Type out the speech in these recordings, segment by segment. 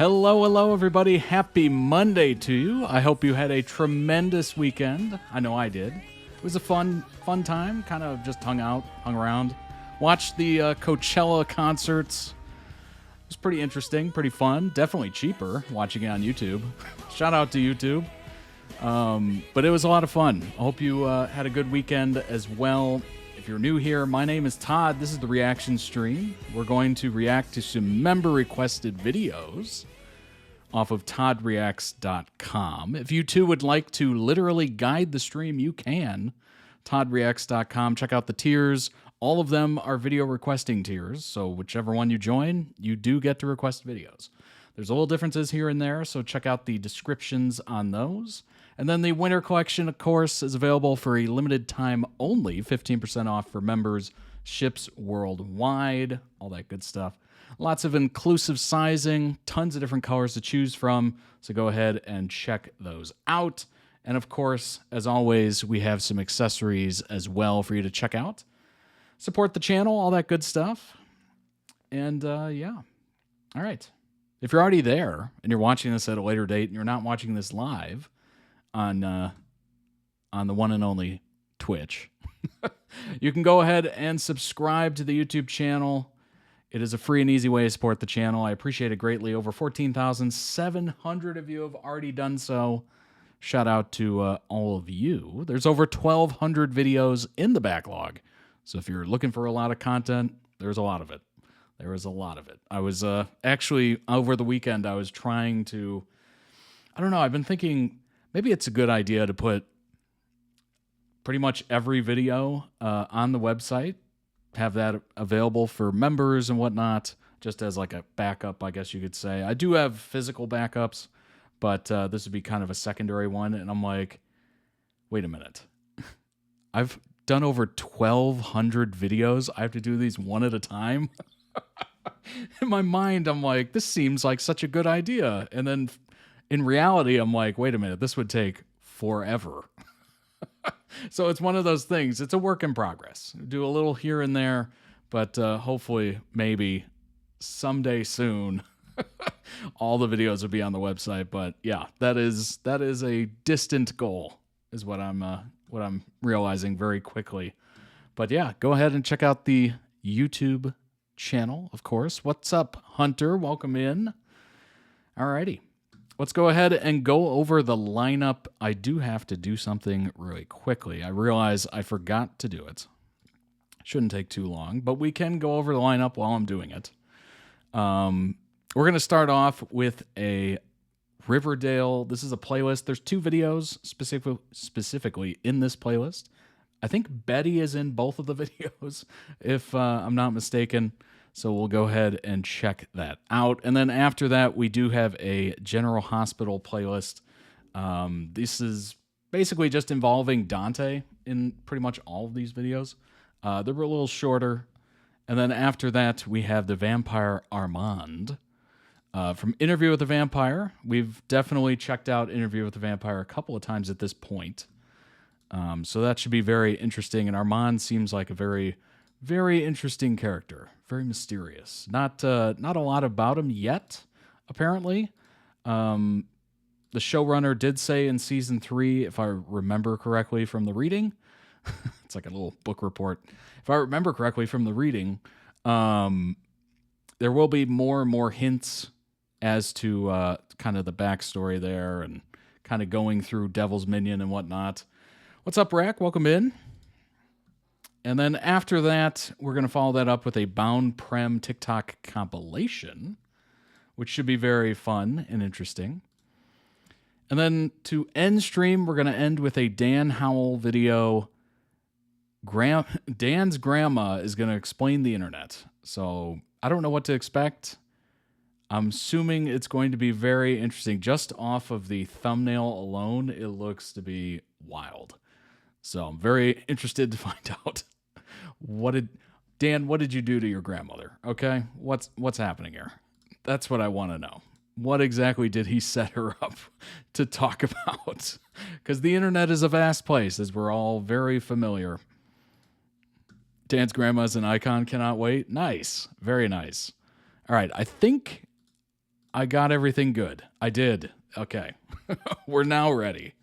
Hello, everybody. Happy Monday to you. I hope you had a tremendous weekend. I know I did. It was a fun time. Kind of just hung around, watched the Coachella concerts. It was pretty interesting, pretty fun. Definitely cheaper watching it on YouTube. Shout out to YouTube. But it was a lot of fun. I hope you had a good weekend as well. If you're new here, my name is Todd. This is the reaction stream. We're going to react to some member-requested videos off of toddreacts.com. If you too would like to literally guide the stream, you can. toddreacts.com. Check out the tiers. All of them are video requesting tiers, so whichever one you join, you do get to request videos. There's a little differences here and there, so check out the descriptions on those. And then the winter collection, of course, is available for a limited time only, 15% off for members, ships worldwide, all that good stuff. Lots of inclusive sizing, tons of different colors to choose from, so go ahead and check those out. And of course, as always, we have some accessories as well for you to check out. Support the channel, all that good stuff. And yeah, all right. If you're already there and you're watching this at a later date and you're not watching this live on the one and only Twitch, you can go ahead and subscribe to the YouTube channel. It is a free and easy way to support the channel. I appreciate it greatly. Over 14,700 of you have already done so. Shout out to all of you. There's over 1,200 videos in the backlog. So if you're looking for a lot of content, there's a lot of it. There is a lot of it. I was actually, over the weekend, I was trying to, I don't know, I've been thinking maybe it's a good idea to put pretty much every video on the website, have that available for members and whatnot, just as like a backup, I guess you could say. I do have physical backups, but this would be kind of a secondary one. And I'm like, wait a minute. I've done over 1,200 videos. I have to do these one at a time. In my mind, I'm like, this seems like such a good idea. And then in reality, I'm like, wait a minute, this would take forever. So it's one of those things. It's a work in progress. Do a little here and there, but hopefully, maybe someday soon, all the videos will be on the website. But yeah, that is a distant goal, is what I'm realizing very quickly. But yeah, go ahead and check out the YouTube channel, of course. What's up, Hunter? Welcome in. Alrighty. Let's go ahead and go over the lineup. I do have to do something really quickly. I realize I forgot to do it. Shouldn't take too long, but we can go over the lineup while I'm doing it. We're going to start off with a Riverdale. This is a playlist. There's two videos specifically in this playlist. I think Betty is in both of the videos, if I'm not mistaken. So we'll go ahead and check that out. And then after that, we do have a General Hospital playlist. This is basically just involving Dante in pretty much all of these videos. They were a little shorter. And then after that, we have the Vampire Armand from Interview with the Vampire. We've definitely checked out Interview with the Vampire a couple of times at this point. So that should be very interesting. And Armand seems like a very, very interesting character. Very mysterious. Not a lot about him yet, apparently. The showrunner did say in season 3, if I remember correctly from the reading, it's like a little book report. If I remember correctly from the reading, there will be more and more hints as to kind of the backstory there and kind of going through Devil's Minion and whatnot. What's up, Rack? Welcome in. And then after that, we're going to follow that up with a BounPrem TikTok compilation, which should be very fun and interesting. And then to end stream, we're going to end with a Dan Howell video. Dan's grandma is going to explain the internet. So I don't know what to expect. I'm assuming it's going to be very interesting. Just off of the thumbnail alone, it looks to be wild. So I'm very interested to find out what did you do to your grandmother? Okay, what's happening here? That's what I want to know. What exactly did he set her up to talk about? Because the internet is a vast place, as we're all very familiar. Dan's grandma's an icon. Cannot wait. Nice, very nice. All right, I think I got everything good. I did. Okay. We're now ready.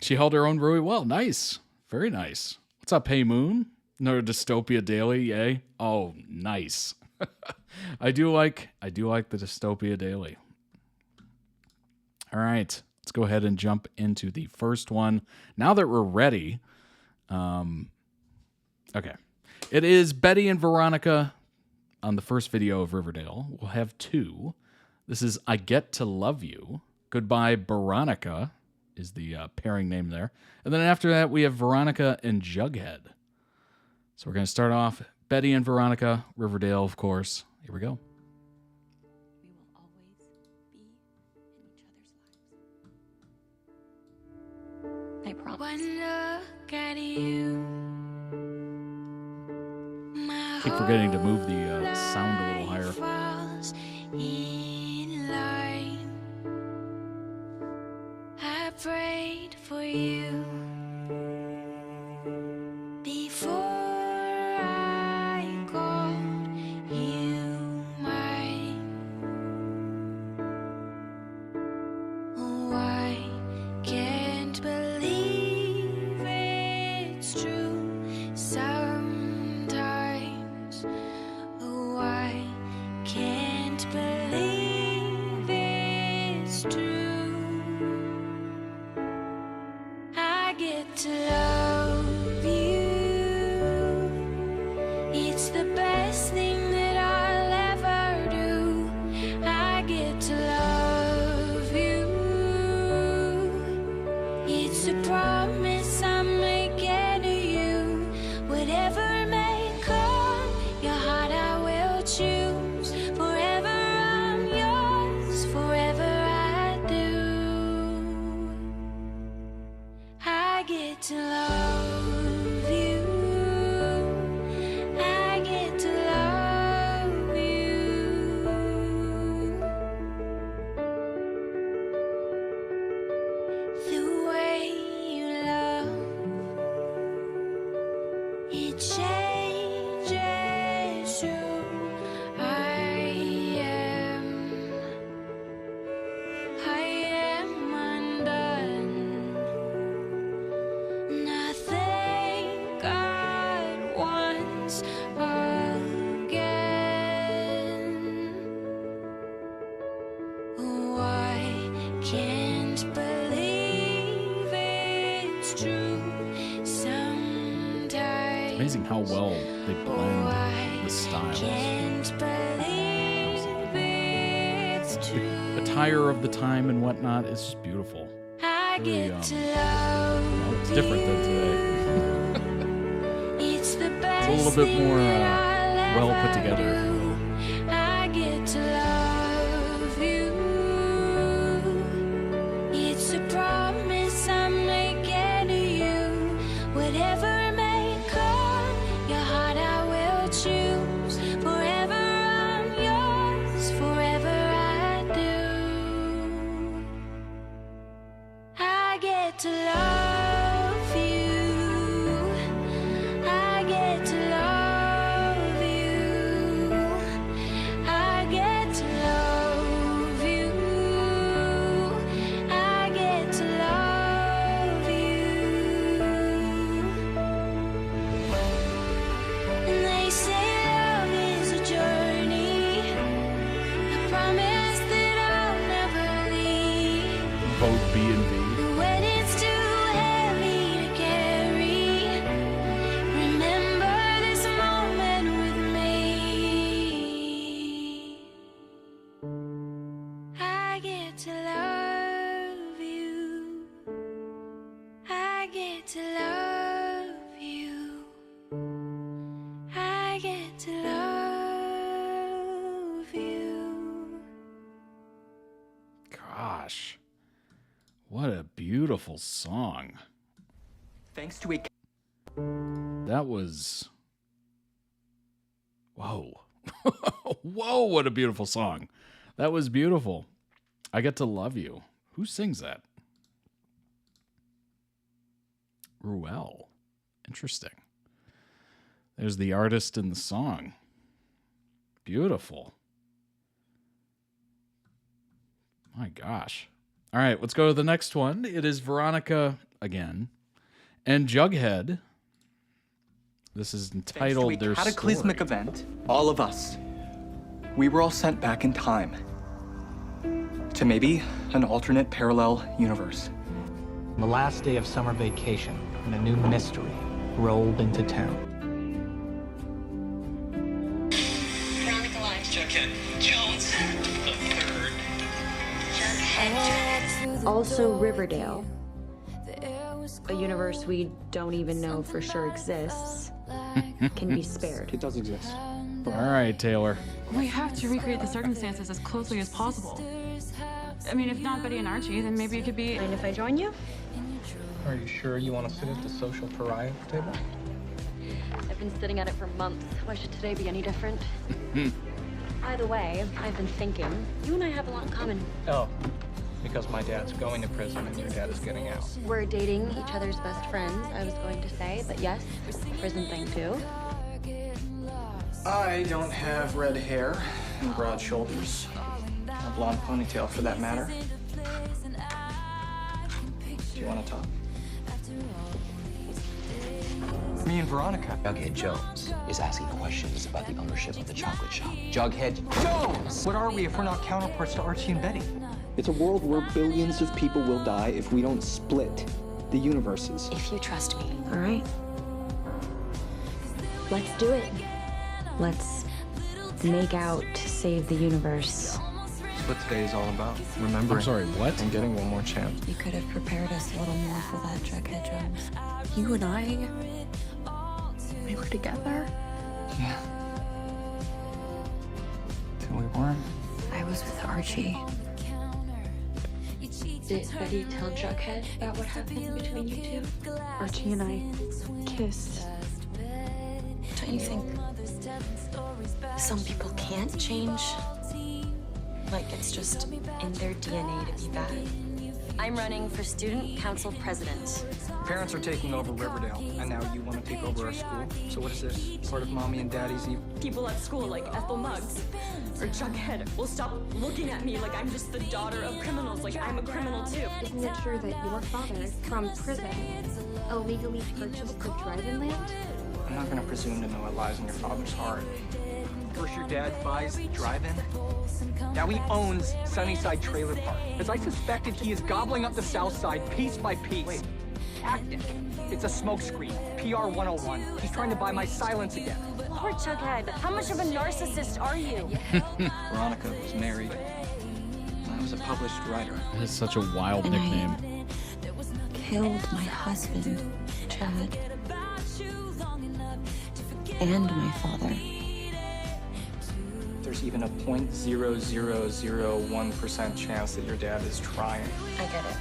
She held her own really well. Nice. Very nice. What's up, Hey Moon? Another Dystopia Daily, yay. Oh, nice. I do like the Dystopia Daily. All right. Let's go ahead and jump into the first one. Now that we're ready. Okay. It is Betty and Veronica on the first video of Riverdale. We'll have two. This is I Get to Love You. Goodbye, Veronica is the pairing name there. And then after that, we have Veronica and Jughead. So we're going to start off Betty and Veronica, Riverdale, of course. Here we go. We will always be in each other's lives. I promise. One look at you. I keep forgetting to move the sound a little higher. Falls in line. I prayed for you before I called you mine. Oh, I can't believe it's true sometimes. Oh, I can't believe it's true. I get to love you. It's the best thing that I'll ever do. I get to love you. It's a promise I'm making to you. Whatever may come, your heart I will choose. Forever I'm yours, forever I do. I get to love you. I get to love you. The way you love, it changes who I am. I am undone. Nothing God wants again. Oh, I can't believe it's true sometimes. Amazing how well they blend the styles. Can't believe it's true. The attire of the time and whatnot is just beautiful. I Really, get to love well, it's different than today. It's the best It's a little bit more well put ever together. do. I get to love you. It's a promise I'm making to you. Whatever may come, your heart I will choose. Forever I'm yours, forever I do. I get to love you. I get to love you. I get to love you. I get to love you. And they say love is a journey. I promise that I'll never leave. Vote B and V. When it's too heavy to carry, remember this moment with me. I get to love you. I get to love you. I get to love you. Gosh. What a beautiful song. Thanks to a That was... Whoa. Whoa, what a beautiful song. That was beautiful. I Get to Love You. Who sings that? Ruel. Interesting. There's the artist in the song. Beautiful. My gosh. All right, let's go to the next one. It is Veronica again and Jughead. This is entitled Thanks to their a cataclysmic story. event, all of us, we were all sent back in time to maybe an alternate parallel universe. The last day of summer vacation, when a new mystery rolled into town. Veronica Live. Jughead Jones, the third. Also Riverdale, a universe we don't even know for sure exists, can be spared. It does exist. All right, Taylor. We have to recreate the circumstances as closely as possible. I mean, if not Betty and Archie, then maybe it could be... Mind if I join you? Are you sure you want to sit at the social pariah table? I've been sitting at it for months. Why should today be any different? By the way, I've been thinking, you and I have a lot in common. Oh, because my dad's going to prison and your dad is getting out. We're dating each other's best friends, I was going to say, but yes, prison thing too. I don't have red hair and broad shoulders. A blonde ponytail, for that matter. Do you want to talk? Me and Veronica. Jughead Jones is asking questions about the ownership of the chocolate shop. Jughead Jones! What are we if we're not counterparts to Archie and Betty? It's a world where billions of people will die if we don't split the universes. If you trust me. All right. Let's do it. Let's make out to save the universe. That's what today is all about. Remembering. I'm sorry, what? And getting one more chance. You could have prepared us a little more for that, Jughead Jones. You and I, we were together. Yeah. Till we weren't. I was with Archie. Did Betty tell Jughead about what happened between you two? Archie and I kissed. Don't you think some people can't change? Like it's just in their DNA to be bad? I'm running for student council president. Parents are taking over Riverdale, and now you want to take over our school? So what is this? Part of Mommy and Daddy's eve? People at school like Ethel Muggs or Jughead will stop looking at me like I'm just the daughter of criminals, like I'm a criminal too. Isn't it true that your father, from prison, illegally purchased the drive-in land? I'm not going to presume to know what lies in your father's heart. First your dad buys the drive-in, now he owns Sunnyside Trailer Park. As I suspected, he is gobbling up the South Side piece by piece. Wait, tactic. It's a smokescreen. PR 101. He's trying to buy my silence again. Poor Jughead. How much of a narcissist are you? Veronica was married. I was a published writer. That is such a wild And I- nickname. Killed my husband, Chad. And my father. There's even a 0.0001% chance that your dad is trying. I get it.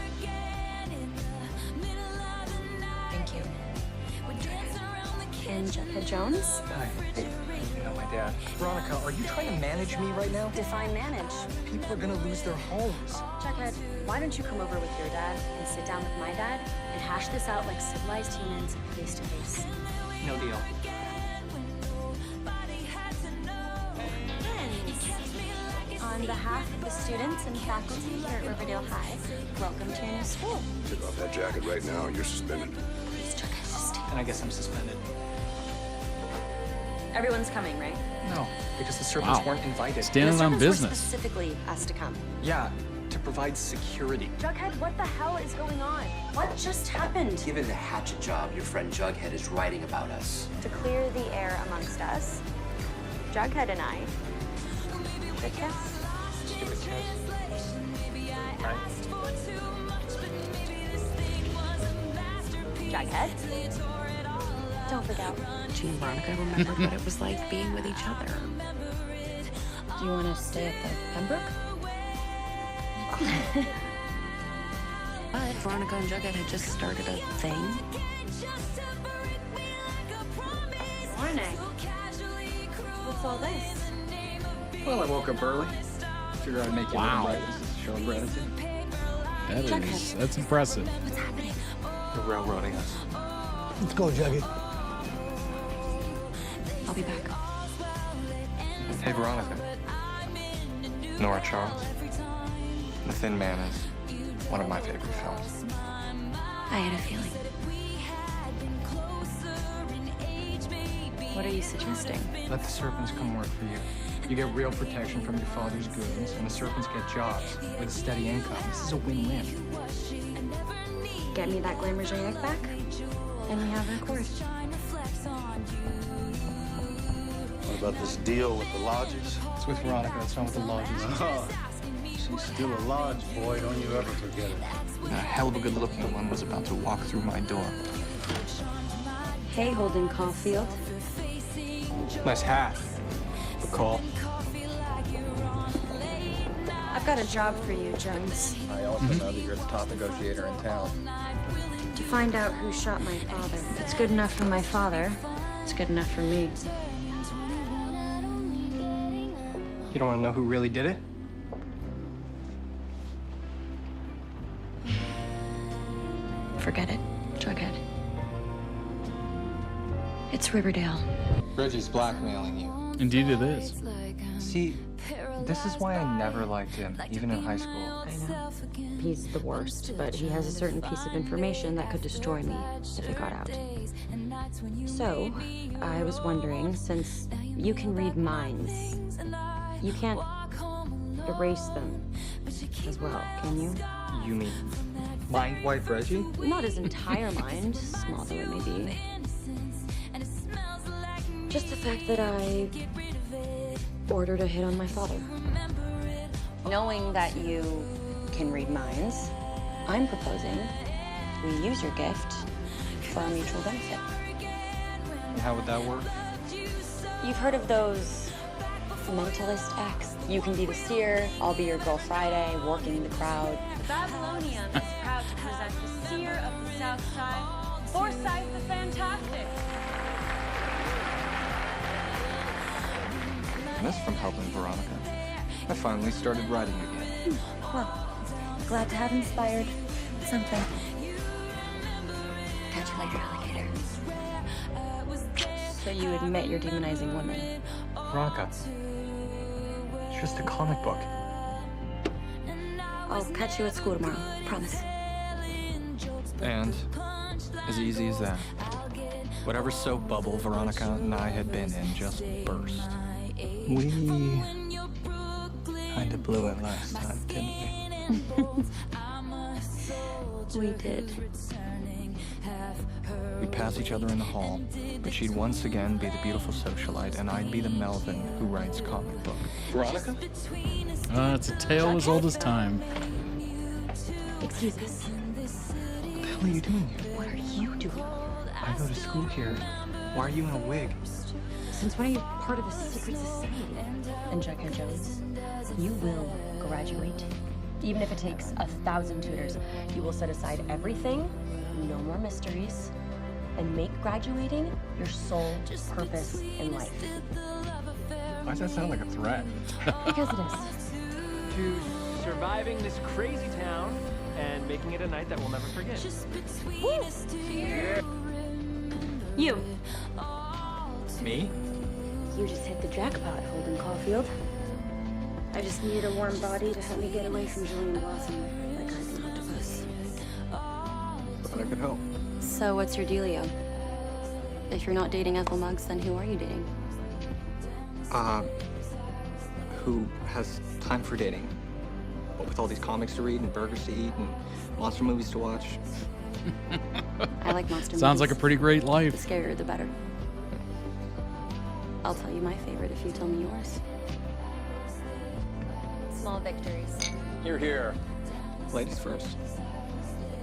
Thank you. And Jughead Jones? Hi. You know my dad. Veronica, are you trying to manage me right now? Define manage. People are gonna lose their homes. Jughead, why don't you come over with your dad and sit down with my dad and hash this out like civilized humans face to face? No deal. On behalf of the students and faculty here at Riverdale High, welcome to your new school. Take off that jacket right now. You're suspended. Please, Jughead, just stay. And I guess I'm suspended. Everyone's coming, right? No, because the servants Wow. weren't invited. Standing on Were business. specifically asked to come. Yeah, to provide security. Jughead, what the hell is going on? What just happened? Given the hatchet job your friend Jughead is writing about us. To clear the air amongst us, Jughead and I should kiss. Just give it a kiss. Right? Jughead, don't forget. Gene and Veronica remembered what it was like being with each other. Do you want to stay at the Pembroke? But Veronica and Jughead had just started a thing. Morning. What's all this? Well, I woke up early. Figured I'd make you Wow. a little breakfast to show gratitude. That's impressive. What's happening? They're railroading us. Let's go, Jughead. I'll be back. Hey, Veronica. Nora Charles. The Thin Man is one of my favorite films. I had a feeling. What are you suggesting? Let the serpents come work for you. You get real protection from your father's goons, and the serpents get jobs with a steady income. This is a win-win. Get me that glamour egg back, and we have our course. What about this deal with the lodges? It's with Veronica, it's not with the lodges. Oh, she's still a lodge, boy. Don't you ever forget it. A hell of a good-looking one was about to walk through my door. Hey, Holden Caulfield. Nice hat. Good call. I've got a job for you, Jones. I also know that you're the top negotiator in town. To find out who shot my father. If it's good enough for my father, it's good enough for me. You don't want to know who really did it? Forget it, Jughead. It's Riverdale. Reggie's blackmailing you. Indeed it is. See, this is why I never liked him, even in high school. I know. He's the worst, but he has a certain piece of information that could destroy me if it got out. So, I was wondering, since you can read minds, you can't erase them as well, can you? You mean mind wipe Reggie? Not his entire mind, small though it may be. Just the fact that I ordered a hit on my father. Knowing that you can read minds, I'm proposing we use your gift for our mutual benefit. And how would that work? You've heard of those mentalist acts? You can be the seer, I'll be your girl Friday, working the crowd. The Babylonian is proud to present the seer of the South Side, Forsyth the Fantastic. And this from helping Veronica. I finally started writing again. Well, glad to have inspired something. Catch you later, alligator. So you admit you're demonizing women? Veronica, it's just a comic book. I'll catch you at school tomorrow, promise. And as easy as that. Whatever soap bubble Veronica and I had been in just burst. We kind of blew it last time, didn't we? We did. We'd pass each other in the hall, but she'd once again be the beautiful socialite, and I'd be the Melvin who writes comic book. Veronica? It's a tale as old as time. Excuse us. What the hell are you doing here? What are you doing? I go to school here. Why are you in a wig? Since when are you part of a secret society? And Jughead Jones, you will graduate. Even if it takes 1,000 tutors, you will set aside everything, no more mysteries, and make graduating your sole purpose in life. Why does that sound like a threat? Because it is. To surviving this crazy town and making it a night that we'll never forget. You. Me? You just hit the jackpot, Holden Caulfield. I just needed a warm body to help me get away from Julian Blossom, like I'm an octopus. But I could help. So what's your dealio? If you're not dating Ethel Muggs, then who are you dating? Who has time for dating? What with all these comics to read and burgers to eat and monster movies to watch? I like monster movies. Sounds like a pretty great The life. scarier, the better. I'll tell you my favorite if you tell me yours. Small victories. You're here. Ladies first.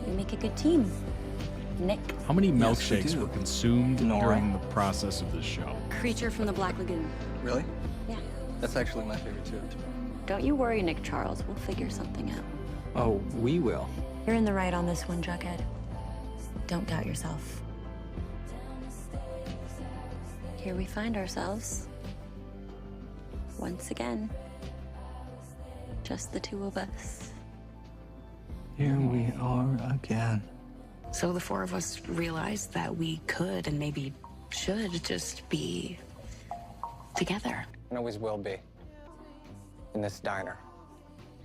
We make a good team. Nick. How many Yes, we milkshakes do. were consumed Nora. during the process of this show? Creature from the Black Lagoon. Really? Yeah. That's actually my favorite too. Don't you worry, Nick Charles. We'll figure something out. Oh, we will. You're in the right on this one, Jughead. Don't doubt yourself. Here we find ourselves. Once again. Just the two of us. Here we are again. So the four of us realized that we could and maybe should just be together. And always will be. In this diner.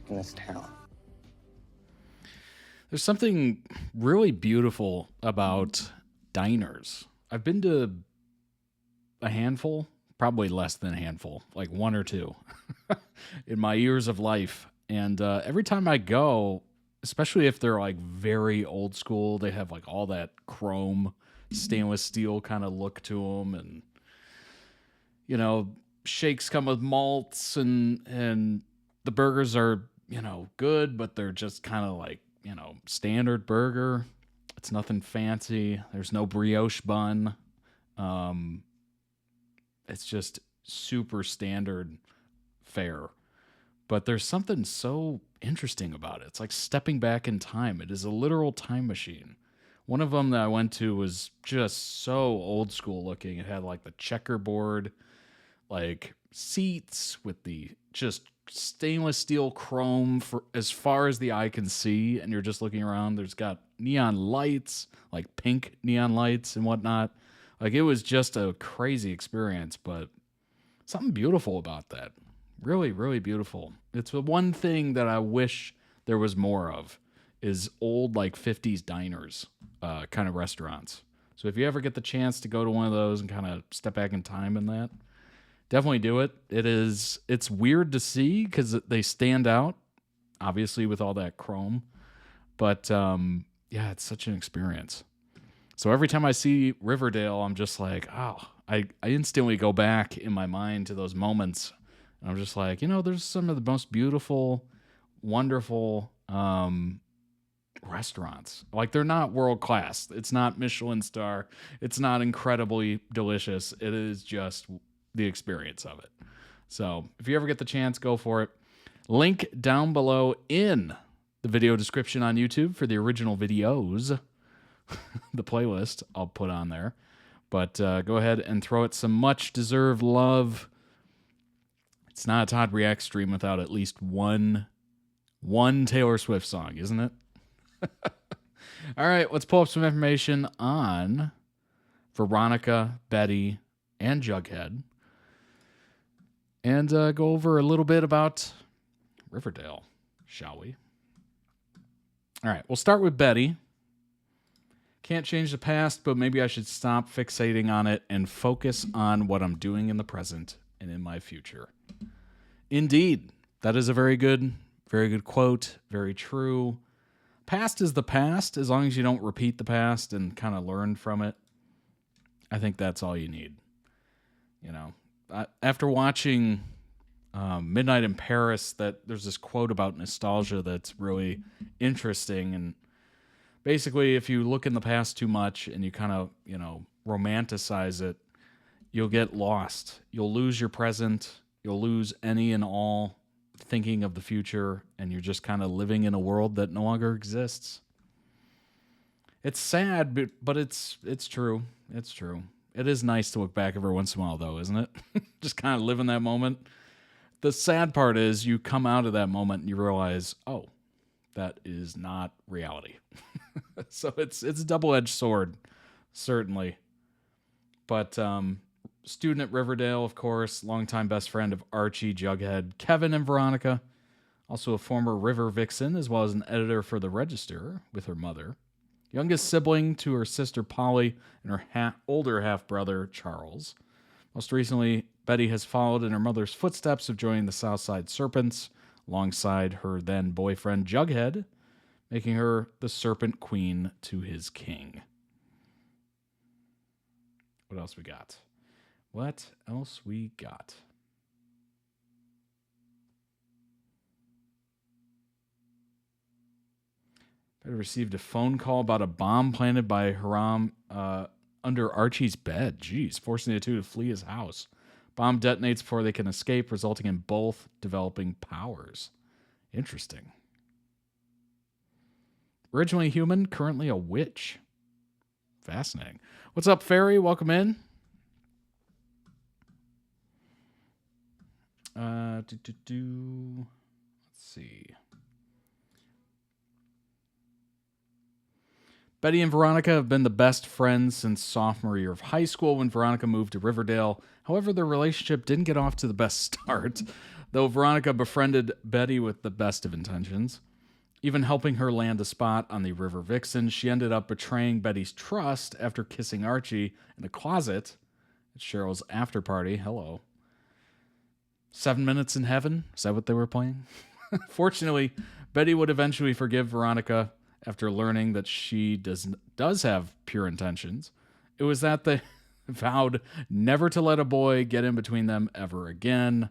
In this town. There's something really beautiful about diners. I've been to a handful, probably less than a handful, like one or two in my years of life. And every time I go, especially if they're like very old school, they have like all that chrome, stainless steel kind of look to them. And, you know, shakes come with malts and the burgers are, you know, good, but they're just kind of like, you know, standard burger. It's nothing fancy. There's no brioche bun. It's just super standard fare. But there's something so interesting about it. It's like stepping back in time. It is a literal time machine. One of them that I went to was just so old school looking. It had like the checkerboard, like seats with the just stainless steel chrome for as far as the eye can see. And you're just looking around. There's got neon lights, like pink neon lights and whatnot. Like it was just a crazy experience, but something beautiful about that. Really, really beautiful. It's the one thing that I wish there was more of is old like 50s diners kind of restaurants. So if you ever get the chance to go to one of those and kind of step back in time in that, definitely do it. It's weird to see because they stand out, obviously with all that chrome. But yeah, it's such an experience. So every time I see Riverdale, I'm just like, oh, I instantly go back in my mind to those moments. And I'm just like, you know, there's some of the most beautiful, wonderful restaurants. Like, they're not world class. It's not Michelin star. It's not incredibly delicious. It is just the experience of it. So if you ever get the chance, go for it. Link down below in the video description on YouTube for the original videos. The playlist I'll put on there. But go ahead and throw it some much-deserved love. It's not a Todd React stream without at least one Taylor Swift song, isn't it? All right, let's pull up some information on Veronica, Betty, and Jughead. And go over a little bit about Riverdale, shall we? All right, we'll start with Betty. Can't change the past, but maybe I should stop fixating on it and focus on what I'm doing in the present and in my future. Indeed, that is a very good quote, very true. Past is the past, as long as you don't repeat the past and kind of learn from it. I think that's all you need. You know, after watching Midnight in Paris, that there's this quote about nostalgia that's really interesting. And basically, if you look in the past too much and you kind of, you know, romanticize it, you'll get lost. You'll lose your present. You'll lose any and all thinking of the future, and you're just kind of living in a world that no longer exists. It's sad, but it's true. It's true. It is nice to look back every once in a while, though, isn't it? Just kind of live in that moment. The sad part is you come out of that moment and you realize, oh, that is not reality. So it's a double-edged sword, certainly. But student at Riverdale, of course, longtime best friend of Archie, Jughead, Kevin, and Veronica. Also a former River Vixen, as well as an editor for The Register with her mother. Youngest sibling to her sister Polly and her older half-brother Charles. Most recently, Betty has followed in her mother's footsteps of joining the Southside Serpents alongside her then boyfriend Jughead, making her the Serpent Queen to his king. What else we got? Betty received a phone call about a bomb planted by Hiram under Archie's bed. Jeez, forcing the two to flee his house. Bomb detonates before they can escape, resulting in both developing powers. Interesting. Originally human, currently a witch. Fascinating. What's up, Fairy? Welcome in. Let's see. Betty and Veronica have been the best friends since sophomore year of high school when Veronica moved to Riverdale. However, their relationship didn't get off to the best start, though Veronica befriended Betty with the best of intentions. even helping her land a spot on the River Vixen. She ended up betraying Betty's trust after kissing Archie in the closet at Cheryl's after party. Hello. 7 Minutes in Heaven? Is that what they were playing? Fortunately, Betty would eventually forgive Veronica after learning that she does have pure intentions. It was that they vowed never to let a boy get in between them ever again.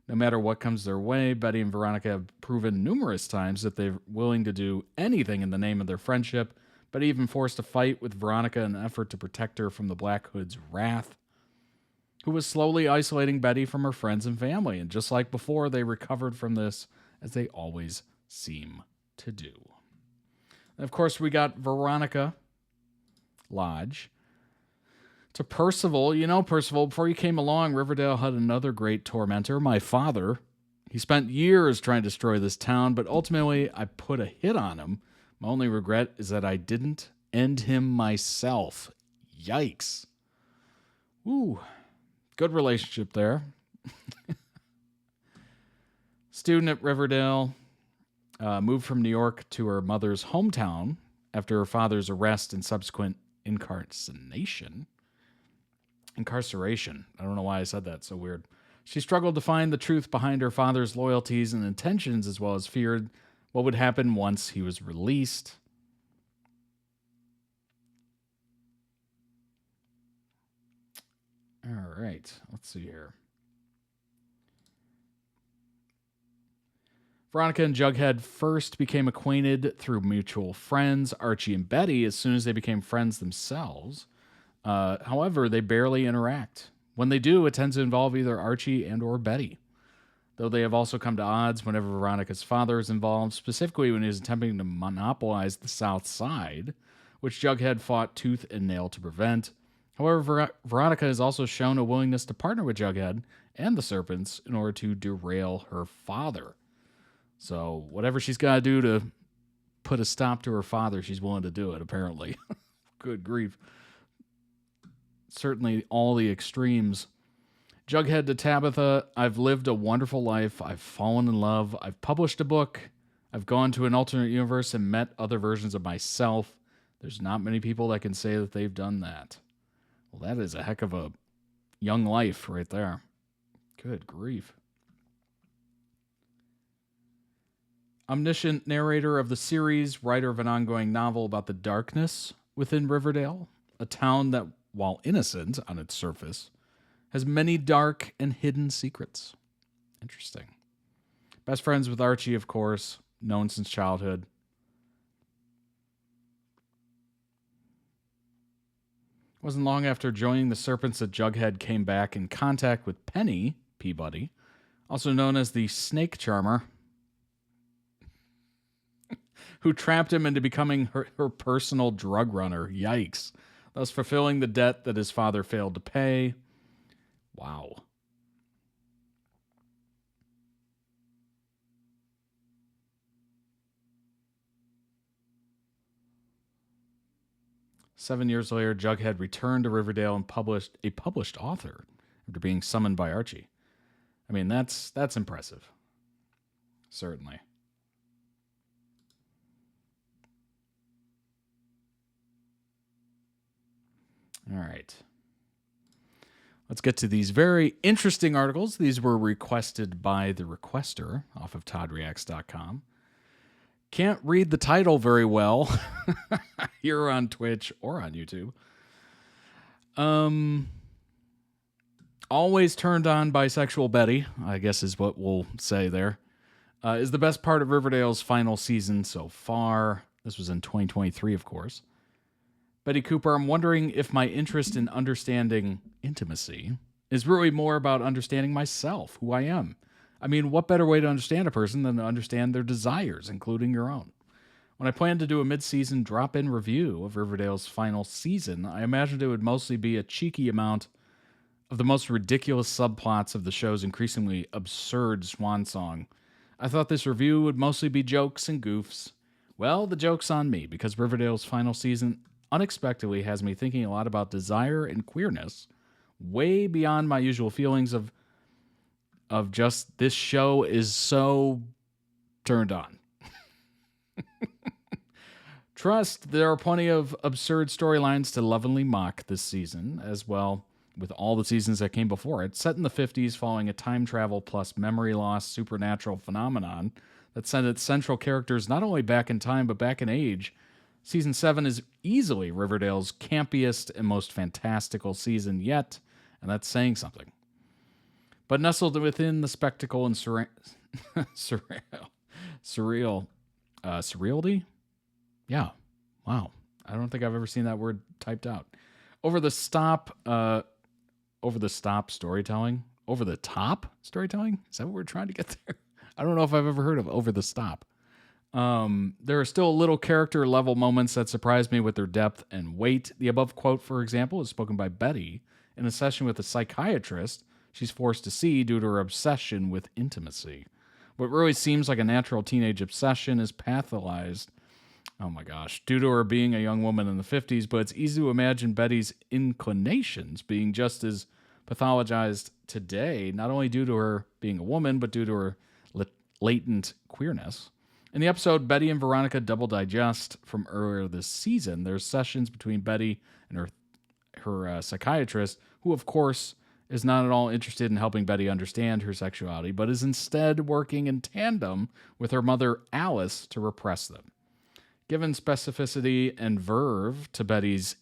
No matter what comes their way, Betty and Veronica have proven numerous times that they're willing to do anything in the name of their friendship. Betty even forced a fight with Veronica in an effort to protect her from the Black Hood's wrath, who was slowly isolating Betty from her friends and family. And just like before, they recovered from this, as they always seem to do. And of course, we got Veronica Lodge to Percival. You know, Percival, before you came along, Riverdale had another great tormentor, my father. He spent years trying to destroy this town, but ultimately I put a hit on him. My only regret is that I didn't end him myself. Yikes. Ooh, good relationship there. Student at Riverdale, moved from New York to her mother's hometown after her father's arrest and subsequent incarceration. I don't know why I said that. So weird. She struggled to find the truth behind her father's loyalties and intentions, as well as feared what would happen once he was released. All right. Let's see here. Veronica and Jughead first became acquainted through mutual friends, Archie and Betty, as soon as they became friends themselves. However, they barely interact. When they do, it tends to involve either Archie and or Betty, though they have also come to odds whenever Veronica's father is involved, specifically when he is attempting to monopolize the South Side, which Jughead fought tooth and nail to prevent. However, Veronica has also shown a willingness to partner with Jughead and the Serpents in order to derail her father. So whatever she's got to do to put a stop to her father, she's willing to do it, apparently. Good grief. Certainly all the extremes. Jughead to Tabitha, I've lived a wonderful life. I've fallen in love. I've published a book. I've gone to an alternate universe and met other versions of myself. There's not many people that can say that they've done that. Well, that is a heck of a young life right there. Good grief. Omniscient narrator of the series, writer of an ongoing novel about the darkness within Riverdale, a town that, while innocent on its surface, has many dark and hidden secrets. Interesting. Best friends with Archie, of course, known since childhood. It wasn't long after joining the Serpents that Jughead came back in contact with Penny Peabody, also known as the Snake Charmer, who trapped him into becoming her personal drug runner. Yikes. Thus fulfilling the debt that his father failed to pay. Wow. Seven years later, Jughead returned to Riverdale and published a published author after being summoned by Archie. I mean, that's impressive. Certainly. All right. Let's get to these very interesting articles. These were requested by the requester off of ToddReacts.com. Can't read the title very well here on Twitch or on YouTube. Always turned on bisexual Betty, I guess is what we'll say there, is the best part of Riverdale's final season so far. This was in 2023, of course. Betty Cooper, I'm wondering if my interest in understanding intimacy is really more about understanding myself, who I am. I mean, what better way to understand a person than to understand their desires, including your own? When I planned to do a mid-season drop-in review of Riverdale's final season, I imagined it would mostly be a cheeky amount of the most ridiculous subplots of the show's increasingly absurd swan song. I thought this review would mostly be jokes and goofs. Well, the joke's on me, because Riverdale's final season unexpectedly has me thinking a lot about desire and queerness, way beyond my usual feelings of just this show is so turned on. Trust, there are plenty of absurd storylines to lovingly mock this season, as well with all the seasons that came before it. Set in the 50s following a time travel plus memory loss supernatural phenomenon that sent its central characters not only back in time but back in age, Season 7 is easily Riverdale's campiest and most fantastical season yet, and that's saying something. But nestled within the spectacle and surreality? Yeah. Wow. I don't think I've ever seen that word typed out. Over the top storytelling? Over the top storytelling? Is that what we're trying to get there? I don't know if I've ever heard of over the stop. There are still little character level moments that surprise me with their depth and weight. The above quote, for example, is spoken by Betty in a session with a psychiatrist she's forced to see due to her obsession with intimacy. What really seems like a natural teenage obsession is pathologized, oh my gosh, due to her being a young woman in the 50s, but it's easy to imagine Betty's inclinations being just as pathologized today, not only due to her being a woman, but due to her latent queerness. In the episode Betty and Veronica Double Digest from earlier this season, there's sessions between Betty and her psychiatrist, who of course is not at all interested in helping Betty understand her sexuality, but is instead working in tandem with her mother Alice to repress them. Given specificity and verve to Betty's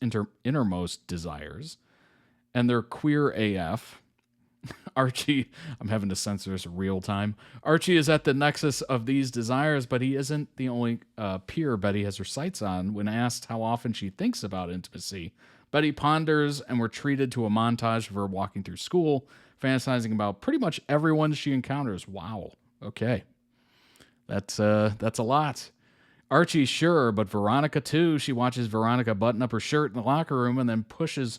innermost desires and their queer AF, Archie, I'm having to censor this real time. Archie is at the nexus of these desires, but he isn't the only peer Betty has her sights on. When asked how often she thinks about intimacy, Betty ponders, and we're treated to a montage of her walking through school, fantasizing about pretty much everyone she encounters. Wow. Okay. That's a lot. Archie, sure, but Veronica too. She watches Veronica button up her shirt in the locker room and then pushes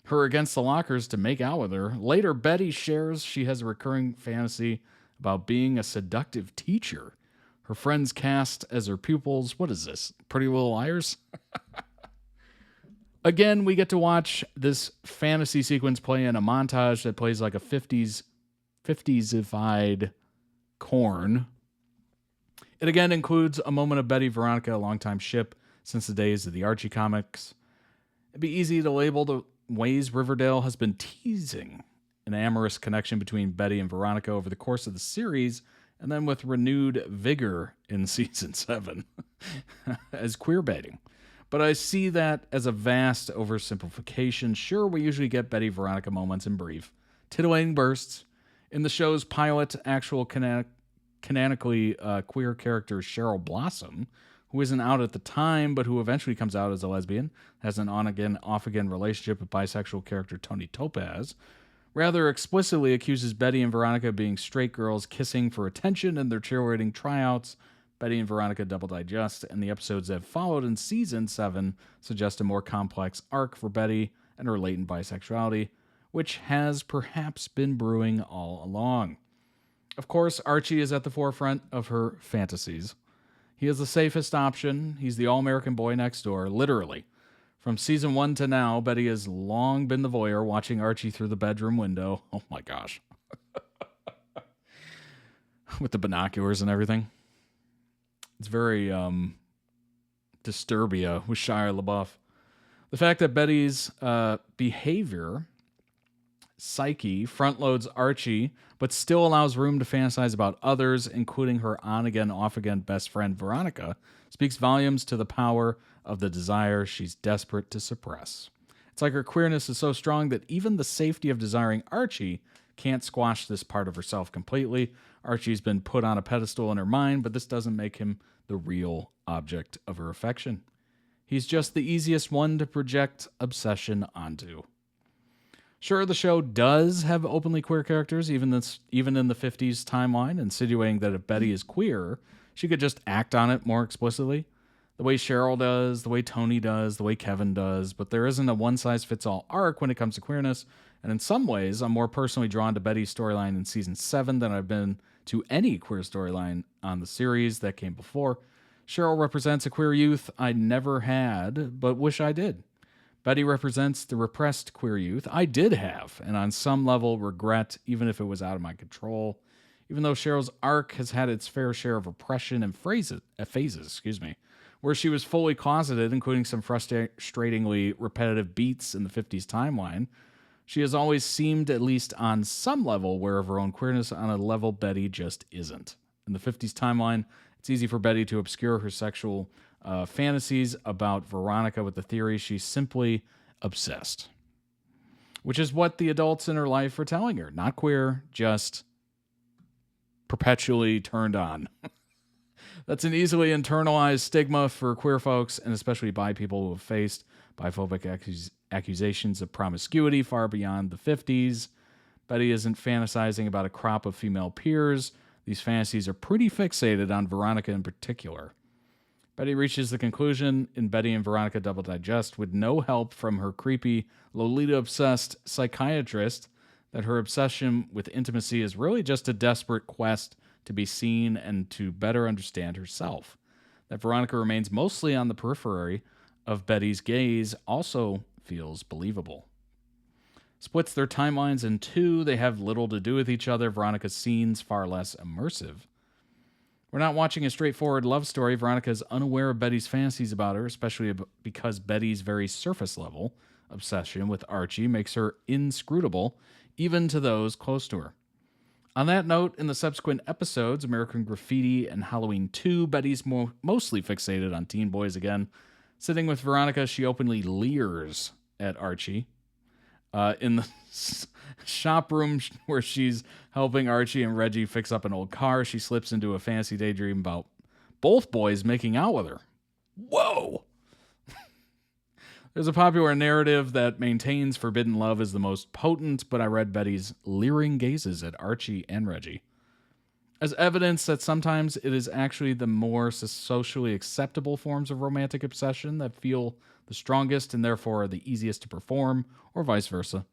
her against the lockers to make out with her. Later, Betty shares she has a recurring fantasy about being a seductive teacher. Her friends cast as her pupils. What is this? Pretty Little Liars? Again, we get to watch this fantasy sequence play in a montage that plays like a 50s-ified corn. It again includes a moment of Betty Veronica, a longtime ship since the days of the Archie comics. It'd be easy to label the ways Riverdale has been teasing an amorous connection between Betty and Veronica over the course of the series, and then with renewed vigor in Season 7 as queerbaiting. But I see that as a vast oversimplification. Sure, we usually get Betty Veronica moments in brief, titillating bursts. In the show's pilot, actual canonically queer character Cheryl Blossom, who isn't out at the time, but who eventually comes out as a lesbian, has an on-again, off-again relationship with bisexual character Tony Topaz, rather explicitly accuses Betty and Veronica of being straight girls kissing for attention in their cheerleading tryouts. Betty and Veronica Double Digest, and the episodes that followed in Season 7 suggest a more complex arc for Betty and her latent bisexuality, which has perhaps been brewing all along. Of course, Archie is at the forefront of her fantasies. He is the safest option. He's the all-American boy next door, literally. From Season 1 to now, Betty has long been the voyeur watching Archie through the bedroom window. Oh my gosh. With the binoculars and everything. It's very Disturbia with Shia LaBeouf. The fact that Betty's behavior, psyche, front-loads Archie, but still allows room to fantasize about others, including her on-again, off-again best friend Veronica, speaks volumes to the power of the desire she's desperate to suppress. It's like her queerness is so strong that even the safety of desiring Archie can't squash this part of herself completely. Archie's been put on a pedestal in her mind, but this doesn't make him the real object of her affection. He's just the easiest one to project obsession onto. Sure, the show does have openly queer characters, even in the 50s timeline, insinuating that if Betty is queer, she could just act on it more explicitly. The way Cheryl does, the way Tony does, the way Kevin does, but there isn't a one-size-fits-all arc when it comes to queerness, and in some ways, I'm more personally drawn to Betty's storyline in Season 7 than I've been to any queer storyline on the series that came before. Cheryl represents a queer youth I never had, but wish I did. Betty represents the repressed queer youth I did have, and on some level regret, even if it was out of my control. even though Cheryl's arc has had its fair share of repression and phases, where she was fully closeted, including some frustratingly repetitive beats in the 50s timeline. She has always seemed, at least on some level, aware of her own queerness on a level Betty just isn't. In the 50s timeline, it's easy for Betty to obscure her sexual fantasies about Veronica with the theory she's simply obsessed, which is what the adults in her life are telling her. Not queer, just perpetually turned on. That's an easily internalized stigma for queer folks, and especially bi people who have faced biphobic accusations of promiscuity far beyond the 50s. Betty isn't fantasizing about a crop of female peers. These fantasies are pretty fixated on Veronica in particular. Betty reaches the conclusion in Betty and Veronica Double Digest, with no help from her creepy, Lolita-obsessed psychiatrist, that her obsession with intimacy is really just a desperate quest to be seen and to better understand herself. That Veronica remains mostly on the periphery of Betty's gaze also feels believable. Splits their timelines in two. They have little to do with each other. Veronica's scenes far less immersive. We're not watching a straightforward love story. Veronica is unaware of Betty's fantasies about her, especially because Betty's very surface-level obsession with Archie makes her inscrutable, even to those close to her. On that note, in the subsequent episodes, American Graffiti and Halloween 2, Betty's mostly fixated on teen boys again. Sitting with Veronica, she openly leers at Archie. In the shop room where she's helping Archie and Reggie fix up an old car, she slips into a fantasy daydream about both boys making out with her. Whoa! There's a popular narrative that maintains forbidden love is the most potent, but I read Betty's leering gazes at Archie and Reggie as evidence that sometimes it is actually the more socially acceptable forms of romantic obsession that feel the strongest and therefore are the easiest to perform, or vice versa.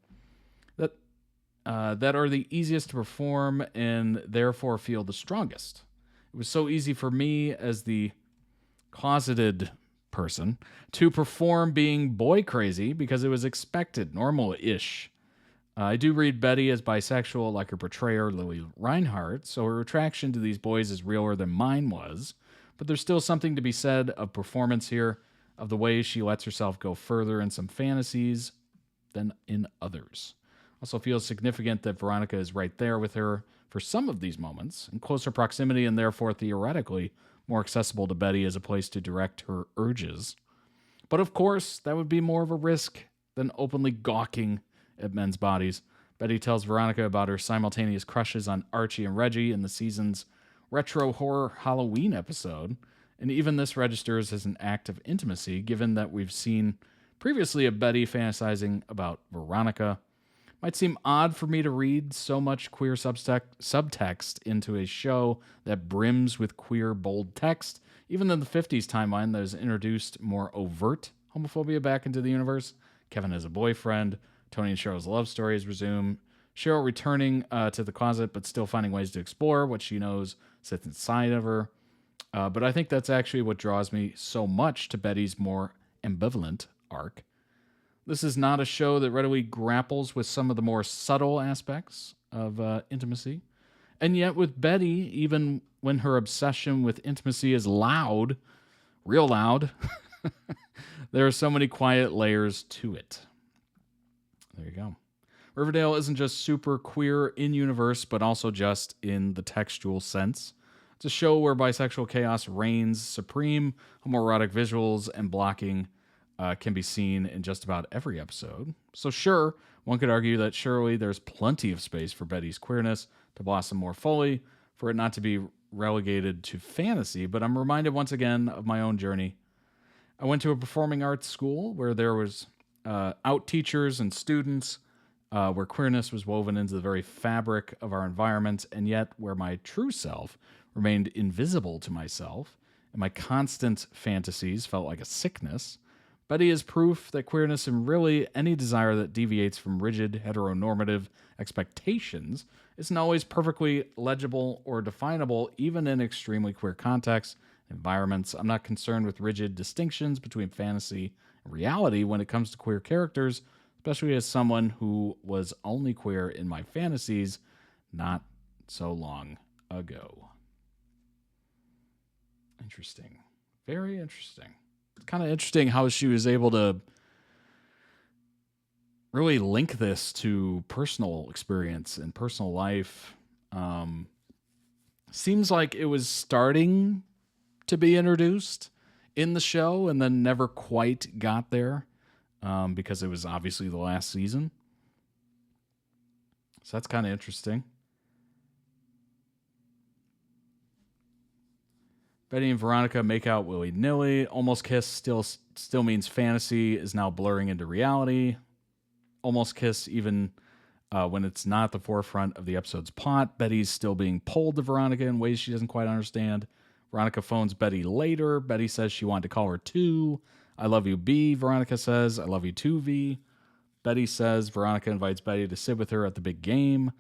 That are the easiest to perform and therefore feel the strongest. It was so easy for me as the closeted person to perform being boy crazy because it was expected, normal-ish. I do read Betty as bisexual like her portrayer, Lily Reinhardt, so her attraction to these boys is realer than mine was, but there's still something to be said of performance here, of the way she lets herself go further in some fantasies than in others. Also feels significant that Veronica is right there with her for some of these moments, in closer proximity and therefore theoretically more accessible to Betty as a place to direct her urges. But of course, that would be more of a risk than openly gawking at men's bodies. Betty tells Veronica about her simultaneous crushes on Archie and Reggie in the season's retro horror Halloween episode, and even this registers as an act of intimacy, given that we've seen previously a Betty fantasizing about Veronica. Might seem odd for me to read so much queer subtext into a show that brims with queer bold text, even in the 50s timeline that has introduced more overt homophobia back into the universe. Kevin has a boyfriend. Tony and Cheryl's love stories resume. Cheryl returning to the closet, but still finding ways to explore what she knows sits inside of her. But I think that's actually what draws me so much to Betty's more ambivalent arc. This is not a show that readily grapples with some of the more subtle aspects of intimacy. And yet with Betty, even when her obsession with intimacy is loud, real loud, there are so many quiet layers to it. There you go. Riverdale isn't just super queer in universe, but also just in the textual sense. It's a show where bisexual chaos reigns supreme, homoerotic visuals and blocking can be seen in just about every episode. So sure, one could argue that surely there's plenty of space for Betty's queerness to blossom more fully, for it not to be relegated to fantasy, but I'm reminded once again of my own journey. I went to a performing arts school where there was out teachers and students, where queerness was woven into the very fabric of our environment, and yet where my true self remained invisible to myself, and my constant fantasies felt like a sickness. Betty is proof that queerness and really any desire that deviates from rigid heteronormative expectations isn't always perfectly legible or definable, even in extremely queer contexts, environments. I'm not concerned with rigid distinctions between fantasy and reality when it comes to queer characters, especially as someone who was only queer in my fantasies not so long ago. Interesting. Very interesting. It's kind of interesting how she was able to really link this to personal experience and personal life. Seems like it was starting to be introduced in the show and then never quite got there because it was obviously the last season. So that's kind of interesting. Betty and Veronica make out willy-nilly. Almost kiss still means fantasy is now blurring into reality. Almost kiss even when it's not the forefront of the episode's plot. Betty's still being pulled to Veronica in ways she doesn't quite understand. Veronica phones Betty later. Betty says she wanted to call her too. I love you, B. Veronica says, I love you too, V. Betty says Veronica invites Betty to sit with her at the big game.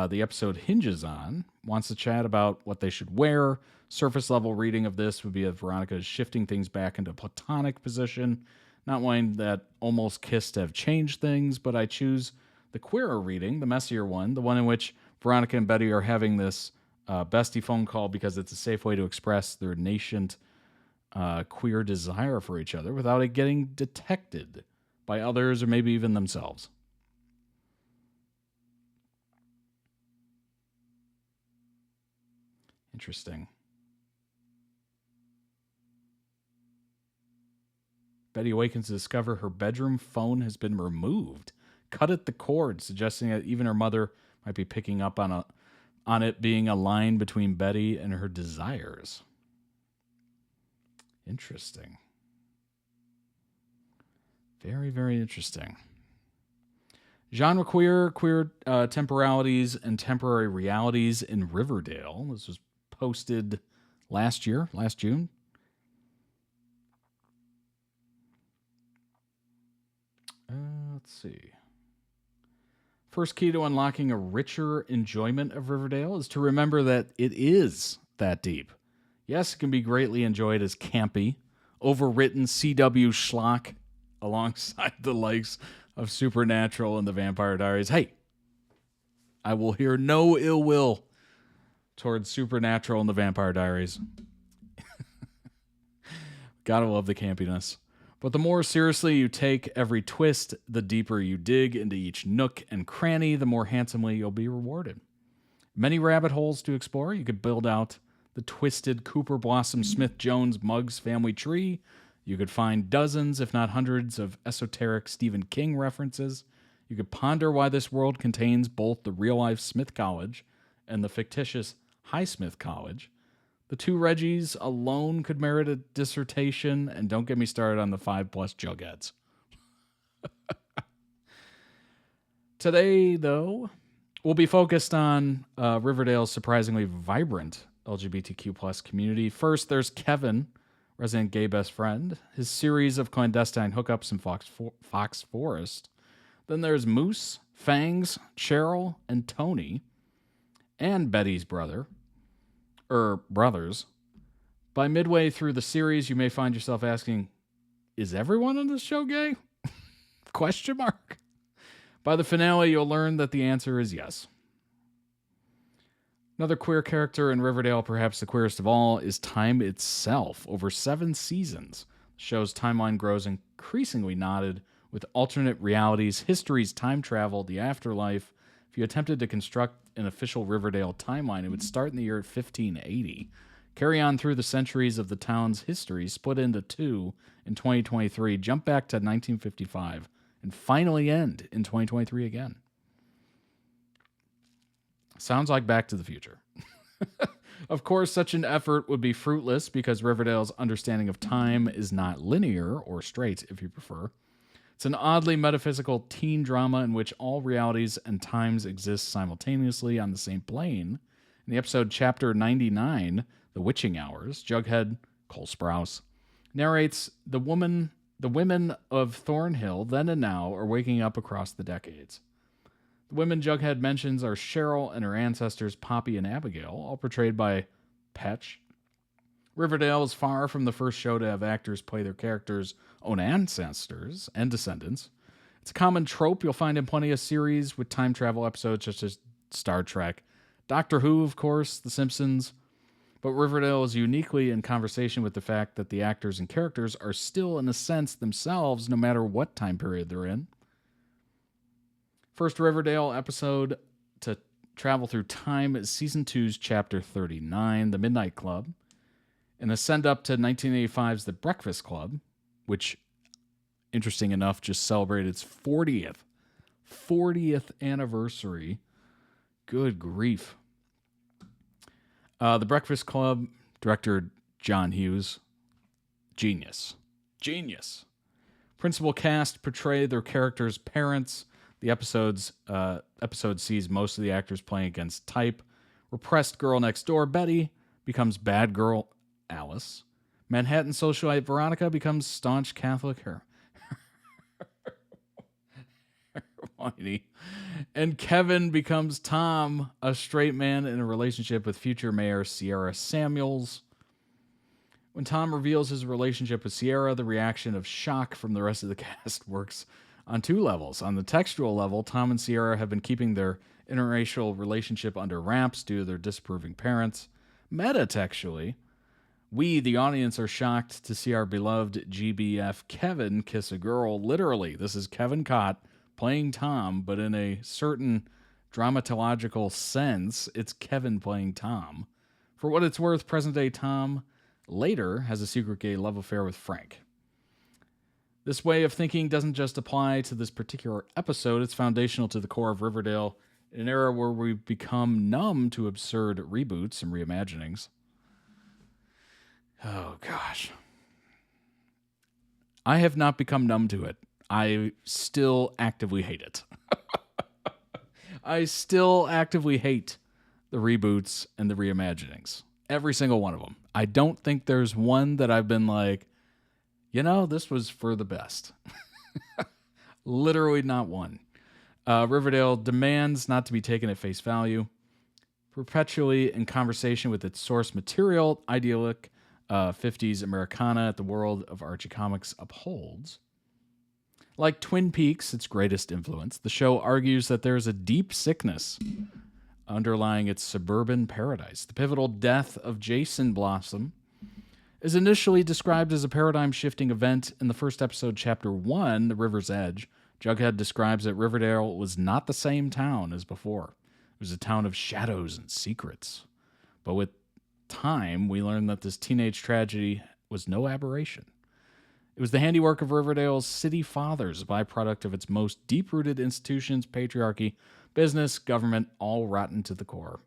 The episode hinges on, wants to chat about what they should wear. Surface level reading of this would be that Veronica is shifting things back into a platonic position, not wanting that almost kissed to have changed things, but I choose the queerer reading, the messier one, the one in which Veronica and Betty are having this bestie phone call because it's a safe way to express their nascent queer desire for each other without it getting detected by others or maybe even themselves. Interesting. Betty awakens to discover her bedroom phone has been removed. Cut at the cord, suggesting that even her mother might be picking up on it being a line between Betty and her desires. Interesting. Very, very interesting. Genre queer temporalities and temporary realities in Riverdale. This was posted last June. Let's see. First key to unlocking a richer enjoyment of Riverdale is to remember that it is that deep. Yes, it can be greatly enjoyed as campy, overwritten CW schlock alongside the likes of Supernatural and the Vampire Diaries. Hey, I will hear no ill will towards Supernatural and the Vampire Diaries. Gotta love the campiness. But the more seriously you take every twist, the deeper you dig into each nook and cranny, the more handsomely you'll be rewarded. Many rabbit holes to explore. You could build out the twisted Cooper Blossom Smith Jones Muggs family tree. You could find dozens, if not hundreds, of esoteric Stephen King references. You could ponder why this world contains both the real-life Smith College and the fictitious Highsmith College. The two Reggies alone could merit a dissertation, and don't get me started on the 5+ Jugheads. Today, though, we'll be focused on Riverdale's surprisingly vibrant LGBTQ+ community. First, there's Kevin, resident gay best friend, his series of clandestine hookups in Fox Forest. Then there's Moose, Fangs, Cheryl, and Tony, and Betty's brothers. By midway through the series, you may find yourself asking, is everyone on this show gay? Question mark. By the finale, you'll learn that the answer is yes. Another queer character in Riverdale, perhaps the queerest of all, is time itself. Over 7 seasons, the show's timeline grows increasingly knotted with alternate realities, histories, time travel, the afterlife. If you attempted to construct an official Riverdale timeline, it would start in the year 1580, carry on through the centuries of the town's history, split into 2 in 2023, jump back to 1955, and finally end in 2023 again. Sounds like Back to the Future. Of course, such an effort would be fruitless because Riverdale's understanding of time is not linear, or straight if you prefer. It's an oddly metaphysical teen drama in which all realities and times exist simultaneously on the same plane. In the episode Chapter 99, The Witching Hours, Jughead, Cole Sprouse, narrates the women of Thornhill, then and now, are waking up across the decades. The women Jughead mentions are Cheryl and her ancestors Poppy and Abigail, all portrayed by Petch. Riverdale is far from the first show to have actors play their characters' own ancestors and descendants. It's a common trope you'll find in plenty of series with time travel episodes such as Star Trek, Doctor Who, of course, The Simpsons. But Riverdale is uniquely in conversation with the fact that the actors and characters are still, in a sense, themselves, no matter what time period they're in. First Riverdale episode to travel through time is Season 2's Chapter 39, The Midnight Club, and a send-up to 1985's The Breakfast Club, which, interesting enough, just celebrated its 40th anniversary. Good grief. The Breakfast Club, director John Hughes. Genius. Principal cast portray their characters' parents. The episode sees most of the actors playing against type. Repressed girl next door Betty becomes bad girl Alice. Manhattan socialite Veronica becomes staunch Catholic Hermione. And Kevin becomes Tom, a straight man in a relationship with future mayor Sierra Samuels. When Tom reveals his relationship with Sierra, the reaction of shock from the rest of the cast works on two levels. On the textual level, Tom and Sierra have been keeping their interracial relationship under wraps due to their disapproving parents. Metatextually, we, the audience, are shocked to see our beloved GBF Kevin kiss a girl. Literally, this is Kevin Cott playing Tom, but in a certain dramatological sense, it's Kevin playing Tom. For what it's worth, present-day Tom later has a secret gay love affair with Frank. This way of thinking doesn't just apply to this particular episode, it's foundational to the core of Riverdale, in an era where we've become numb to absurd reboots and reimaginings. Oh, gosh. I have not become numb to it. I still actively hate it. I still actively hate the reboots and the reimaginings. Every single one of them. I don't think there's one that I've been like, this was for the best. Literally not one. Riverdale demands not to be taken at face value. Perpetually in conversation with its source material, idyllic 50s Americana at the world of Archie Comics upholds. Like Twin Peaks, its greatest influence, the show argues that there is a deep sickness underlying its suburban paradise. The pivotal death of Jason Blossom is initially described as a paradigm-shifting event in the first episode, Chapter 1, The River's Edge. Jughead describes that Riverdale was not the same town as before. It was a town of shadows and secrets. But with time, we learned that this teenage tragedy was no aberration. It was the handiwork of Riverdale's city fathers, a byproduct of its most deep-rooted institutions, patriarchy, business, government, all rotten to the core.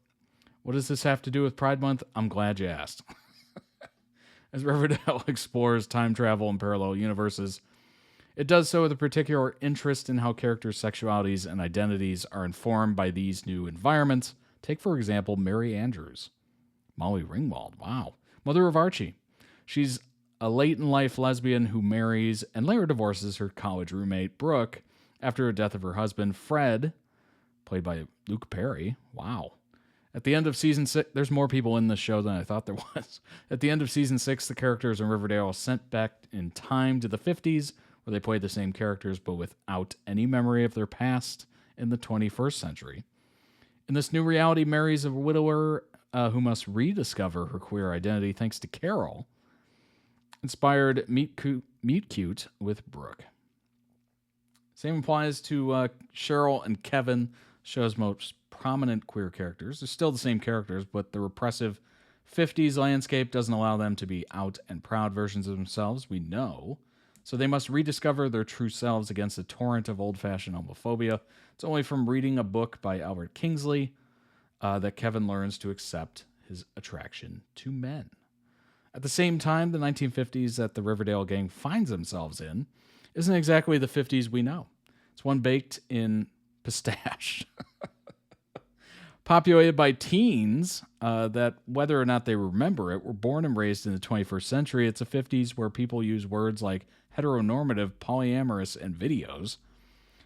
What does this have to do with Pride Month? I'm glad you asked. As Riverdale explores time travel and parallel universes, it does so with a particular interest in how characters' sexualities and identities are informed by these new environments. Take, for example, Mary Andrews. Molly Ringwald, wow. Mother of Archie. She's a late-in-life lesbian who marries and later divorces her college roommate, Brooke, after the death of her husband, Fred, played by Luke Perry. Wow. At the end of Season 6, there's more people in this show than I thought there was. At the end of Season 6, the characters in Riverdale are sent back in time to the 50s, where they played the same characters, but without any memory of their past in the 21st century. In this new reality, Mary's a widower who must rediscover her queer identity thanks to Carol, inspired Meet Cute with Brooke. Same applies to Cheryl and Kevin, show's most prominent queer characters. They're still the same characters, but the repressive 50s landscape doesn't allow them to be out and proud versions of themselves, we know. So they must rediscover their true selves against a torrent of old-fashioned homophobia. It's only from reading a book by Albert Kingsley that Kevin learns to accept his attraction to men. At the same time, the 1950s that the Riverdale gang finds themselves in isn't exactly the 50s we know. It's one baked in pistache. Populated by teens that, whether or not they remember it, were born and raised in the 21st century. It's a 50s where people use words like heteronormative, polyamorous, and videos.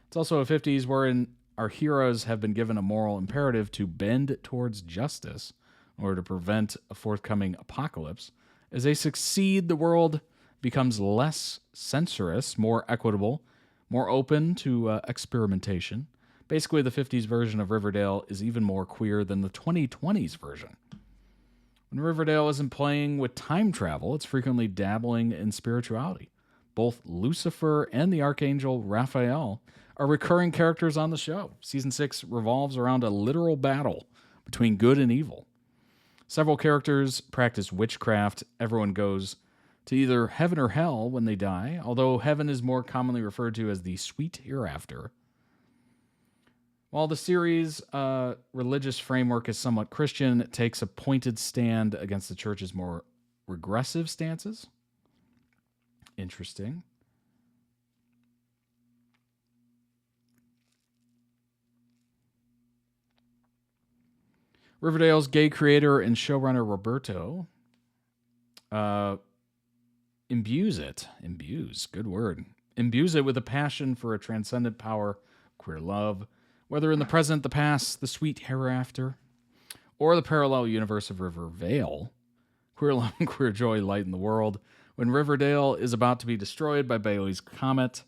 It's also a 50s wherein our heroes have been given a moral imperative to bend towards justice in order to prevent a forthcoming apocalypse. As they succeed, the world becomes less censorious, more equitable, more open to experimentation. Basically, the 50s version of Riverdale is even more queer than the 2020s version. When Riverdale isn't playing with time travel, it's frequently dabbling in spirituality. Both Lucifer and the Archangel Raphael are recurring characters on the show. Season 6 revolves around a literal battle between good and evil. Several characters practice witchcraft. Everyone goes to either heaven or hell when they die, although heaven is more commonly referred to as the sweet hereafter. While the series' religious framework is somewhat Christian, it takes a pointed stand against the church's more regressive stances. Interesting. Riverdale's gay creator and showrunner Roberto imbues it with a passion for a transcendent power, queer love, whether in the present, the past, the sweet hereafter, or the parallel universe of Riverdale. Queer love and queer joy lighten the world. When Riverdale is about to be destroyed by Bailey's comet,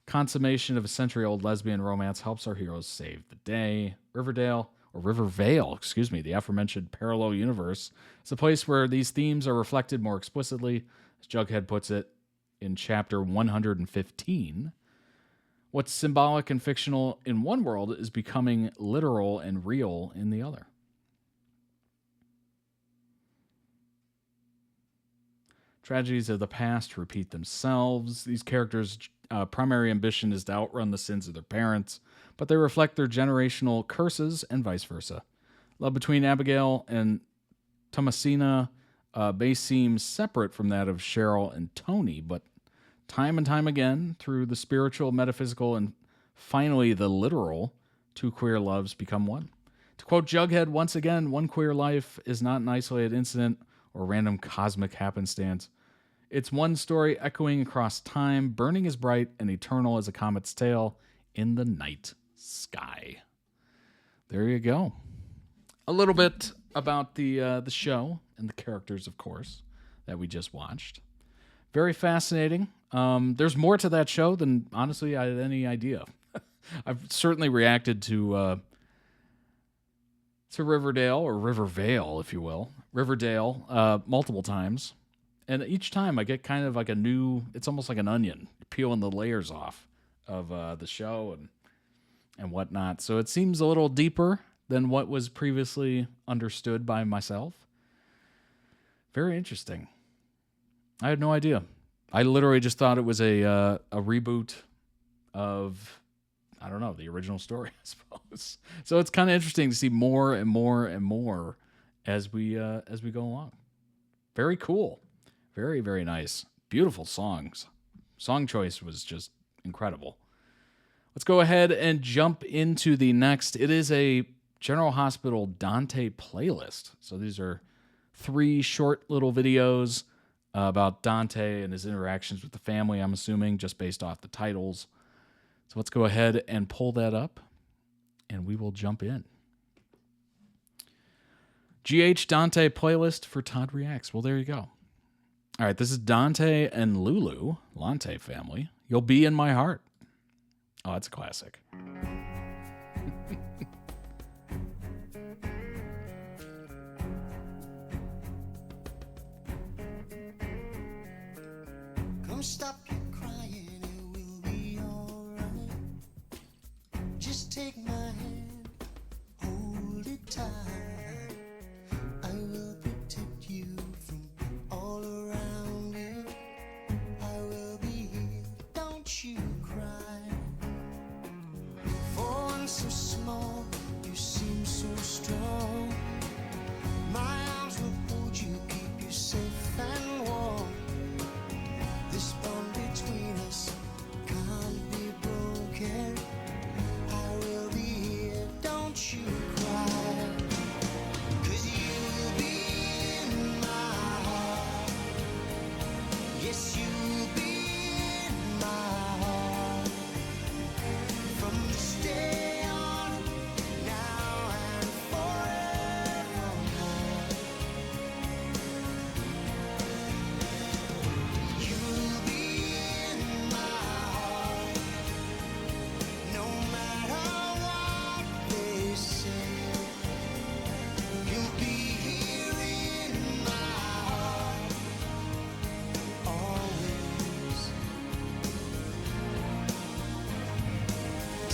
consummation of a century-old lesbian romance helps our heroes save the day. Riverdale, the aforementioned parallel universe, is a place where these themes are reflected more explicitly, as Jughead puts it in chapter 115. What's symbolic and fictional in one world is becoming literal and real in the other. Tragedies of the past repeat themselves. These characters' primary ambition is to outrun the sins of their parents, but they reflect their generational curses and vice versa. Love between Abigail and Thomasina may seem separate from that of Cheryl and Tony, but time and time again, through the spiritual, metaphysical, and finally the literal, two queer loves become one. To quote Jughead once again, one queer life is not an isolated incident or random cosmic happenstance. It's one story echoing across time, burning as bright and eternal as a comet's tail in the night sky. There you go. A little bit about the show and the characters, of course, that we just watched. Very fascinating. There's more to that show than, honestly, I had any idea. I've certainly reacted to Riverdale, or Rivervale, if you will. Riverdale, multiple times. And each time I get kind of like a new, it's almost like an onion, peeling the layers off of the show and whatnot. So it seems a little deeper than what was previously understood by myself. Very interesting. I had no idea. I literally just thought it was a reboot of, I don't know, the original story, I suppose. So it's kind of interesting to see more and more and more as we go along. Very cool. Very, very nice. Beautiful songs. Song choice was just incredible. Let's go ahead and jump into the next. It is a General Hospital Dante playlist. So these are 3 short little videos about Dante and his interactions with the family, I'm assuming, just based off the titles. So let's go ahead and pull that up, and we will jump in. GH Dante playlist for Todd Reacts. Well, there you go. All right, this is Dante and Lulu, Lante family. You'll Be in My Heart. Oh, that's a classic. Come stop your crying, it will be alright. Just take my hand, hold it tight. I will protect you from all around you. I will be here, don't you cry. For one so small, you seem so strong. My arms will hold you, keep you safe and warm. This bond between us can't be broken. I will be here, don't you cry. 'Cause you will be in my heart. Yes, you will be in my heart. From this day on, now and forevermore. You will be in my heart, no matter what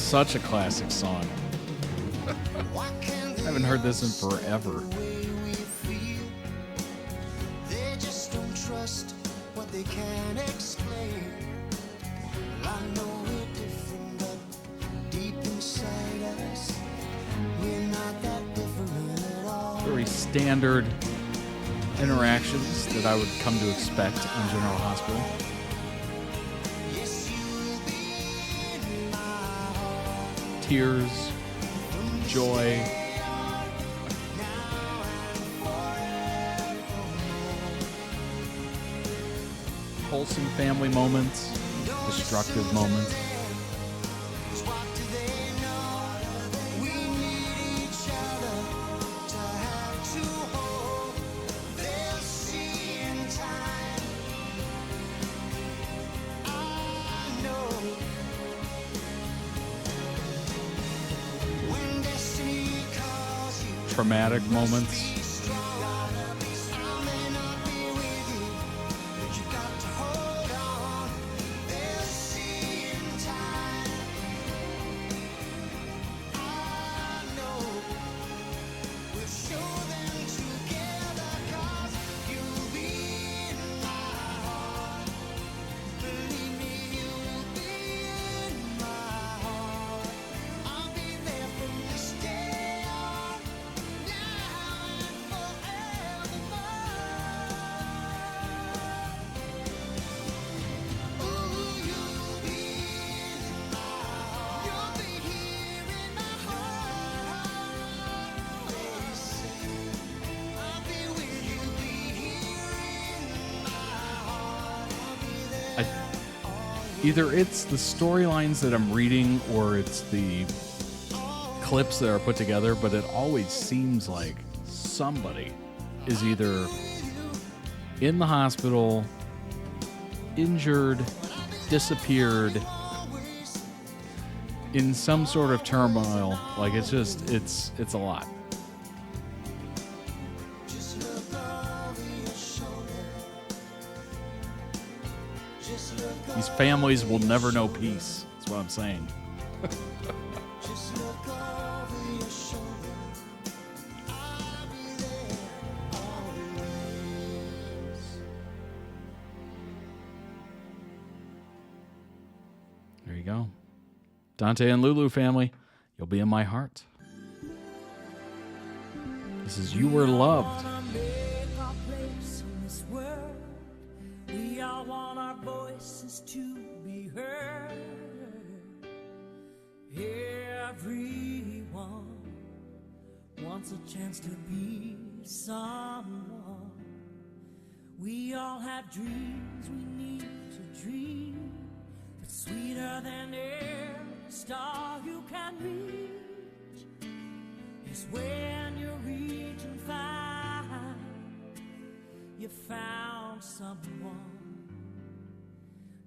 Such a classic song. I haven't heard this in forever. They just don't trust what they can't explain. I know we're different, but deep inside us, we're not that different at all. Very standard interactions that I would come to expect on General Hospital. Tears, joy, wholesome family moments, destructive moments. Traumatic moments. Either it's the storylines that I'm reading or it's the clips that are put together, but it always seems like somebody is either in the hospital, injured, disappeared, in some sort of turmoil. Like it's a lot. These families will never know peace. That's what I'm saying. There you go. Dante and Lulu family, you'll be in my heart. This is You Were Loved. We all want our voices to be heard. Everyone wants a chance to be someone. We all have dreams we need to dream, but sweeter than every star you can reach is when you reach and find you found someone.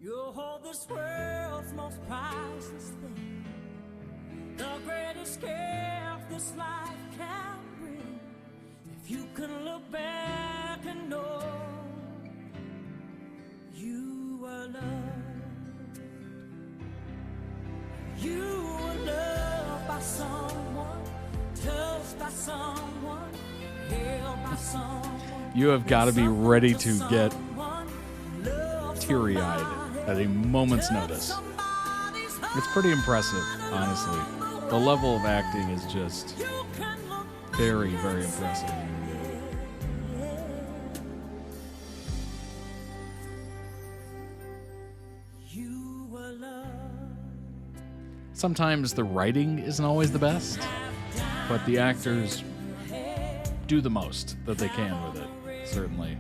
You'll hold this world's most priceless thing, the greatest gift this life can bring. If you can look back and know you were loved. You were loved by someone, touched by someone, held by someone. You have got to be ready to get teary-eyed at a moment's notice. It's pretty impressive, honestly. The level of acting is just very, very impressive. Sometimes the writing isn't always the best, but the actors do the most that they can with it, certainly.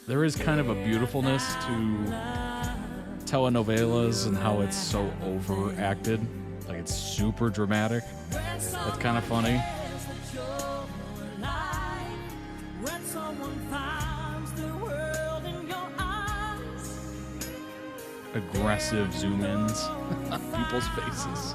There is kind of a beautifulness to telenovelas and how it's so overacted. Like it's super dramatic. That's kind of funny. Aggressive zoom-ins on people's faces.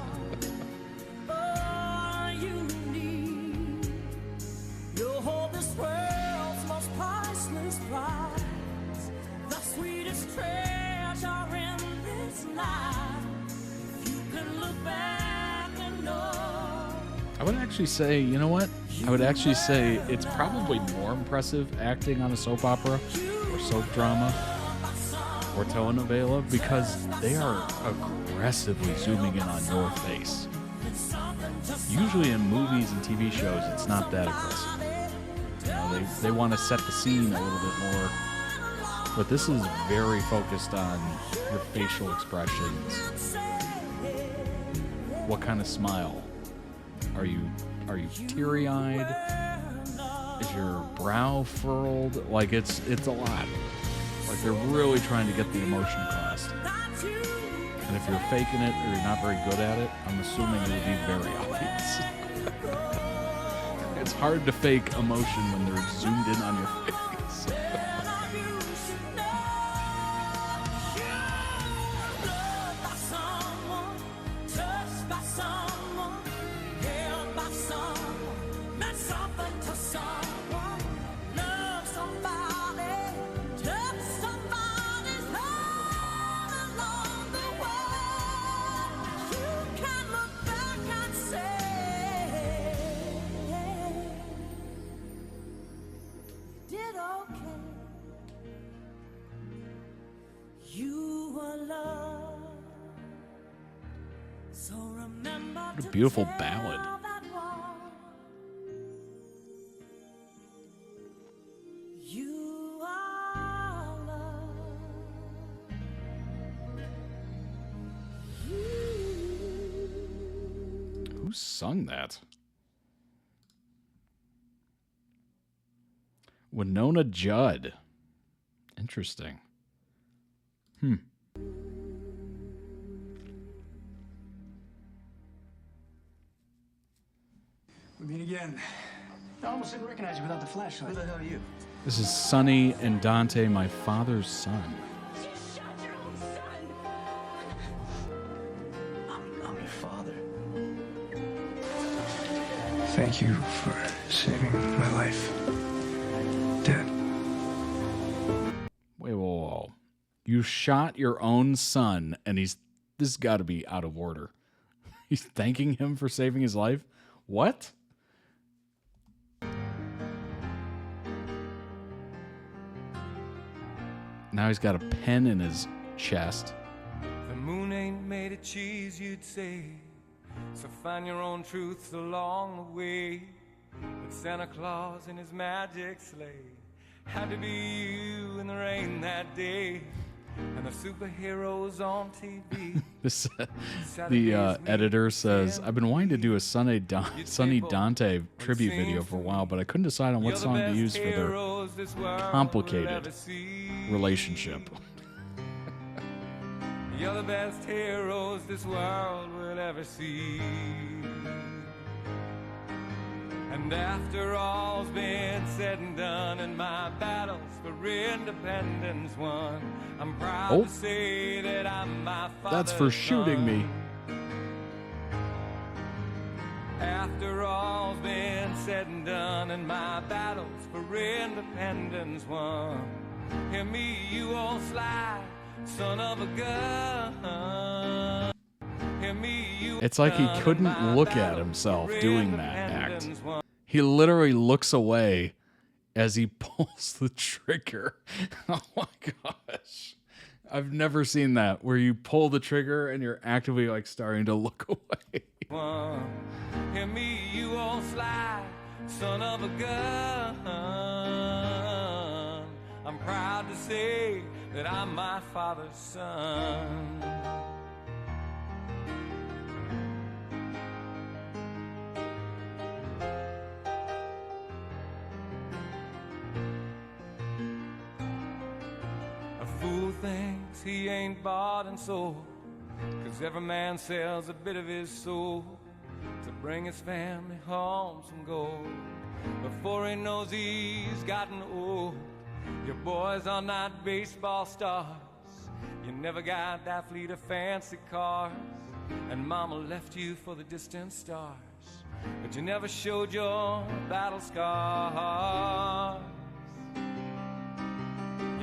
I would actually say, you know what? I would actually say it's probably more impressive acting on a soap opera or soap drama or telenovela because they are aggressively zooming in on your face. Usually in movies and TV shows, it's not that aggressive. You know, they want to set the scene a little bit more, but this is very focused on your facial expressions. What kind of smile? Are you teary-eyed? Is your brow furrowed? Like it's a lot. Like they're really trying to get the emotion across. And if you're faking it or you're not very good at it, I'm assuming it would be very obvious. It's hard to fake emotion when they're zoomed in on your face. What a beautiful ballad. Who sung that? Winona Judd. Interesting. We meet again. I almost didn't recognize you without the flashlight. Who the hell are you? This is Sonny and Dante, my father's son. You shot your own son! I'm your father. Thank you for saving my life, Dad. Wait, whoa. You shot your own son, and this has got to be out of order. He's thanking him for saving his life? What? Now he's got a pen in his chest. The moon ain't made of cheese, you'd say. So find your own truths along the way. But Santa Claus in his magic sleigh had to be you in the rain that day. And the superheroes on TV. The editor says, I've been wanting to do a Sonny Dante tribute video for a while, but I couldn't decide on what song to use for their complicated relationship. You're the best heroes this world will ever see. And after all's been said and done, and my battles for independence won, I'm proud to say that I'm my father's That's for shooting me. After all's been said and done, and my battles for independence won, hear me, you old sly son of a gun. Hear me, you. It's like he couldn't look at himself doing that act. He literally looks away as he pulls the trigger. Oh my gosh. I've never seen that, where you pull the trigger and you're actively like starting to look away. Hear me, you old sly son of a gun. I'm proud to say that I'm my father's son. Fool thinks he ain't bought and sold, 'cause every man sells a bit of his soul to bring his family home some gold. Before he knows he's gotten old, your boys are not baseball stars. You never got that fleet of fancy cars, and mama left you for the distant stars, but you never showed your battle scars.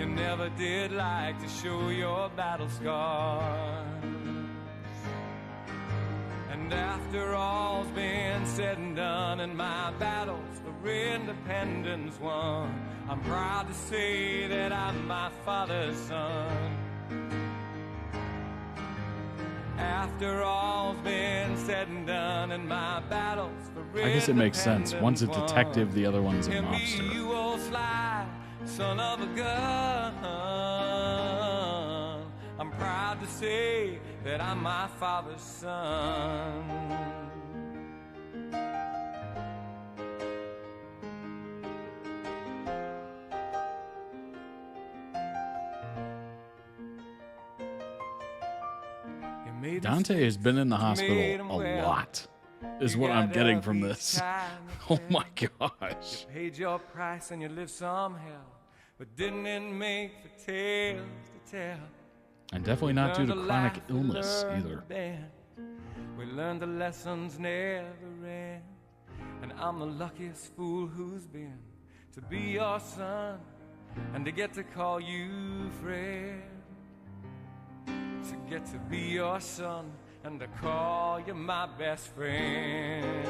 You never did like to show your battle scars. And after all's been said and done, and my battles for independence won, I'm proud to say that I'm my father's son. After all's been said and done, and my battles for I guess it makes sense. One's a detective, the other one's a Hear me, mobster. you old sly son of a gun. I'm proud to say that I'm my father's son. Dante has been in the hospital a lot, is what I'm getting from this. Oh my gosh. You paid your price and you lived some hell, but didn't it make for tales to tell? And definitely not due to Learned chronic laugh, illness learned either. to bend. We learned the lessons never end, and I'm the luckiest fool who's been to be your son and to get to call you friend. To get to be your son and to call you my best friend.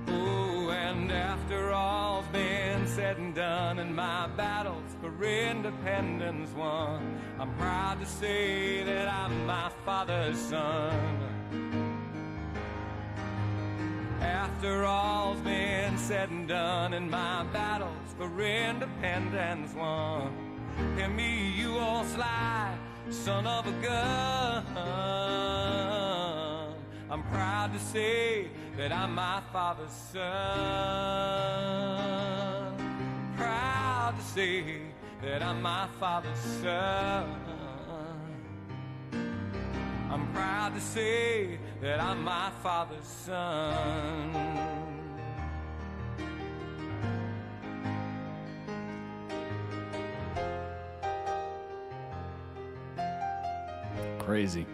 Oh, and after all's been said and done, and my battles for independence won, I'm proud to say that I'm my father's son. After all's been said and done, and my battles for independence won, hear me, you old sly son of a gun. I'm proud to say that I'm my father's son. Proud to say that I'm my father's son. I'm proud to say that I'm my father's son. Crazy.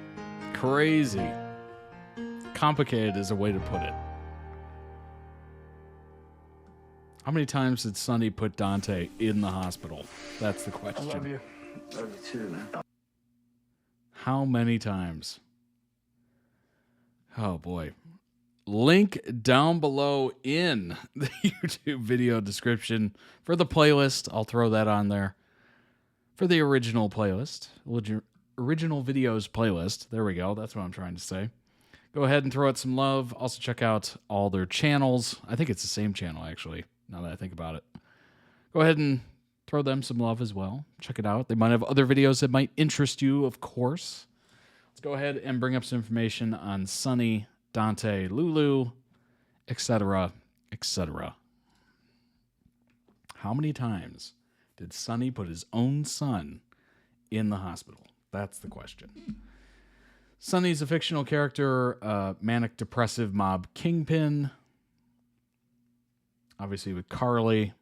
Crazy. Complicated is a way to put it. How many times did Sonny put Dante in the hospital? That's the question. I love you. Love you too, man. How many times? Oh boy. Link down below in the YouTube video description for the playlist. I'll throw that on there. For the original playlist. Original videos playlist. There we go. That's what I'm trying to say. Go ahead and throw it some love. Also check out all their channels. I think it's the same channel, actually, now that I think about it. Go ahead and throw them some love as well. Check it out. They might have other videos that might interest you, of course. Let's go ahead and bring up some information on Sonny, Dante, Lulu, etc., etc. How many times did Sonny put his own son in the hospital? That's the question. Sonny's a fictional character, manic depressive mob kingpin. Obviously with Carly.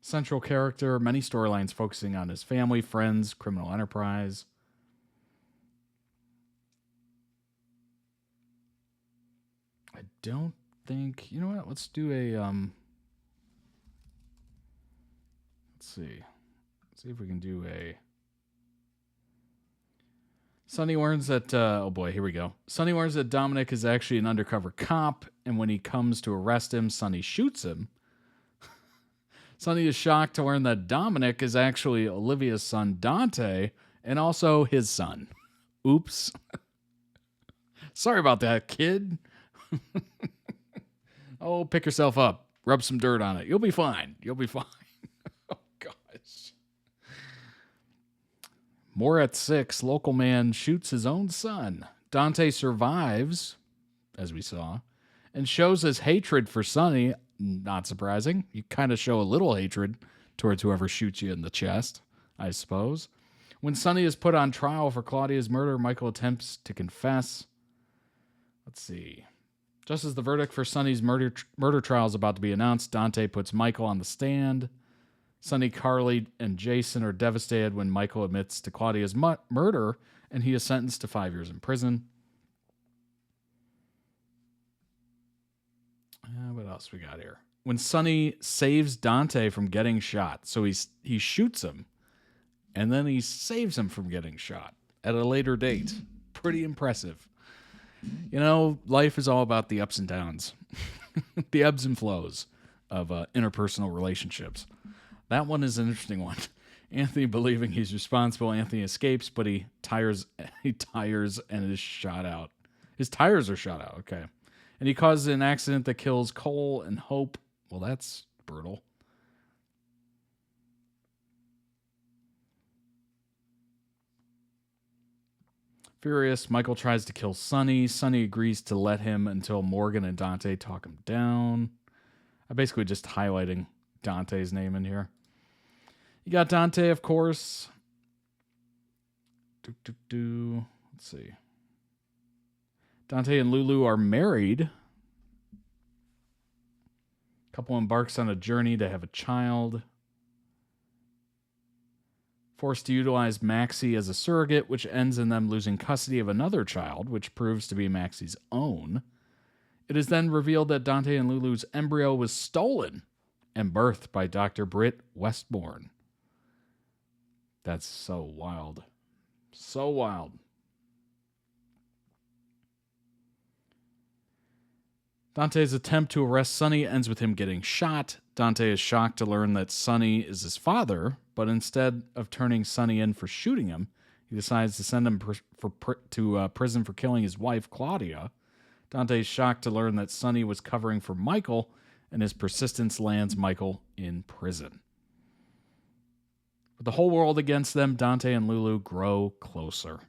Central character, many storylines focusing on his family, friends, criminal enterprise. I don't think, you know what? Let's do a let's see. Let's see if we can do a Sonny learns that oh boy, here we go. Sonny learns that Dominic is actually an undercover cop, and when he comes to arrest him, Sonny shoots him. Sonny is shocked to learn that Dominic is actually Olivia's son, Dante, and also his son. Oops. Sorry about that, kid. Oh, pick yourself up. Rub some dirt on it. You'll be fine. You'll be fine. Oh, gosh. More at 6. Local man shoots his own son. Dante survives, as we saw, and shows his hatred for Sonny. Not surprising. You kind of show a little hatred towards whoever shoots you in the chest, I suppose. When Sonny is put on trial for Claudia's murder, Michael attempts to confess. Let's see. Just as the verdict for Sonny's murder trial is about to be announced, Dante puts Michael on the stand. Sonny, Carly, and Jason are devastated when Michael admits to Claudia's murder, and he is sentenced to 5 years in prison. What else we got here? When Sonny saves Dante from getting shot, so he shoots him, and then he saves him from getting shot at a later date. Pretty impressive. You know, life is all about the ups and downs, the ebbs and flows of interpersonal relationships. That one is an interesting one. Anthony believing he's responsible. Anthony escapes, but he tires and is shot out. His tires are shot out. Okay. And he causes an accident that kills Cole and Hope. Well, that's brutal. Furious, Michael tries to kill Sonny. Sonny agrees to let him until Morgan and Dante talk him down. I'm basically just highlighting Dante's name in here. You got Dante, of course. Let's see. Dante and Lulu are married. Couple embarks on a journey to have a child. Forced to utilize Maxie as a surrogate, which ends in them losing custody of another child, which proves to be Maxie's own. It is then revealed that Dante and Lulu's embryo was stolen and birthed by Dr. Britt Westbourne. That's so wild. So wild. Dante's attempt to arrest Sonny ends with him getting shot. Dante is shocked to learn that Sonny is his father, but instead of turning Sonny in for shooting him, he decides to send him to prison for killing his wife, Claudia. Dante is shocked to learn that Sonny was covering for Michael, and his persistence lands Michael in prison. With the whole world against them, Dante and Lulu grow closer.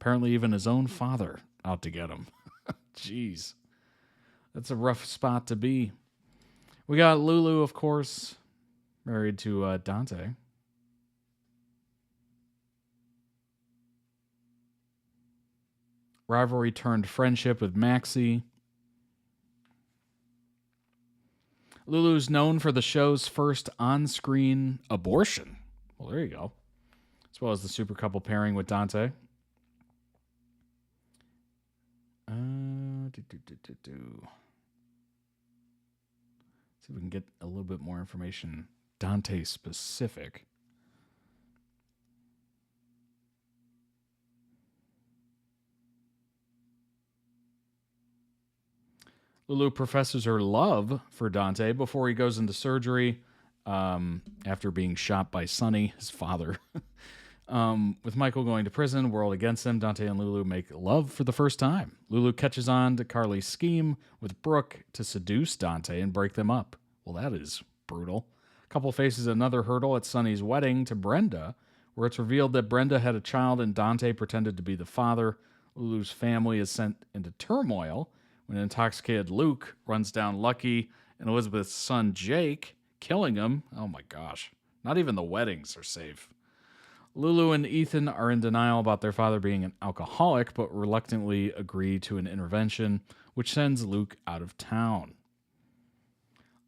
Apparently even his own father out to get him. Jeez. That's a rough spot to be. We got Lulu, of course, married to Dante. Rivalry turned friendship with Maxie. Lulu's known for the show's first on-screen abortion. Well, there you go. As well as the super couple pairing with Dante. See if we can get a little bit more information. Dante specific. Lulu professes her love for Dante before he goes into surgery after being shot by Sonny, his father. With Michael going to prison, world against them, Dante and Lulu make love for the first time. Lulu catches on to Carly's scheme with Brooke to seduce Dante and break them up. Well, that is brutal. Couple faces another hurdle at Sonny's wedding to Brenda, where it's revealed that Brenda had a child and Dante pretended to be the father. Lulu's family is sent into turmoil when intoxicated Luke runs down Lucky and Elizabeth's son Jake, killing him. Oh my gosh. Not even the weddings are safe. Lulu and Ethan are in denial about their father being an alcoholic, but reluctantly agree to an intervention, which sends Luke out of town.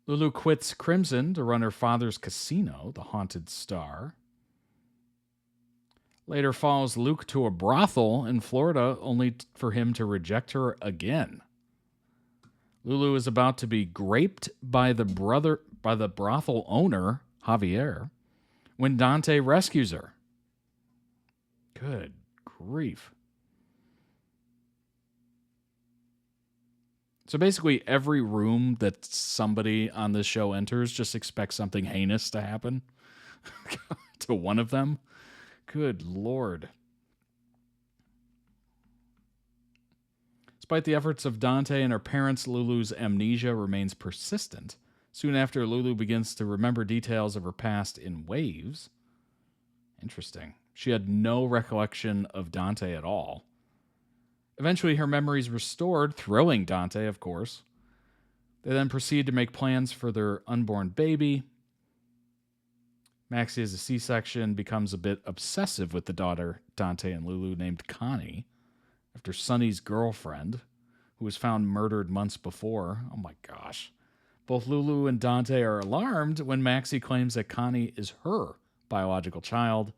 Lulu quits Crimson to run her father's casino, the Haunted Star. Later follows Luke to a brothel in Florida, only for him to reject her again. Lulu is about to be graped by the brothel owner, Javier, when Dante rescues her. Good grief. So basically every room that somebody on this show enters just expects something heinous to happen to one of them. Good Lord. Despite the efforts of Dante and her parents, Lulu's amnesia remains persistent. Soon after, Lulu begins to remember details of her past in waves. Interesting. She had no recollection of Dante at all. Eventually, her memory is restored, thrilling Dante, of course. They then proceed to make plans for their unborn baby. Maxie has a C-section, becomes a bit obsessive with the daughter Dante and Lulu named Connie, after Sonny's girlfriend, who was found murdered months before. Oh my gosh. Both Lulu and Dante are alarmed when Maxie claims that Connie is her biological child.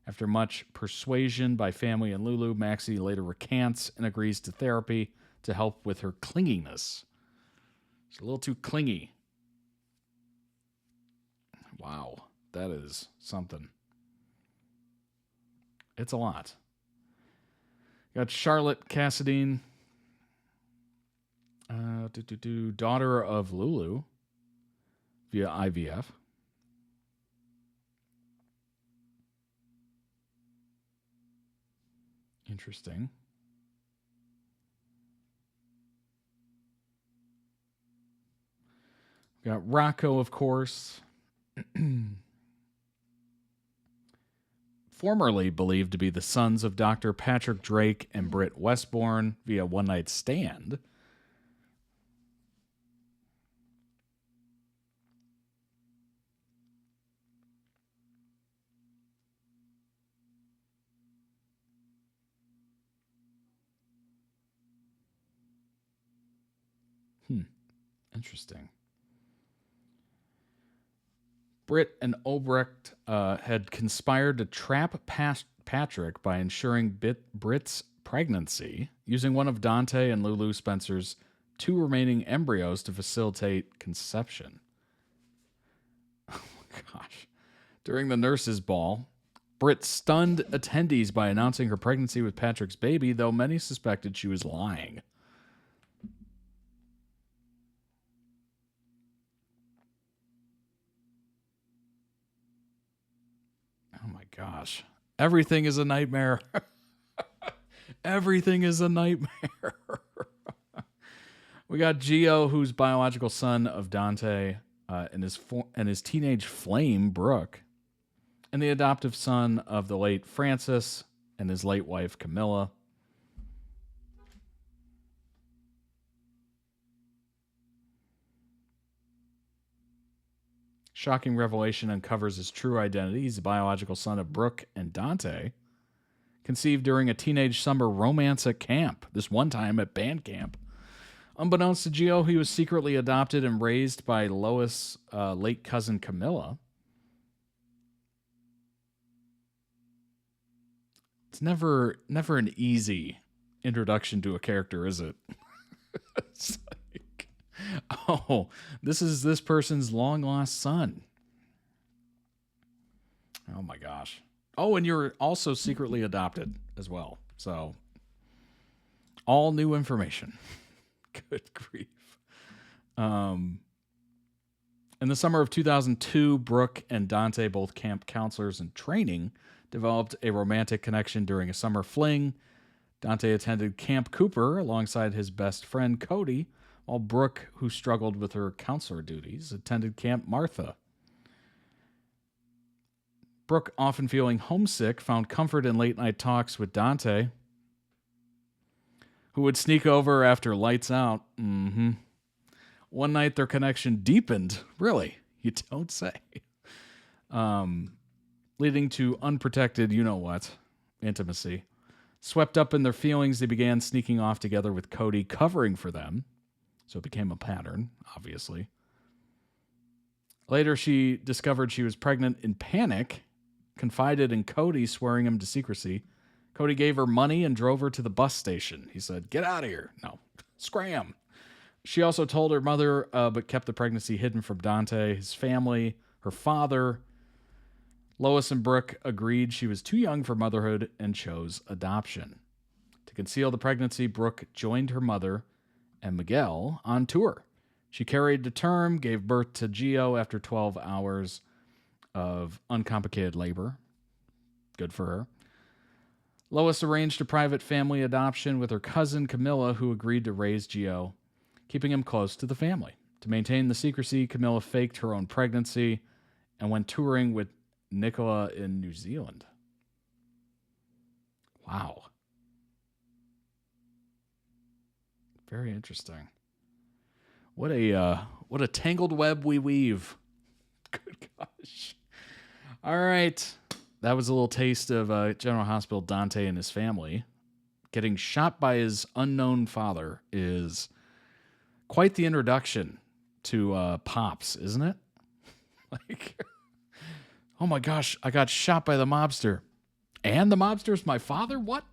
After much persuasion by family and Lulu, Maxie later recants and agrees to therapy to help with her clinginess. She's a little too clingy. Wow, that is something. It's a lot. Got Charlotte Cassadine, daughter of Lulu via IVF. Interesting. Got Rocco, of course. Formerly believed to be the sons of Dr. Patrick Drake and Britt Westbourne via One Night Stand. Interesting. Britt and Obrecht had conspired to trap Patrick by ensuring Britt's pregnancy, using one of Dante and Lulu Spencer's 2 remaining embryos to facilitate conception. Oh my gosh. During the nurses' ball, Britt stunned attendees by announcing her pregnancy with Patrick's baby, though many suspected she was lying. Oh my gosh. Everything is a nightmare. Everything is a nightmare. We got Gio, who's biological son of Dante and his teenage flame, Brooke, and the adoptive son of the late Francis and his late wife, Camilla. Shocking revelation uncovers his true identity. He's the biological son of Brooke and Dante, conceived during a teenage summer romance at camp, this one time at band camp. Unbeknownst to Gio, he was secretly adopted and raised by Lois' late cousin Camilla. It's never an easy introduction to a character, is it? It's like, oh, this is this person's long-lost son. Oh my gosh. Oh, and you're also secretly adopted as well. So, all new information. Good grief. In the summer of 2002, Brooke and Dante, both camp counselors in training, developed a romantic connection during a summer fling. Dante attended Camp Cooper alongside his best friend Cody, while Brooke, who struggled with her counselor duties, attended Camp Martha. Brooke, often feeling homesick, found comfort in late-night talks with Dante, who would sneak over after lights out. One night, their connection deepened. Really? You don't say. Leading to unprotected, you-know-what, intimacy. Swept up in their feelings, they began sneaking off together with Cody covering for them. So it became a pattern, obviously. Later, she discovered she was pregnant in panic, confided in Cody, swearing him to secrecy. Cody gave her money and drove her to the bus station. He said, "Get out of here." No, scram. She also told her mother, but kept the pregnancy hidden from Dante, his family, her father. Lois and Brooke agreed she was too young for motherhood and chose adoption. To conceal the pregnancy, Brooke joined her mother and Miguel on tour. She carried to term, gave birth to Gio after 12 hours of uncomplicated labor. Good for her. Lois arranged a private family adoption with her cousin Camilla, who agreed to raise Gio, keeping him close to the family. To maintain the secrecy, Camilla faked her own pregnancy and went touring with Nicola in New Zealand. Wow. Very interesting. What a tangled web we weave. Good gosh. All right. That was a little taste of General Hospital Dante and his family. Getting shot by his unknown father is quite the introduction to Pops, isn't it? Like, oh my gosh, I got shot by the mobster. And the mobster's my father? What?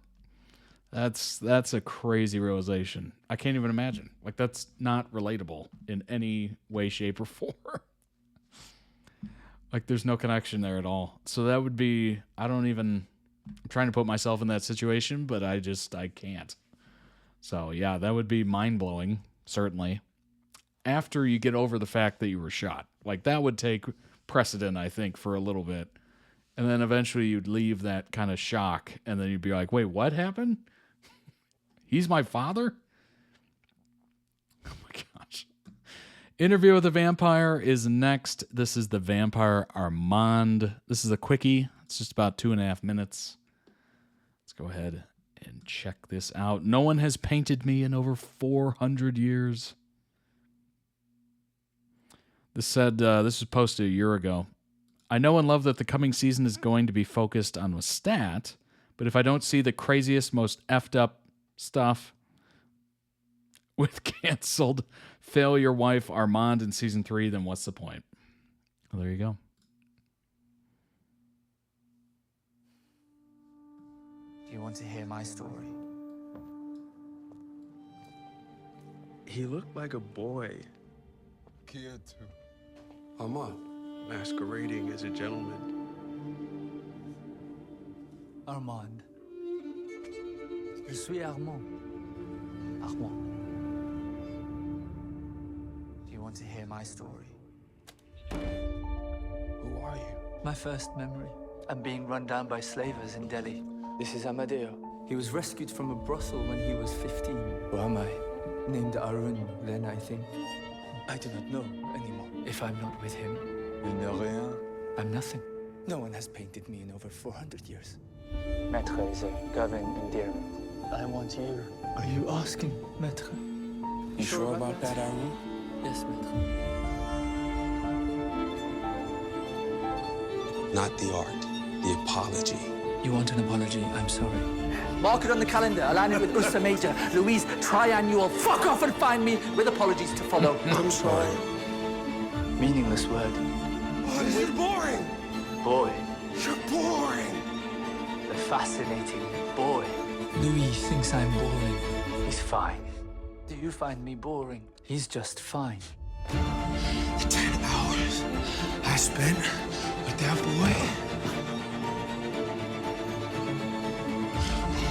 That's a crazy realization. I can't even imagine. Like, that's not relatable in any way, shape, or form. Like, there's no connection there at all. So that would be, I'm trying to put myself in that situation, but I can't. So yeah, that would be mind-blowing, certainly. After you get over the fact that you were shot. Like, that would take precedent, I think, for a little bit. And then eventually you'd leave that kind of shock, and then you'd be like, wait, what happened? He's my father? Oh my gosh. Interview with the Vampire is next. This is the Vampire Armand. This is a quickie. It's just about 2.5 minutes. Let's go ahead and check this out. No one has painted me in over 400 years. This was posted a year ago. I know and love that the coming season is going to be focused on Lestat, but if I don't see the craziest, most effed up stuff with canceled failure wife Armand in season 3, then what's the point? Well, there you go. Do you want to hear my story? He looked like a boy. Kia too. Armand, masquerading as a gentleman. Armand. Je suis Armand. Armand. Do you want to hear my story? Who are you? My first memory. I'm being run down by slavers in Delhi. This is Amadeo. He was rescued from a brothel when he was 15. Who am I? Named Arun, then I think. I do not know anymore. If I'm not with him, Il n'est rien. I'm nothing. No one has painted me in over 400 years. Maître is a Gavin endearment. I want you. Are you asking, Maître? You sure about that, Arun? Yes, Maître. Not the art, the apology. You want an apology? I'm sorry. Mark it on the calendar. Align it with Ursa Major. Louise, triannual. Fuck off and find me with apologies to follow. I'm sorry. Meaningless word. Oh, this is boring. Boy. You're boring. The fascinating boy. Louis thinks I'm boring. He's fine. Do you find me boring? He's just fine. The 10 hours I spent with that boy.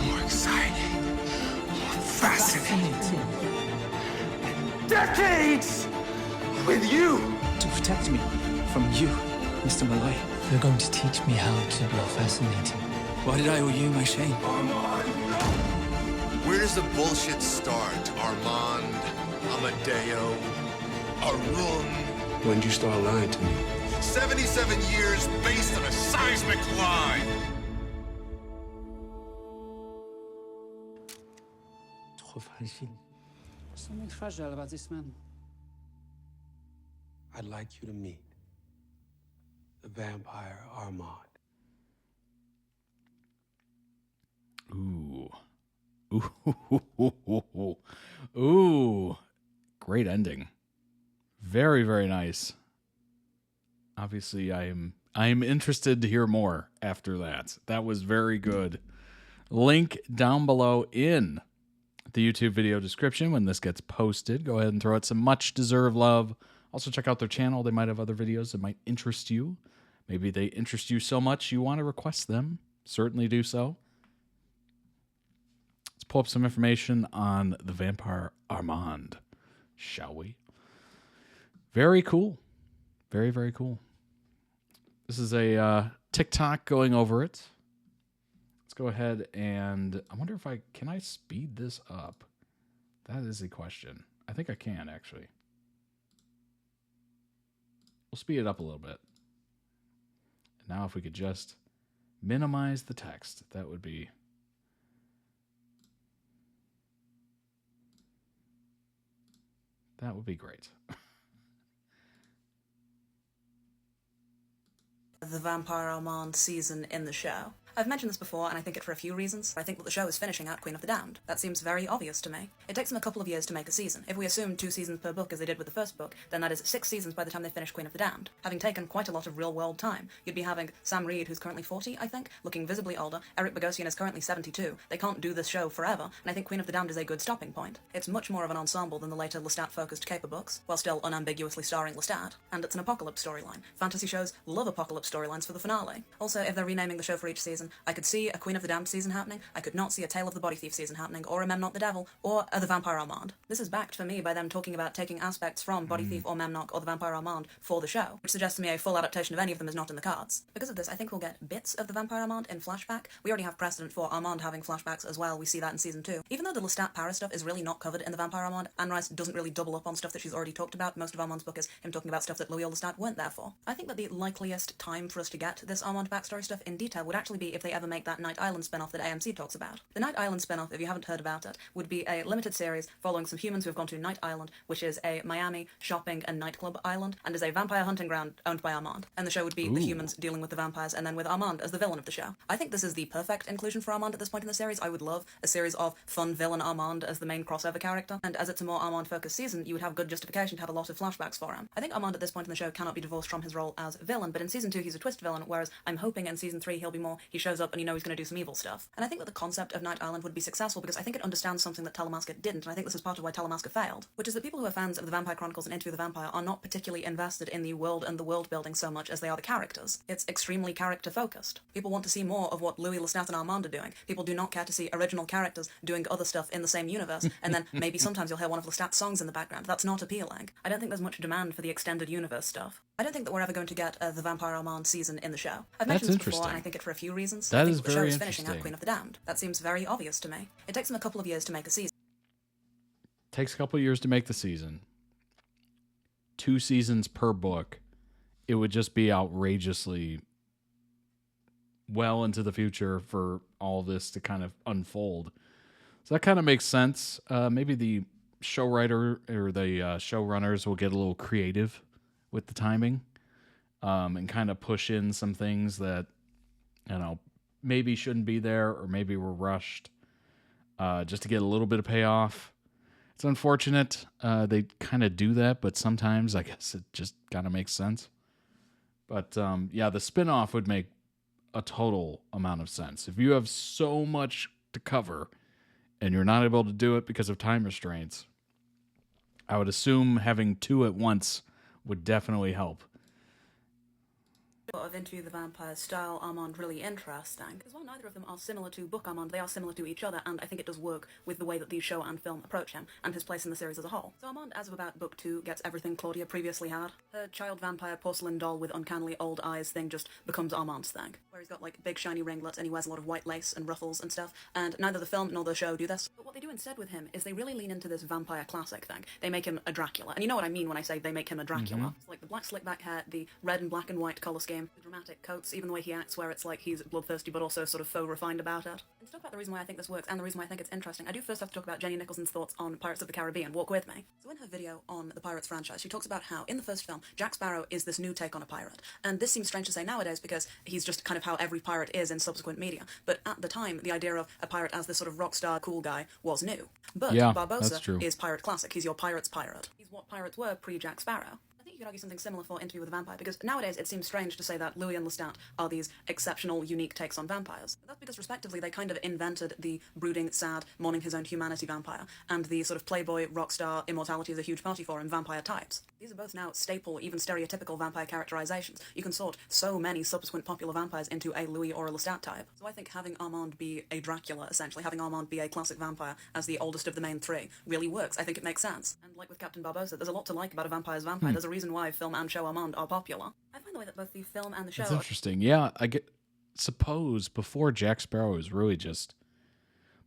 More exciting. More fascinating. Decades with you. To protect me from you, Mr. Malloy. You're going to teach me how to be fascinating. Why did I owe you my shame? Where does the bullshit start? Armand, Amadeo, Arun. When did you start lying to me? 77 years based on a seismic lie. Trop fragile. Something fragile about this man. I'd like you to meet the vampire Armand. Ooh. Ooh. Ooh. Great ending. Very, very nice. Obviously, I am interested to hear more after that. That was very good. Link down below in the YouTube video description when this gets posted. Go ahead and throw it some much-deserved love. Also, check out their channel. They might have other videos that might interest you. Maybe they interest you so much you want to request them. Certainly do so. Let's pull up some information on the Vampire Armand, shall we? Very cool. Very, very cool. This is a TikTok going over it. Let's go ahead and I wonder if can I speed this up? That is a question. I think I can, actually. We'll speed it up a little bit. And now if we could just minimize the text, that would be... That would be great. The Vampire Armand season in the show. I've mentioned this before, and I think it for a few reasons. I think that the show is finishing at Queen of the Damned. That seems very obvious to me. It takes them a couple of years to make a season. If we assume 2 seasons per book as they did with the first book, then that is 6 seasons by the time they finish Queen of the Damned. Having taken quite a lot of real-world time, you'd be having Sam Reed, who's currently 40, I think, looking visibly older. Eric Bogosian is currently 72. They can't do this show forever, and I think Queen of the Damned is a good stopping point. It's much more of an ensemble than the later Lestat-focused Caper books, while still unambiguously starring Lestat, and it's an apocalypse storyline. Fantasy shows love apocalypse storylines for the finale. Also, if they're renaming the show for each season, I could see a Queen of the Damned season happening, I could not see a Tale of the Body Thief season happening, or a Memnoch the Devil, or a The Vampire Armand. This is backed for me by them talking about taking aspects from Body Thief or Memnoch or The Vampire Armand for the show, which suggests to me a full adaptation of any of them is not in the cards. Because of this, I think we'll get bits of The Vampire Armand in flashback. We already have precedent for Armand having flashbacks as well, we see that in season 2. Even though the Lestat Paris stuff is really not covered in The Vampire Armand, Anne Rice doesn't really double up on stuff that she's already talked about. Most of Armand's book is him talking about stuff that Louis or Lestat weren't there for. I think that the likeliest time for us to get this Armand backstory stuff in detail would actually be if they ever make that Night Island spin-off that AMC talks about. The Night Island spin-off, if you haven't heard about it, would be a limited series following some humans who have gone to Night Island, which is a Miami shopping and nightclub island, and is a vampire hunting ground owned by Armand. And the show would be the humans dealing with the vampires, and then with Armand as the villain of the show. I think this is the perfect inclusion for Armand at this point in the series. I would love a series of fun villain Armand as the main crossover character, and as it's a more Armand-focused season, you would have good justification to have a lot of flashbacks for him. I think Armand at this point in the show cannot be divorced from his role as villain, but in season 2 he's a twist villain, whereas I'm hoping in season 3 he'll be more, he shows up and you know he's going to do some evil stuff. And I think that the concept of Night Island would be successful because I think it understands something that Telemasca didn't, and I think this is part of why Telemasca failed, which is that people who are fans of the Vampire Chronicles and Interview with the Vampire are not particularly invested in the world and the world building so much as they are the characters. It's extremely character-focused. People want to see more of what Louis, Lestat, and Armand are doing. People do not care to see original characters doing other stuff in the same universe, and then maybe sometimes you'll hear one of Lestat's songs in the background. That's not appealing. I don't think there's much demand for the extended universe stuff. I don't think that we're ever going to get the Vampire Armand season in the show. I've mentioned this before, and I think it for a few reasons. That I think is the show very is finishing interesting. at Queen of the Damned. That seems very obvious to me. It takes them a couple of years to make a season. Takes a couple of years to make the season. 2 seasons per book. It would just be outrageously well into the future for all this to kind of unfold. So that kind of makes sense. Maybe the show writer or the showrunners will get a little creative with the timing, and kind of push in some things that, you know, maybe shouldn't be there or maybe were rushed, just to get a little bit of payoff. It's unfortunate they kind of do that, but sometimes I guess it just kind of makes sense. But yeah, the spinoff would make a total amount of sense. If you have so much to cover and you're not able to do it because of time restraints, I would assume having 2 at once would definitely help. Of Into the Vampire style Armand really interesting, because while neither of them are similar to book Armand, they are similar to each other, and I think it does work with the way that the show and film approach him, and his place in the series as a whole. So Armand, as of about book 2, gets everything Claudia previously had. Her child vampire porcelain doll with uncannily old eyes thing just becomes Armand's thing, where he's got like big shiny ringlets and he wears a lot of white lace and ruffles and stuff, and neither the film nor the show do this. But what they do instead with him is they really lean into this vampire classic thing. They make him a Dracula, and you know what I mean when I say they make him a Dracula. It's like the black slick back hair, the red and black and white colour scheme, the dramatic coats, even the way he acts where it's like he's bloodthirsty but also sort of faux refined about it. And to talk about the reason why I think this works and the reason why I think it's interesting, I do first have to talk about Jenny Nicholson's thoughts on Pirates of the Caribbean. Walk with me. So in her video on the Pirates franchise, she talks about how in the first film, Jack Sparrow is this new take on a pirate. And this seems strange to say nowadays because he's just kind of how every pirate is in subsequent media. But at the time, the idea of a pirate as this sort of rock star cool guy was new. But Yeah, Barbossa that's true. is pirate classic. He's your pirate's pirate. He's what pirates were pre-Jack Sparrow. I think you could argue something similar for Interview with a Vampire, because nowadays it seems strange to say that Louis and Lestat are these exceptional, unique takes on vampires. But that's because, respectively, they kind of invented the brooding, sad, mourning his own humanity vampire, and the sort of playboy, rock star, immortality is a huge party for him vampire types. These are both now staple, even stereotypical vampire characterizations. You can sort so many subsequent popular vampires into a Louis or a Lestat type. So I think having Armand be a Dracula, essentially, having Armand be a classic vampire as the oldest of the main 3, really works. I think it makes sense. And like with Captain Barbossa, there's a lot to like about a vampire's vampire. There's a reason why film and show Armand are popular. I find the way that both the film and the show... That's interesting. Yeah, suppose before Jack Sparrow was really just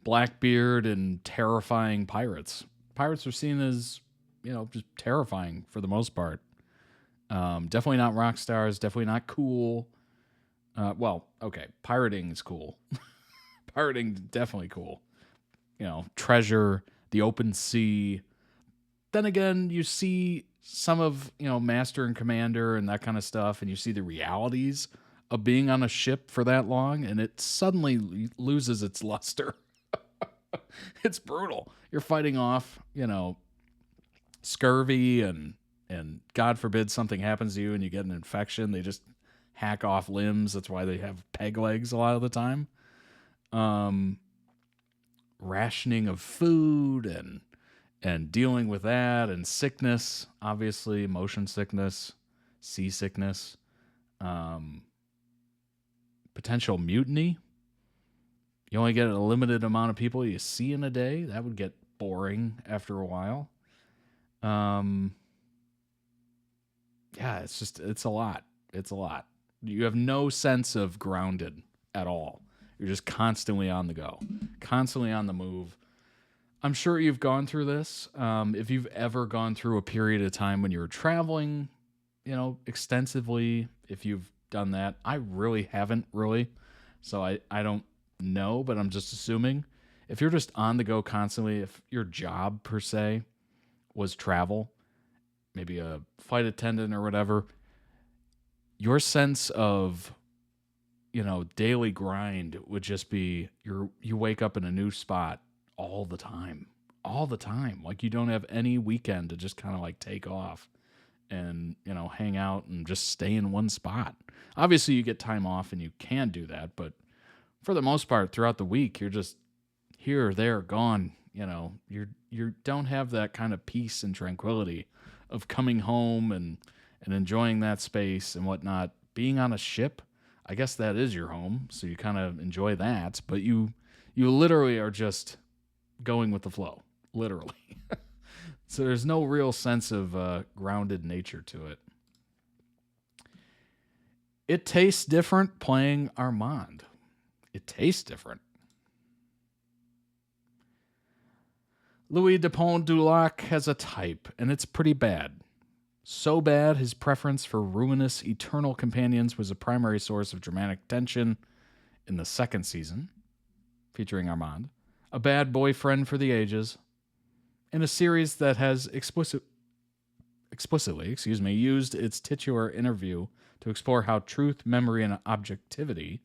Blackbeard and terrifying pirates. Pirates are seen as, you know, just terrifying for the most part. Definitely not rock stars, definitely not cool. Well, okay, pirating is cool. Pirating definitely cool. You know, treasure, the open sea. Then again, you see some of, you know, Master and Commander and that kind of stuff, and you see the realities of being on a ship for that long, and it suddenly loses its luster. It's brutal. You're fighting off, scurvy and God forbid something happens to you and you get an infection. They just hack off limbs. That's why they have peg legs a lot of the time. Rationing of food and dealing with that, and sickness, obviously, motion sickness, seasickness, potential mutiny. You only get a limited amount of people you see in a day. That would get boring after a while. Yeah, it's a lot. It's a lot. You have no sense of grounded at all. You're just constantly on the go, constantly on the move. I'm sure you've gone through this. If you've ever gone through a period of time when you were traveling, extensively, if you've done that, I really haven't really. So I don't know, but I'm just assuming if you're just on the go constantly, if your job per se was travel, maybe a flight attendant or whatever, your sense of, daily grind would just be you wake up in a new spot all the time. Like you don't have any weekend to just kind of like take off and, hang out and just stay in one spot. Obviously you get time off and you can do that, but for the most part throughout the week, you're just here, there, gone. You don't have that kind of peace and tranquility of coming home and enjoying that space and whatnot. Being on a ship, I guess that is your home, so you kind of enjoy that, but you literally are just going with the flow, literally. So there's no real sense of grounded nature to it. It tastes different playing Armand. It tastes different. Louis Dupont du Lac has a type, and it's pretty bad. So bad, his preference for ruinous eternal companions was a primary source of dramatic tension in the second season, featuring Armand, a bad boyfriend for the ages, in a series that has explicitly used its titular interview to explore how truth, memory, and objectivity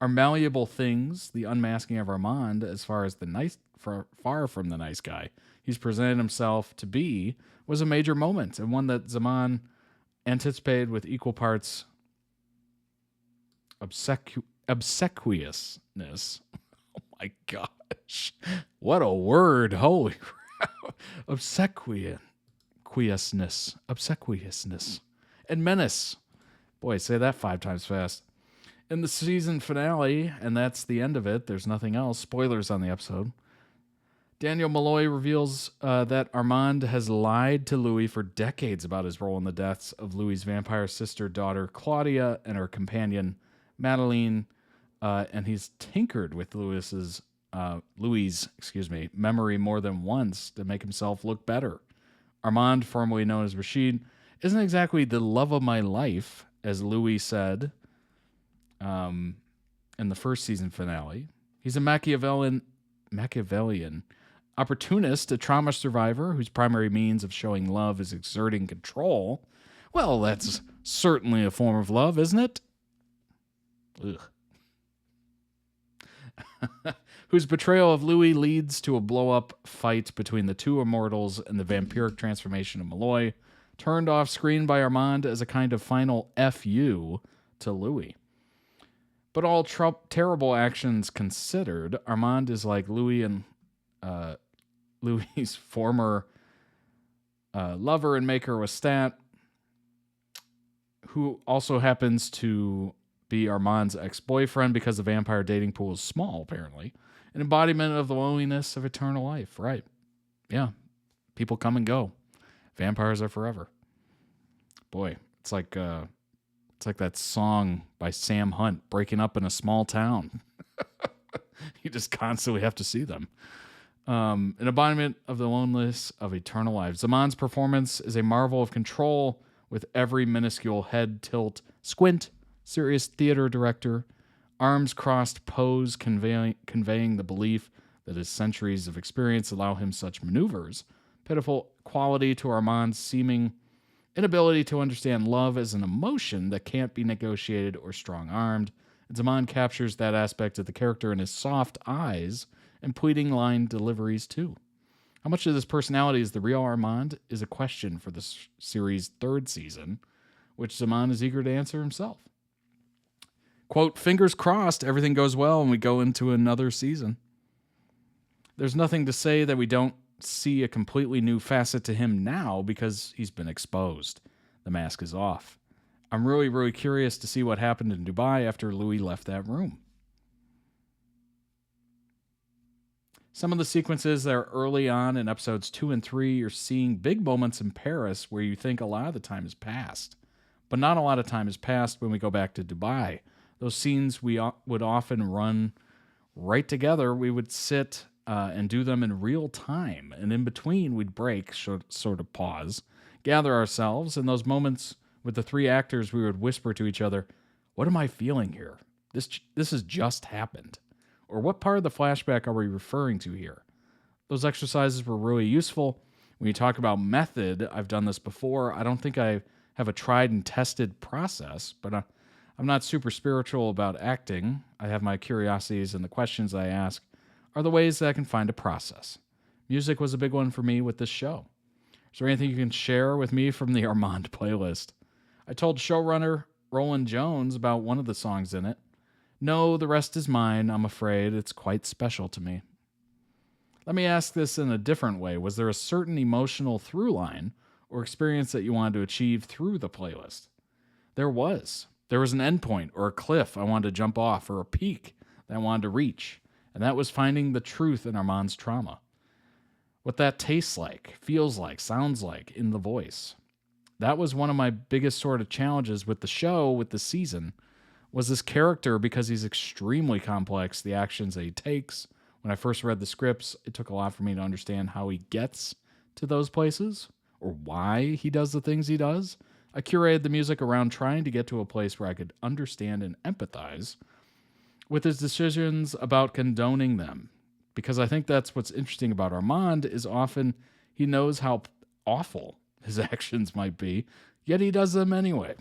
are malleable things. The unmasking of Armand, as far from the nice guy he's presented himself to be, was a major moment, and one that Zaman anticipated with equal parts obsequiousness. Oh my gosh. What a word. Holy crap. Obsequiousness. And menace. Boy, say that 5 times fast. In the season finale, and that's the end of it, there's nothing else. Spoilers on the episode. Daniel Malloy reveals that Armand has lied to Louis for decades about his role in the deaths of Louis' vampire sister-daughter Claudia and her companion Madeline, and he's tinkered with Louis' memory more than once to make himself look better. Armand, formerly known as Rashid, isn't exactly the love of my life, as Louis said in the first season finale. He's a Machiavellian opportunist, a trauma survivor whose primary means of showing love is exerting control. Well, that's certainly a form of love, isn't it? Ugh. Whose betrayal of Louis leads to a blow-up fight between the two immortals and the vampiric transformation of Malloy, turned off screen by Armand as a kind of final F.U. to Louis. But all terrible actions considered, Armand is like Louis and Louis' former lover and maker Lestat, who also happens to be Armand's ex-boyfriend because the vampire dating pool is small, apparently. An embodiment of the loneliness of eternal life, right? Yeah, people come and go. Vampires are forever. Boy, it's like that song by Sam Hunt, Breaking Up in a Small Town. You just constantly have to see them. An embodiment of the loneliness of eternal life. Zaman's performance is a marvel of control, with every minuscule head tilt, squint, serious theater director, arms crossed pose conveying the belief that his centuries of experience allow him such maneuvers. Pitiful quality to Armand's seeming inability to understand love as an emotion that can't be negotiated or strong-armed. And Zaman captures that aspect of the character in his soft eyes and pleading line deliveries too. How much of this personality is the real Armand is a question for the series' third season, which Zaman is eager to answer himself. Quote, fingers crossed everything goes well and we go into another season. There's nothing to say that we don't see a completely new facet to him now because he's been exposed. The mask is off. I'm really, really curious to see what happened in Dubai after Louis left that room. Some of the sequences that are early on in episodes 2 and 3, you're seeing big moments in Paris where you think a lot of the time has passed. But not a lot of time has passed when we go back to Dubai. Those scenes we would often run right together. We would sit and do them in real time. And in between, we'd break, sort of pause, gather ourselves. In those moments with the three actors, we would whisper to each other, what am I feeling here? This has just happened. Or what part of the flashback are we referring to here? Those exercises were really useful. When you talk about method, I've done this before. I don't think I have a tried and tested process, but I'm not super spiritual about acting. I have my curiosities, and the questions I ask are the ways that I can find a process. Music was a big one for me with this show. Is there anything you can share with me from the Armand playlist? I told showrunner Roland Jones about one of the songs in it. No, the rest is mine, I'm afraid. It's quite special to me. Let me ask this in a different way. Was there a certain emotional through line or experience that you wanted to achieve through the playlist? There was. There was an endpoint or a cliff I wanted to jump off or a peak that I wanted to reach. And that was finding the truth in Armand's trauma. What that tastes like, feels like, sounds like in the voice. That was one of my biggest sort of challenges with the show, with the season, was this character, because he's extremely complex, the actions that he takes. When I first read the scripts, it took a lot for me to understand how he gets to those places or why he does the things he does. I curated the music around trying to get to a place where I could understand and empathize with his decisions about condoning them. Because I think that's what's interesting about Armand is often he knows how awful his actions might be, yet he does them anyway.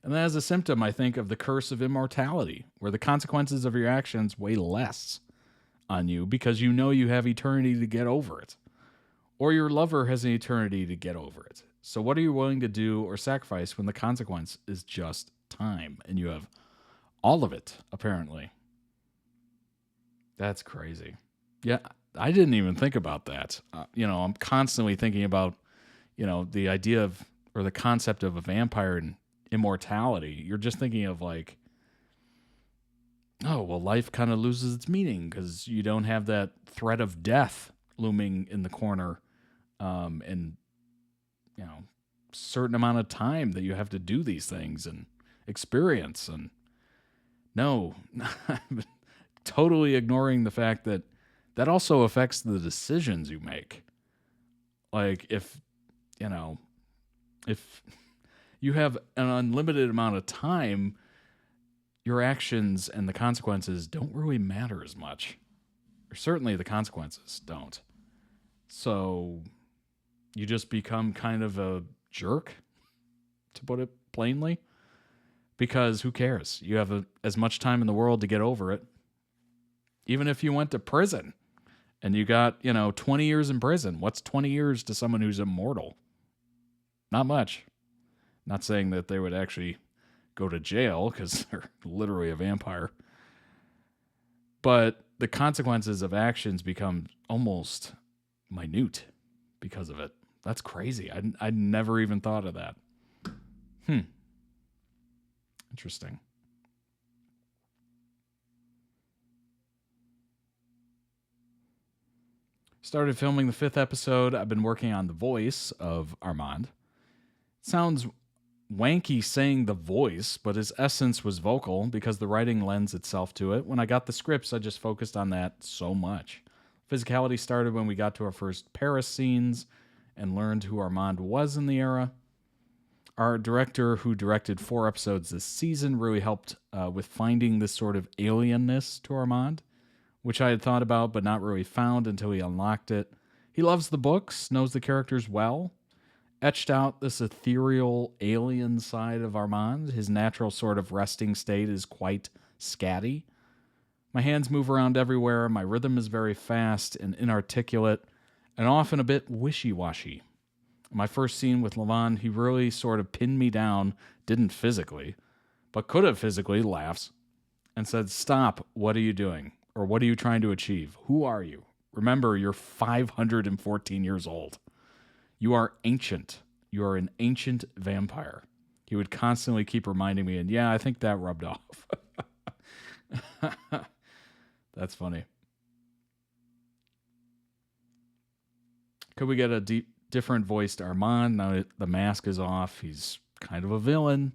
And that is a symptom, I think, of the curse of immortality, where the consequences of your actions weigh less on you because you know you have eternity to get over it. Or your lover has an eternity to get over it. So what are you willing to do or sacrifice when the consequence is just time and you have all of it, apparently? That's crazy. Yeah, I didn't even think about that. I'm constantly thinking about, the idea of, or the concept of a vampire and immortality. You're just thinking of like, oh, well, life kind of loses its meaning because you don't have that threat of death looming in the corner, and certain amount of time that you have to do these things and experience. And no, totally ignoring the fact that that also affects the decisions you make. Like if you have an unlimited amount of time, your actions and the consequences don't really matter as much. Or certainly the consequences don't. So you just become kind of a jerk, to put it plainly, because who cares? You have as much time in the world to get over it. Even if you went to prison and you got, 20 years in prison, what's 20 years to someone who's immortal? Not much. Not saying that they would actually go to jail because they're literally a vampire. But the consequences of actions become almost minute because of it. That's crazy. I'd never even thought of that. Interesting. Started filming the 5th episode. I've been working on the voice of Armand. It sounds wanky saying the voice, but his essence was vocal because the writing lends itself to it. When I got the scripts, I just focused on that so much. Physicality started when we got to our first Paris scenes and learned who Armand was in the era. Our director, who directed 4 episodes this season, really helped with finding this sort of alienness to Armand, which I had thought about but not really found until he unlocked it. He loves the books, knows the characters well, etched out this ethereal alien side of Armand. His natural sort of resting state is quite scatty. My hands move around everywhere. My rhythm is very fast and inarticulate, and often a bit wishy-washy. My first scene with Levon, he really sort of pinned me down, didn't physically, but could have physically, laughs, and said, "Stop, what are you doing? Or what are you trying to achieve? Who are you? Remember, you're 514 years old. You are ancient. You are an ancient vampire." He would constantly keep reminding me, and yeah, I think that rubbed off. That's funny. Could we get a different voiced Armand? Now the mask is off. He's kind of a villain.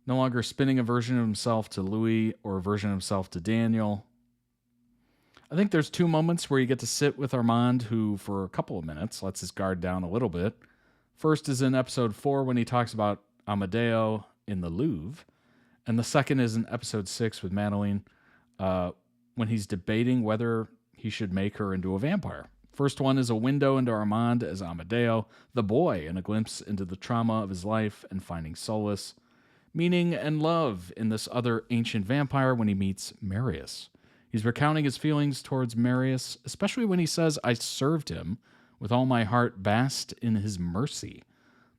No longer spinning a version of himself to Louis or a version of himself to Daniel. I think there's two moments where you get to sit with Armand, who for a couple of minutes lets his guard down a little bit. First is in episode 4 when he talks about Amadeo in the Louvre. And the second is in episode 6 with Madeline when he's debating whether he should make her into a vampire. First one is a window into Armand as Amadeo, the boy, and a glimpse into the trauma of his life and finding solace, meaning, and love in this other ancient vampire when he meets Marius. He's recounting his feelings towards Marius, especially when he says, "I served him with all my heart, basked in his mercy."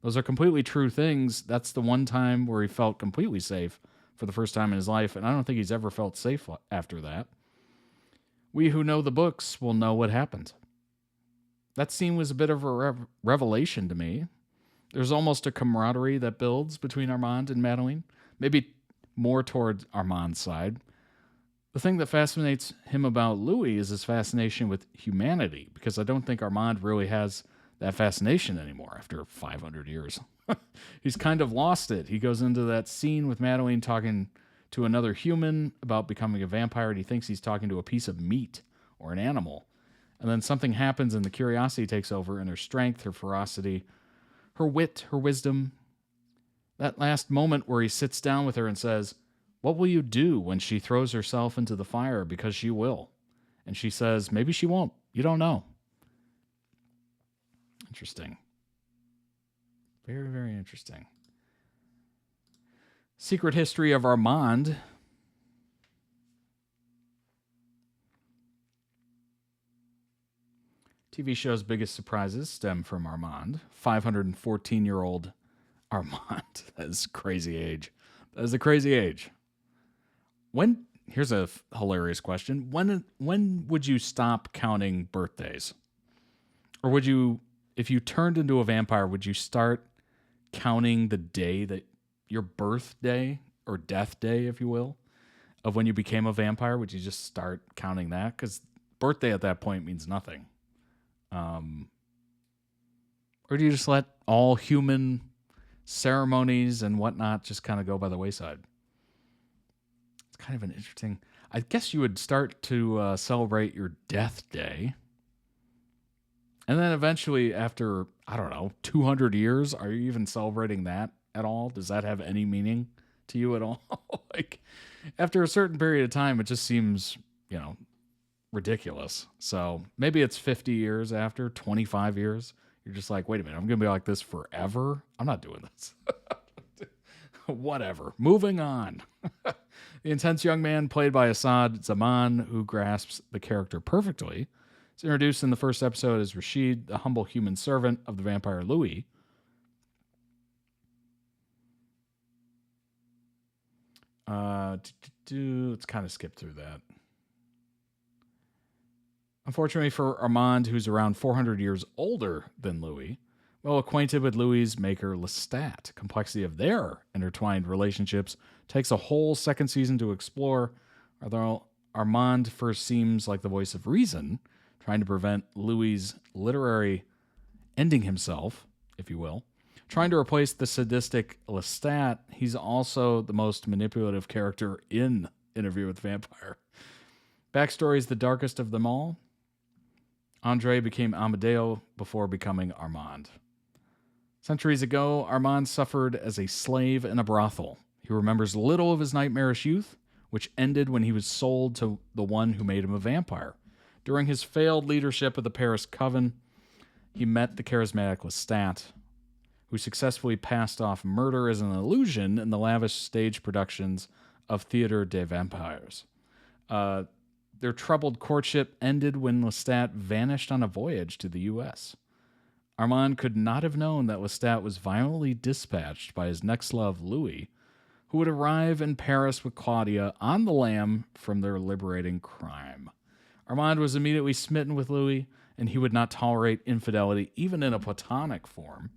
Those are completely true things. That's the one time where he felt completely safe for the first time in his life, and I don't think he's ever felt safe after that. We who know the books will know what happened. That scene was a bit of a revelation to me. There's almost a camaraderie that builds between Armand and Madeline, maybe more toward Armand's side. The thing that fascinates him about Louis is his fascination with humanity, because I don't think Armand really has that fascination anymore after 500 years. He's kind of lost it. He goes into that scene with Madeline talking to another human about becoming a vampire, and he thinks he's talking to a piece of meat or an animal. And then something happens and the curiosity takes over, and her strength, her ferocity, her wit, her wisdom. That last moment where he sits down with her and says, "What will you do when she throws herself into the fire? Because she will." And she says, "Maybe she won't. You don't know." Interesting. Very, very interesting. Secret history of Armand. TV show's biggest surprises stem from Armand. 514-year-old Armand. That is a crazy age. That is a crazy age. Here's a hilarious question. When would you stop counting birthdays? Or would you, if you turned into a vampire, would you start counting the day that your birthday or death day, if you will, of when you became a vampire? Would you just start counting that? Because birthday at that point means nothing. Or do you just let all human ceremonies and whatnot just kind of go by the wayside? It's kind of an interesting... I guess you would start to celebrate your death day. And then eventually, after, I don't know, 200 years, are you even celebrating that at all? Does that have any meaning to you at all? Like, after a certain period of time, it just seems, ridiculous. So maybe it's 50 years after, 25 years. You're just like, wait a minute, I'm going to be like this forever? I'm not doing this. Whatever. Moving on. The intense young man played by Assad Zaman, who grasps the character perfectly, is introduced in the first episode as Rashid, the humble human servant of the vampire Louis. Let's kind of skip through that. Unfortunately for Armand, who's around 400 years older than Louis, well acquainted with Louis' maker Lestat, complexity of their intertwined relationships takes a whole second season to explore, although Armand first seems like the voice of reason, trying to prevent Louis' literary ending himself, if you will. Trying to replace the sadistic Lestat, he's also the most manipulative character in Interview with the Vampire. Backstory is the darkest of them all. Andre became Amadeo before becoming Armand. Centuries ago, Armand suffered as a slave in a brothel. He remembers little of his nightmarish youth, which ended when he was sold to the one who made him a vampire. During his failed leadership of the Paris Coven, he met the charismatic Lestat. who successfully passed off murder as an illusion in the lavish stage productions of Theatre des Vampires. Their troubled courtship ended when Lestat vanished on a voyage to the U.S. Armand could not have known that Lestat was violently dispatched by his next love, Louis, who would arrive in Paris with Claudia on the lam from their liberating crime. Armand was immediately smitten with Louis, and he would not tolerate infidelity, even in a platonic form.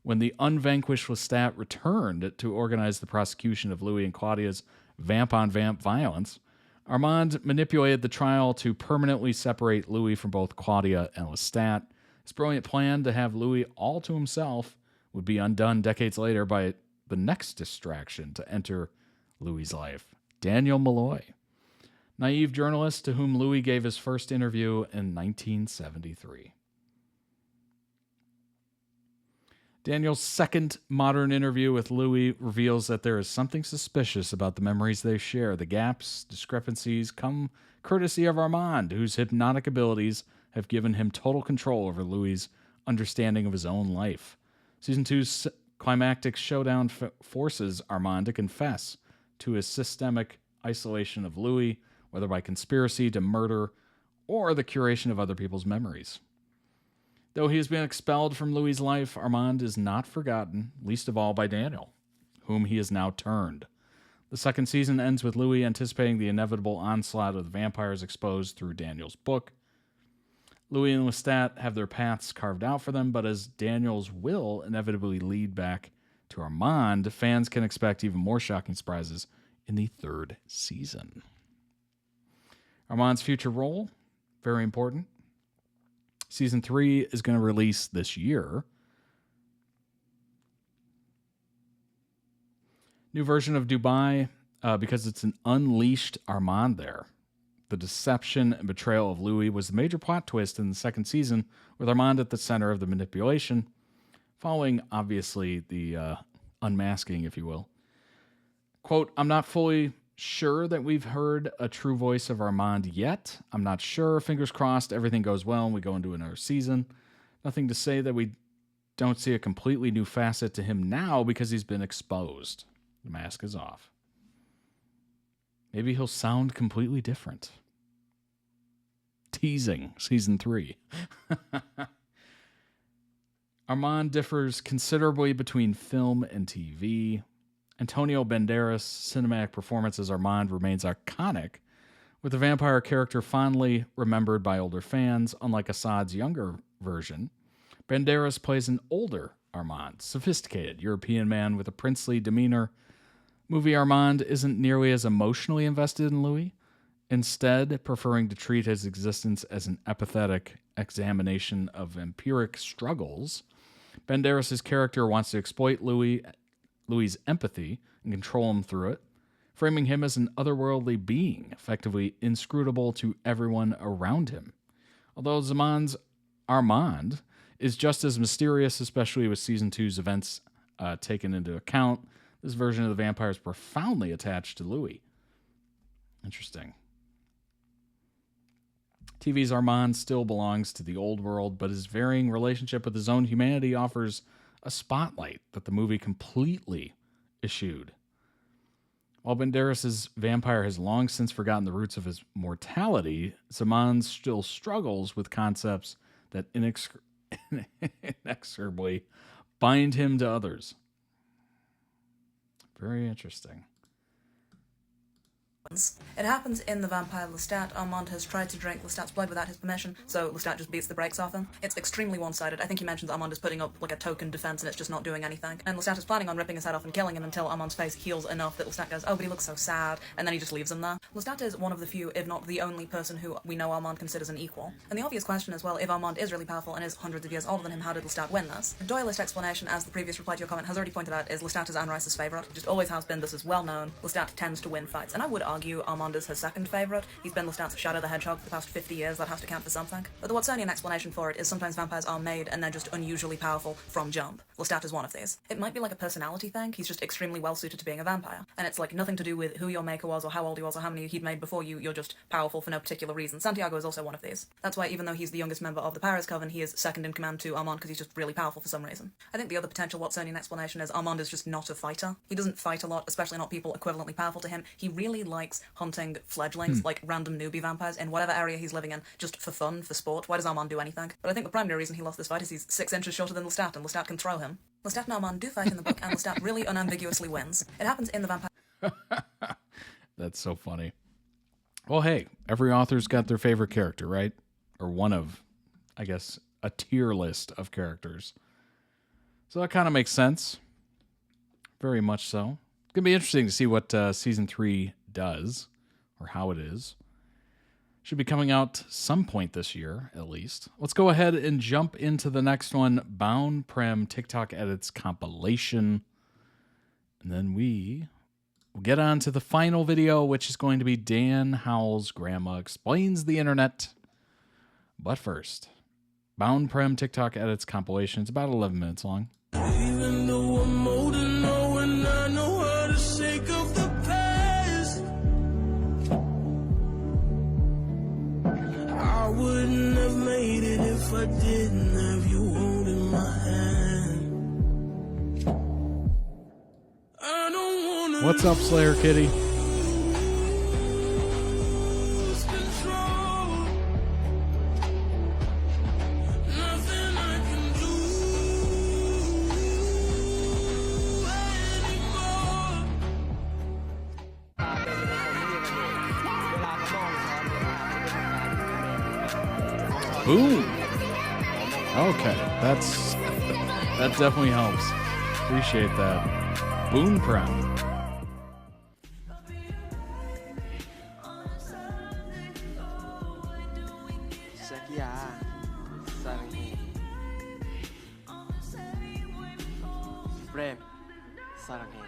When the unvanquished Lestat returned to organize the prosecution of Louis and Claudia's vamp-on-vamp violence, Armand manipulated the trial to permanently separate Louis from both Claudia and Lestat. His brilliant plan to have Louis all to himself would be undone decades later by the next distraction to enter Louis' life, Daniel Malloy, naive journalist to whom Louis gave his first interview in 1973. Daniel's second modern interview with Louis reveals that there is something suspicious about the memories they share. The gaps, discrepancies come courtesy of Armand, whose hypnotic abilities have given him total control over Louis' understanding of his own life. Season 2's climactic showdown forces Armand to confess to his systemic isolation of Louis, whether by conspiracy to murder or the curation of other people's memories. Though he has been expelled from Louis' life, Armand is not forgotten, least of all by Daniel, whom he has now turned. The second season ends with Louis anticipating the inevitable onslaught of the vampires exposed through Daniel's book. Louis and Lestat have their paths carved out for them, but as Daniel's will inevitably lead back to Armand, fans can expect even more shocking surprises in the third season. Armand's future role, very important. Season 3 is going to release this year. New version of Dubai, because it's an unleashed Armand there. The deception and betrayal of Louis was the major plot twist in the second season, with Armand at the center of the manipulation, following, obviously, the unmasking, if you will. Quote, I'm not fully sure that we've heard a true voice of Armand yet. I'm not sure. Fingers crossed everything goes well and we go into another season. Nothing to say that we don't see a completely new facet to him now because he's been exposed. The mask is off. Maybe he'll sound completely different. Teasing season 3. Armand differs considerably between film and TV. Antonio Banderas' cinematic performance as Armand remains iconic, with the vampire character fondly remembered by older fans. Unlike Assad's younger version, Banderas plays an older Armand, sophisticated European man with a princely demeanor. Movie Armand isn't nearly as emotionally invested in Louis, instead preferring to treat his existence as an apathetic examination of empiric struggles. Banderas' character wants to exploit Louis' empathy and control him through it, framing him as an otherworldly being, effectively inscrutable to everyone around him. Although Armand is just as mysterious, especially with Season 2's events taken into account, this version of the vampire is profoundly attached to Louis. Interesting. TV's Armand still belongs to the old world, but his varying relationship with his own humanity offers a spotlight that the movie completely eschewed. While Banderas' vampire has long since forgotten the roots of his mortality, Armand still struggles with concepts that inexorably bind him to others. Very interesting. It happens in The Vampire Lestat. Armand has tried to drink Lestat's blood without his permission, so Lestat just beats the brakes off him. It's extremely one-sided. I think he mentions that Armand is putting up like a token defense and it's just not doing anything. And Lestat is planning on ripping his head off and killing him until Armand's face heals enough that Lestat goes, oh, but he looks so sad, and then he just leaves him there. Lestat is one of the few, if not the only person who we know Armand considers an equal. And the obvious question as well, if Armand is really powerful and is hundreds of years older than him, how did Lestat win this? The doyelist explanation, as the previous reply to your comment has already pointed out, is Lestat is Anne Rice's favourite. Just always has been. This is well known. Lestat tends to win fights, and I would argue Armand is his second favourite. He's been Lestat's Shadow the Hedgehog for the past 50 years. That has to count for something. But the Watsonian explanation for it is sometimes vampires are made and they're just unusually powerful from jump. Lestat is one of these. It might be like a personality thing. He's just extremely well suited to being a vampire. And it's like nothing to do with who your maker was or how old he was or how many any he'd made before you, you're just powerful for no particular reason. Santiago is also one of these. That's why even though he's the youngest member of the Paris Coven, he is second in command to Armand because he's just really powerful for some reason. I think the other potential Watsonian explanation is Armand is just not a fighter. He doesn't fight a lot, especially not people equivalently powerful to him. He really likes hunting fledglings, like random newbie vampires, in whatever area he's living in, just for fun, for sport. Why does Armand do anything? But I think the primary reason he lost this fight is he's 6 inches shorter than Lestat, and Lestat can throw him. Lestat and Armand do fight in the book, and Lestat really unambiguously wins. It happens in the vampire... That's so funny. Well, hey, every author's got their favorite character, right? Or one of, I guess, a tier list of characters. So that kind of makes sense. Very much so. It's going to be interesting to see what Season 3 does, or how it is. Should be coming out some point this year, at least. Let's go ahead and jump into the next one, BounPrem TikTok Edits compilation. And then we'll get on to the final video, which is going to be Dan Howell's Grandma Explains the Internet. But first, BounPrem TikTok Edits compilation. It's about 11 minutes long. Even though I'm older now and I know how to shake off the past, I wouldn't have made it if I didn't have you holding my hand. I don't wanna What's up, Slayer Kitty? lose control. Nothing I can do anymore. Boom. Okay, that definitely helps. Appreciate that. BounPrem. Prem, saranghe.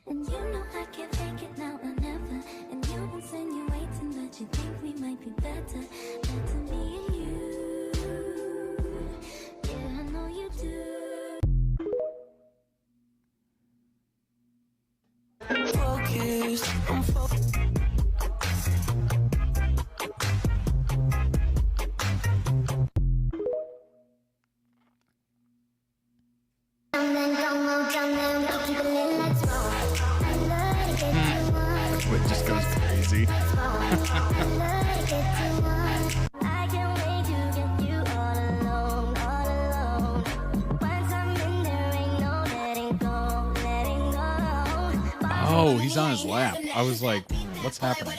And you know I can't take it now or never. And you insinuating that you think we might be better. Better me and you. Yeah, I know you do. Focused, I'm focused. It just goes crazy. Oh, he's on his lap. I was like, what's happening?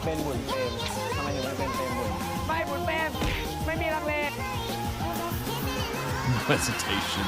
เป็นบุญเปรมทำไมถึงไม่เป็นเปรมบุญไม่บุญเปรมไม่มีลังเล Hesitation.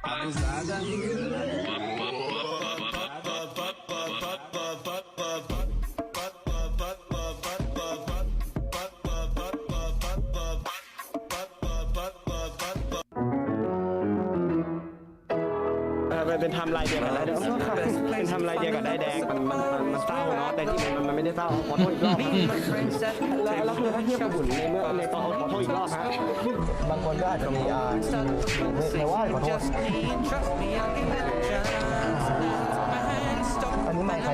Abusada. เป็นทำลายเดียวกันได้เป็นทำลายเดียวกันได้แดงมันเศร้าเนาะแต่ที่มันไม่ได้เศร้าขอโทษอีกรอบแล้วคือถ้าเทียบกับบุญในเมื่อในตอนขอโทษอีกรอบฮะบางคนก็อาจจะมีไม่ว่าขอโทษอันนี้ไม่ใคร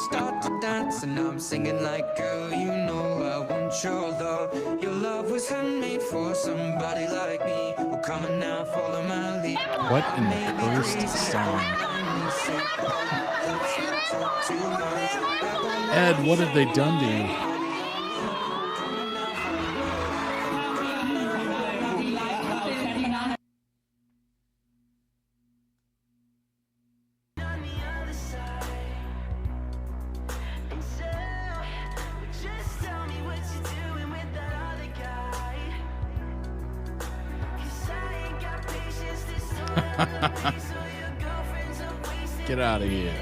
start to dance and I'm singing like girl you know I want your love your love was handmade for somebody like me well come on now follow my lead What in the first song? Ed, what have they done to you? Get out of here.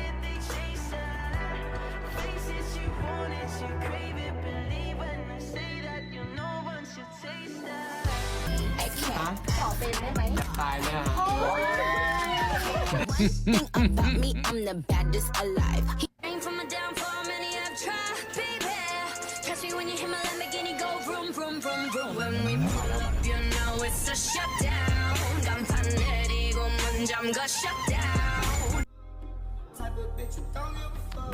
About me, I'm the baddest alive. He came from a downfall, many have tried, baby. Catch me when you hit my Lamborghini, go vroom, vroom, vroom, vroom. When we pull up, you know it's a shutdown. 간판내리고 문잠 거 shutdown.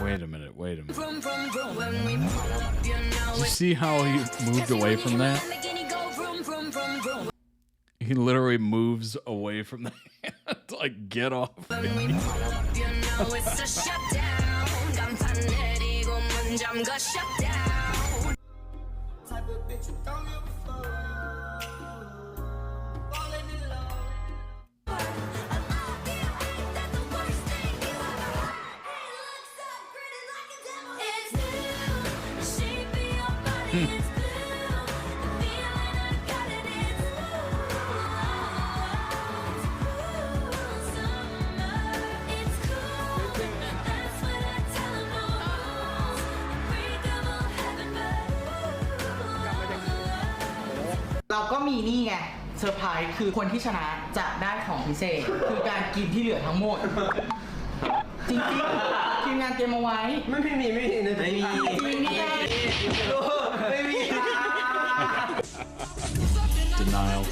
Wait a minute. Vroom, vroom, vroom. When we pull up, you know Did you see how he moved away from that? He literally moves away from the hand. Like, get off me.เราก็มีนี่ไงเซอร์ไพรส์คือคนที่ชนะจะได้ของพิเศษคือการกินที่เหลือทั้งหมดจริงๆทีมงานเตรียมเอาไว้ไม่มีไม่มี Denial.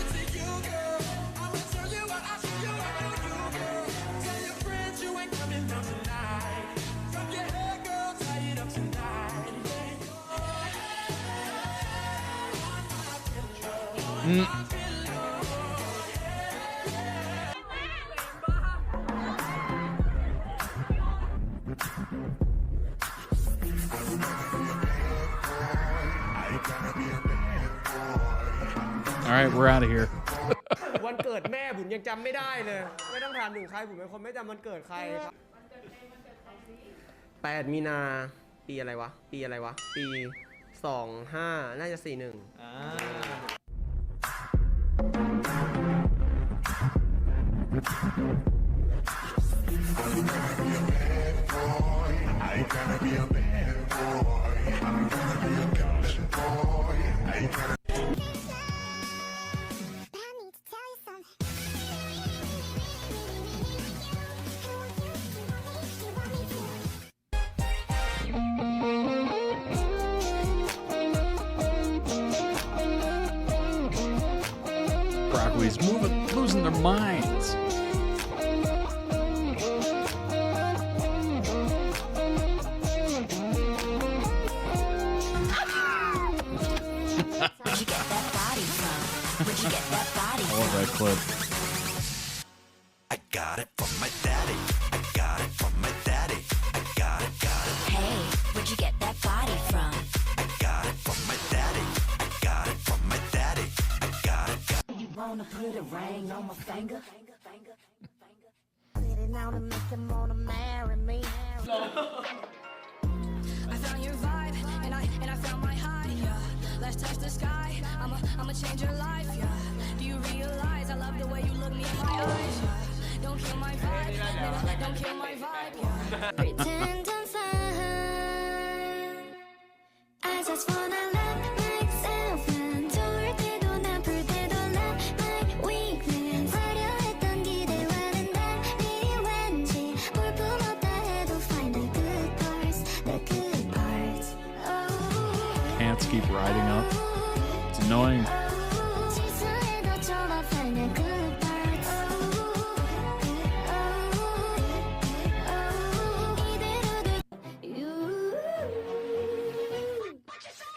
All right, we're out of here. วันเกิดแม่บุญยังจำไม่ได้เลยไม่ต้องถามถึงใครบุญเป็นคนไม่จำวันเกิดใครครับ8 มีนาปีอะไรวะปี25น่าจะ41 everybody's losing their minds. I love that clip. I got it from my daddy. I got it from my daddy. I got it. Hey, where'd you get that body from? I got it from my daddy. I got it from my daddy. I got it. You wanna put a ring on my finger? Now to make them wanna marry me. I found your vibe, and I found my high, yeah. Let's touch the sky, I'ma change your life, yeah. Do you realize I love the way you look me in my eyes, yeah. Don't kill my vibe, no, don't kill my vibe, yeah. Pretend I'm fine. I just wanna love myself and 좋을 때도 나쁠 때도 love my weakness. 화려했던 기대와는 달리 왠지 볼품없다 해도 find the good parts, the good parts. Ants keep riding up. It's annoying. 실수해도 좋아 find the good parts. 이대로 돼.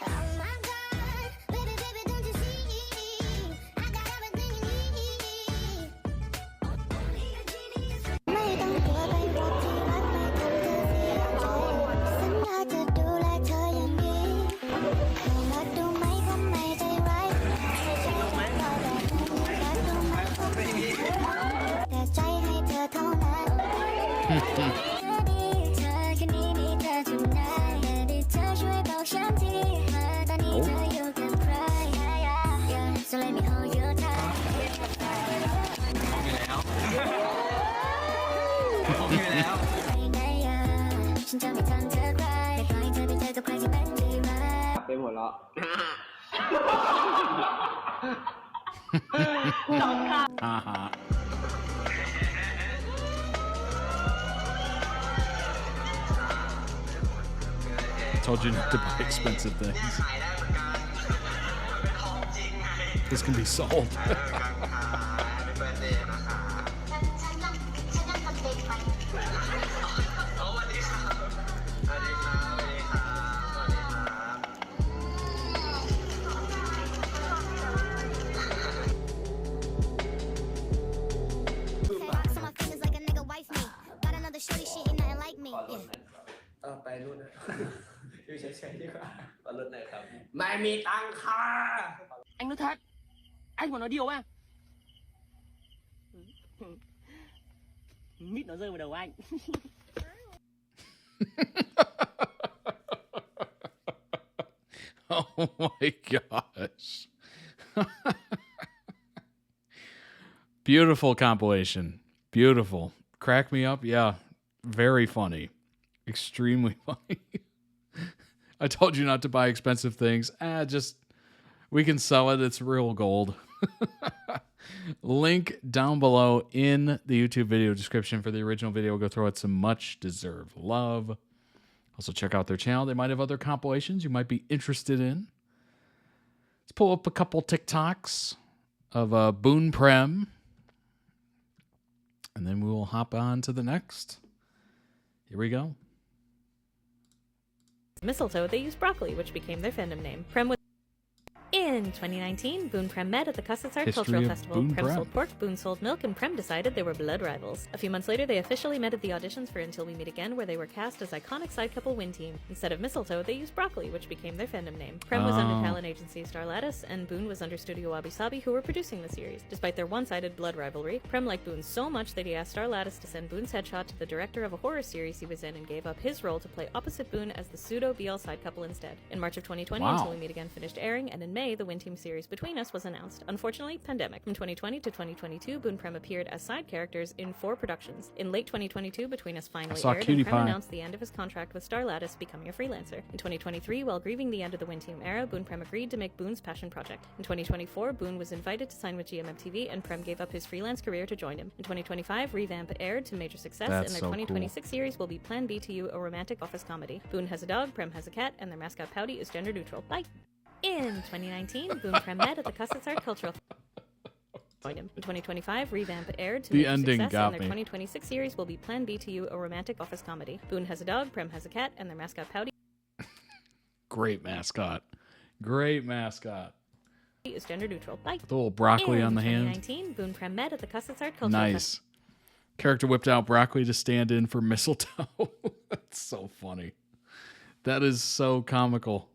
Oh my God, baby, baby, don't you see? I got everything you need.ไม่ต้องกลัวไปรักที่รักไม่ทำเธอเสียใจสัญญาจะดูแลเธออย่างดีลองรักดูไหมทำไมใจร้ายแต่ใจรักเราแบบนี้รักดูไหมทำไมแต่ใจให้เธอเท่านั้น เธอแค่นี้มีเธอทุกนายได้เธอช่วยบอกฉันทีว่าตอนนี้เธออยู่กับใคร So let me hold you tight ฉันจะไม่ทำเธอใครแต่ปล่อยเธอไปเจอกับใครที่เป็นที่รัก ไปหัวเราะ Uh-huh. Told you not to buy expensive things. This can be sold. Rocks on my fingers like a nigga wife me. Got another shorty, she ain't nothing like me. ไปรุ่นนะอยู่เฉยๆดีกว่าขอรุ่นหน่อยครับ ไม่มีตังค่ะ Anh nói thật, anh mà nói điều à? Mít nó rơi vào đầu anh. Oh my gosh. Beautiful compilation. Beautiful. Crack me up. Yeah. Very funny. Extremely funny. I told you not to buy expensive things. Just we can sell it. It's real gold. Link down below in the YouTube video description for the original video. Go throw it some much deserved love. Also check out their channel. They might have other compilations you might be interested in. Let's pull up a couple TikToks of BounPrem. And then we will hop on to the next. Here we go. Mistletoe, they used broccoli, which became their fandom name. Prem was in 2019, BounPrem met at the Custard History Cultural of Festival. Prem BounPrem. sold pork, Boone sold milk, and Prem decided they were blood rivals. A few months later, they officially met at the auditions for Until We Meet Again, where they were cast as iconic side couple Win Team. Instead of Mistletoe, they used broccoli, which became their fandom name. Prem was under talent agency Star Lattice, and Boone was under Studio Wabi Sabi, who were producing the series. Despite their one-sided blood rivalry, Prem liked Boone so much that he asked Star Lattice to send Boone's headshot to the director of a horror series he was in and gave up his role to play opposite Boone as the pseudo-BL side couple instead. In March of 2020, Wow. Until We Meet Again finished airing, and in May, the Win Team series Between Us was announced. Unfortunately, pandemic. From 2020 to 2022, BounPrem appeared as side characters in 4 productions. In late 2022, Between Us finally saw aired, Cutie and Prem Pie. announced the end of his contract with Star Lattice, becoming a freelancer. In 2023, while grieving the end of the Win Team era, BounPrem agreed to make Boone's passion project. In 2024, Boone was invited to sign with GMMTV, and Prem gave up his freelance career to join him. In 2025, Revamp aired to major success, That's and their so 2026 series will be Plan B to You, a romantic office comedy. Boone has a dog, Prem has a cat, and their mascot Pouty is gender neutral. Bye! In 2019, BounPrem met at the Custard Cultural In 2025, Revamp aired to The make a ending success, got and their me. 2026 series will be Plan B to You, a romantic office comedy. Boone has a dog, Prem has a cat, and their mascot Pouty Great mascot. Great mascot. is gender neutral. Bye. With a little broccoli In on the hand. 2019, Boone Prem met at the Cusses Art Culture Nice. Character whipped out broccoli to stand in for mistletoe. That's so funny. That is so comical.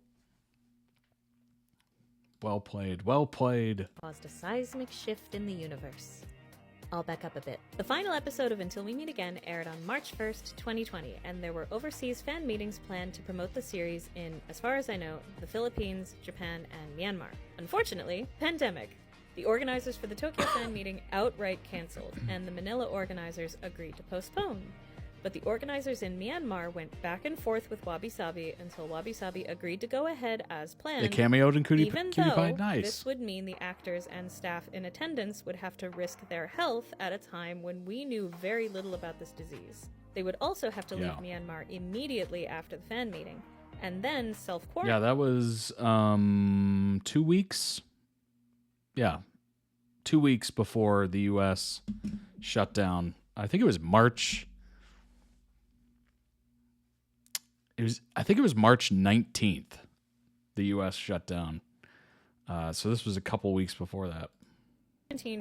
Well played. Well played. Caused a seismic shift in the universe. I'll back up a bit. The final episode of Until We Meet Again aired on March 1st, 2020, and there were overseas fan meetings planned to promote the series in, as far as I know, the Philippines, Japan, and Myanmar. Unfortunately, pandemic. The organizers for the Tokyo fan meeting outright canceled, and the Manila organizers agreed to postpone. But the organizers in Myanmar went back and forth with Wabi Sabi until Wabi Sabi agreed to go ahead as planned. They cameoed in Cutie even Pie. though Nice. this would mean the actors and staff in attendance would have to risk their health at a time when we knew very little about this disease. They would also have to leave Myanmar immediately after the fan meeting, and then self-quarantine. Yeah, that was 2 weeks. Yeah. 2 weeks before the U.S. shut down. I think it was March. I think it was March 19th. The U.S. shut down. So this was a couple weeks before that.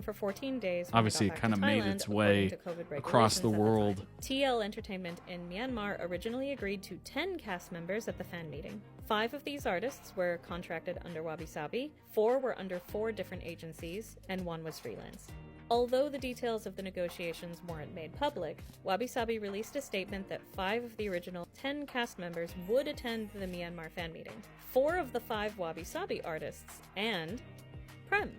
For 14 days. Obviously, it kind of made its way across the world. TL Entertainment in Myanmar originally agreed to 10 cast members at the fan meeting. 5 of these artists were contracted under Wabi Sabi, 4 were under 4 different agencies, and 1 was freelance. Although the details of the negotiations weren't made public, Wabi Sabi released a statement that 5 of the original 10 cast members would attend the Myanmar fan meeting. 4 of the 5 Wabi Sabi artists, and Prem.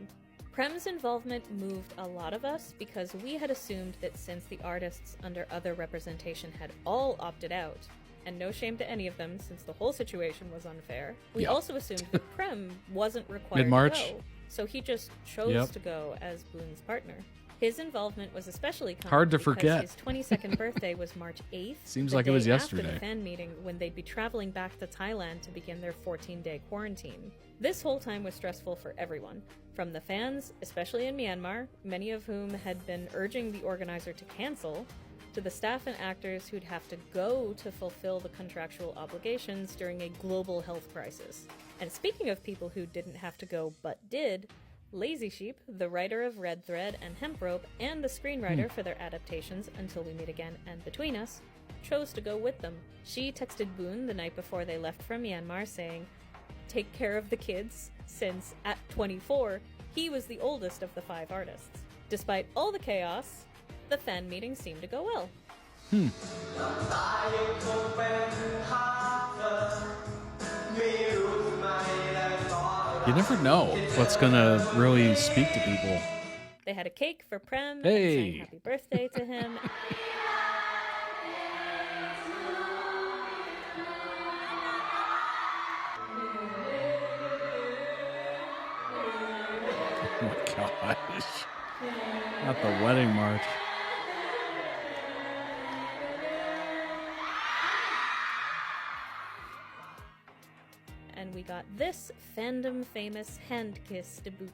Prem's involvement moved a lot of us because we had assumed that since the artists under other representation had all opted out, and no shame to any of them since the whole situation was unfair, we also assumed that Prem wasn't required Mid-March. to go, so he just chose to go as Boone's partner. His involvement was especially common Hard to because forget. his 22nd birthday was March 8th. Seems the like it was day after yesterday. the fan meeting when they'd be traveling back to Thailand to begin their 14-day quarantine. This whole time was stressful for everyone, from the fans, especially in Myanmar, many of whom had been urging the organizer to cancel, to the staff and actors who'd have to go to fulfill the contractual obligations during a global health crisis. And speaking of people who didn't have to go but did, Lazy Sheep, the writer of Red Thread and Hemp Rope, and the screenwriter for their adaptations Until We Meet Again and Between Us, chose to go with them. She texted Boone the night before they left from Myanmar saying, "Take care of the kids," since at 24, he was the oldest of the 5 artists. Despite all the chaos, the fan meeting seemed to go well. You never know what's going to really speak to people. They had a cake for Prem and Hey. sang happy birthday to him. Oh my gosh. Not the wedding march. And we got this fandom famous hand kiss to boot.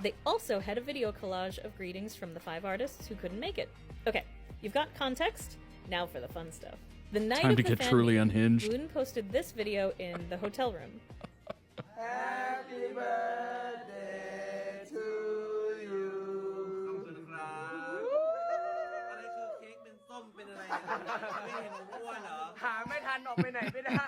They also had a video collage of greetings from the 5 artists who couldn't make it. Okay, you've got context, now for the fun stuff. The night Time of to the get fan truly meeting, unhinged. Boone posted this video in the hotel room. Happy birthday to you. หาไม่ทันออกไปไหนไม่ได้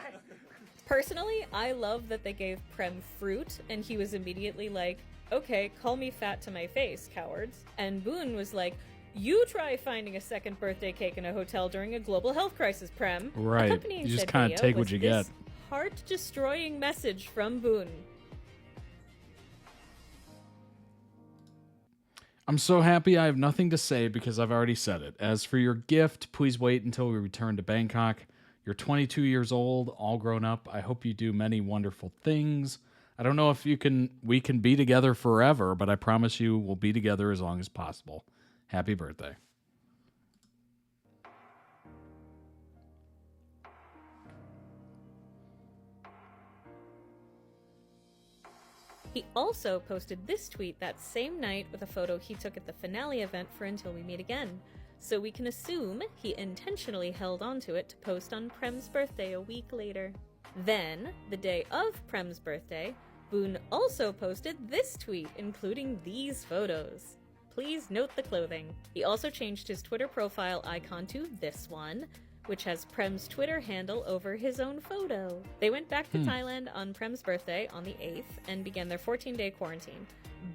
Personally, I love that they gave Prem fruit, and he was immediately like, "Okay, call me fat to my face, cowards." And Boone was like, "You try finding a second birthday cake in a hotel during a global health crisis, Prem." Right. Accompanying You just said kinda video take what was you this get. heart-destroying message from Boone. I'm so happy I have nothing to say because I've already said it. As for your gift, please wait until we return to Bangkok. You're 22 years old, all grown up. I hope you do many wonderful things. I don't know if we can be together forever, but I promise you we'll be together as long as possible. Happy birthday. He also posted this tweet that same night with a photo he took at the finale event for Until We Meet Again, so we can assume he intentionally held onto it to post on Prem's birthday a week later. Then, the day of Prem's birthday, Boone also posted this tweet, including these photos. Please note the clothing. He also changed his Twitter profile icon to this one, which has Prem's Twitter handle over his own photo. They went back to Thailand on Prem's birthday on the 8th and began their 14-day quarantine.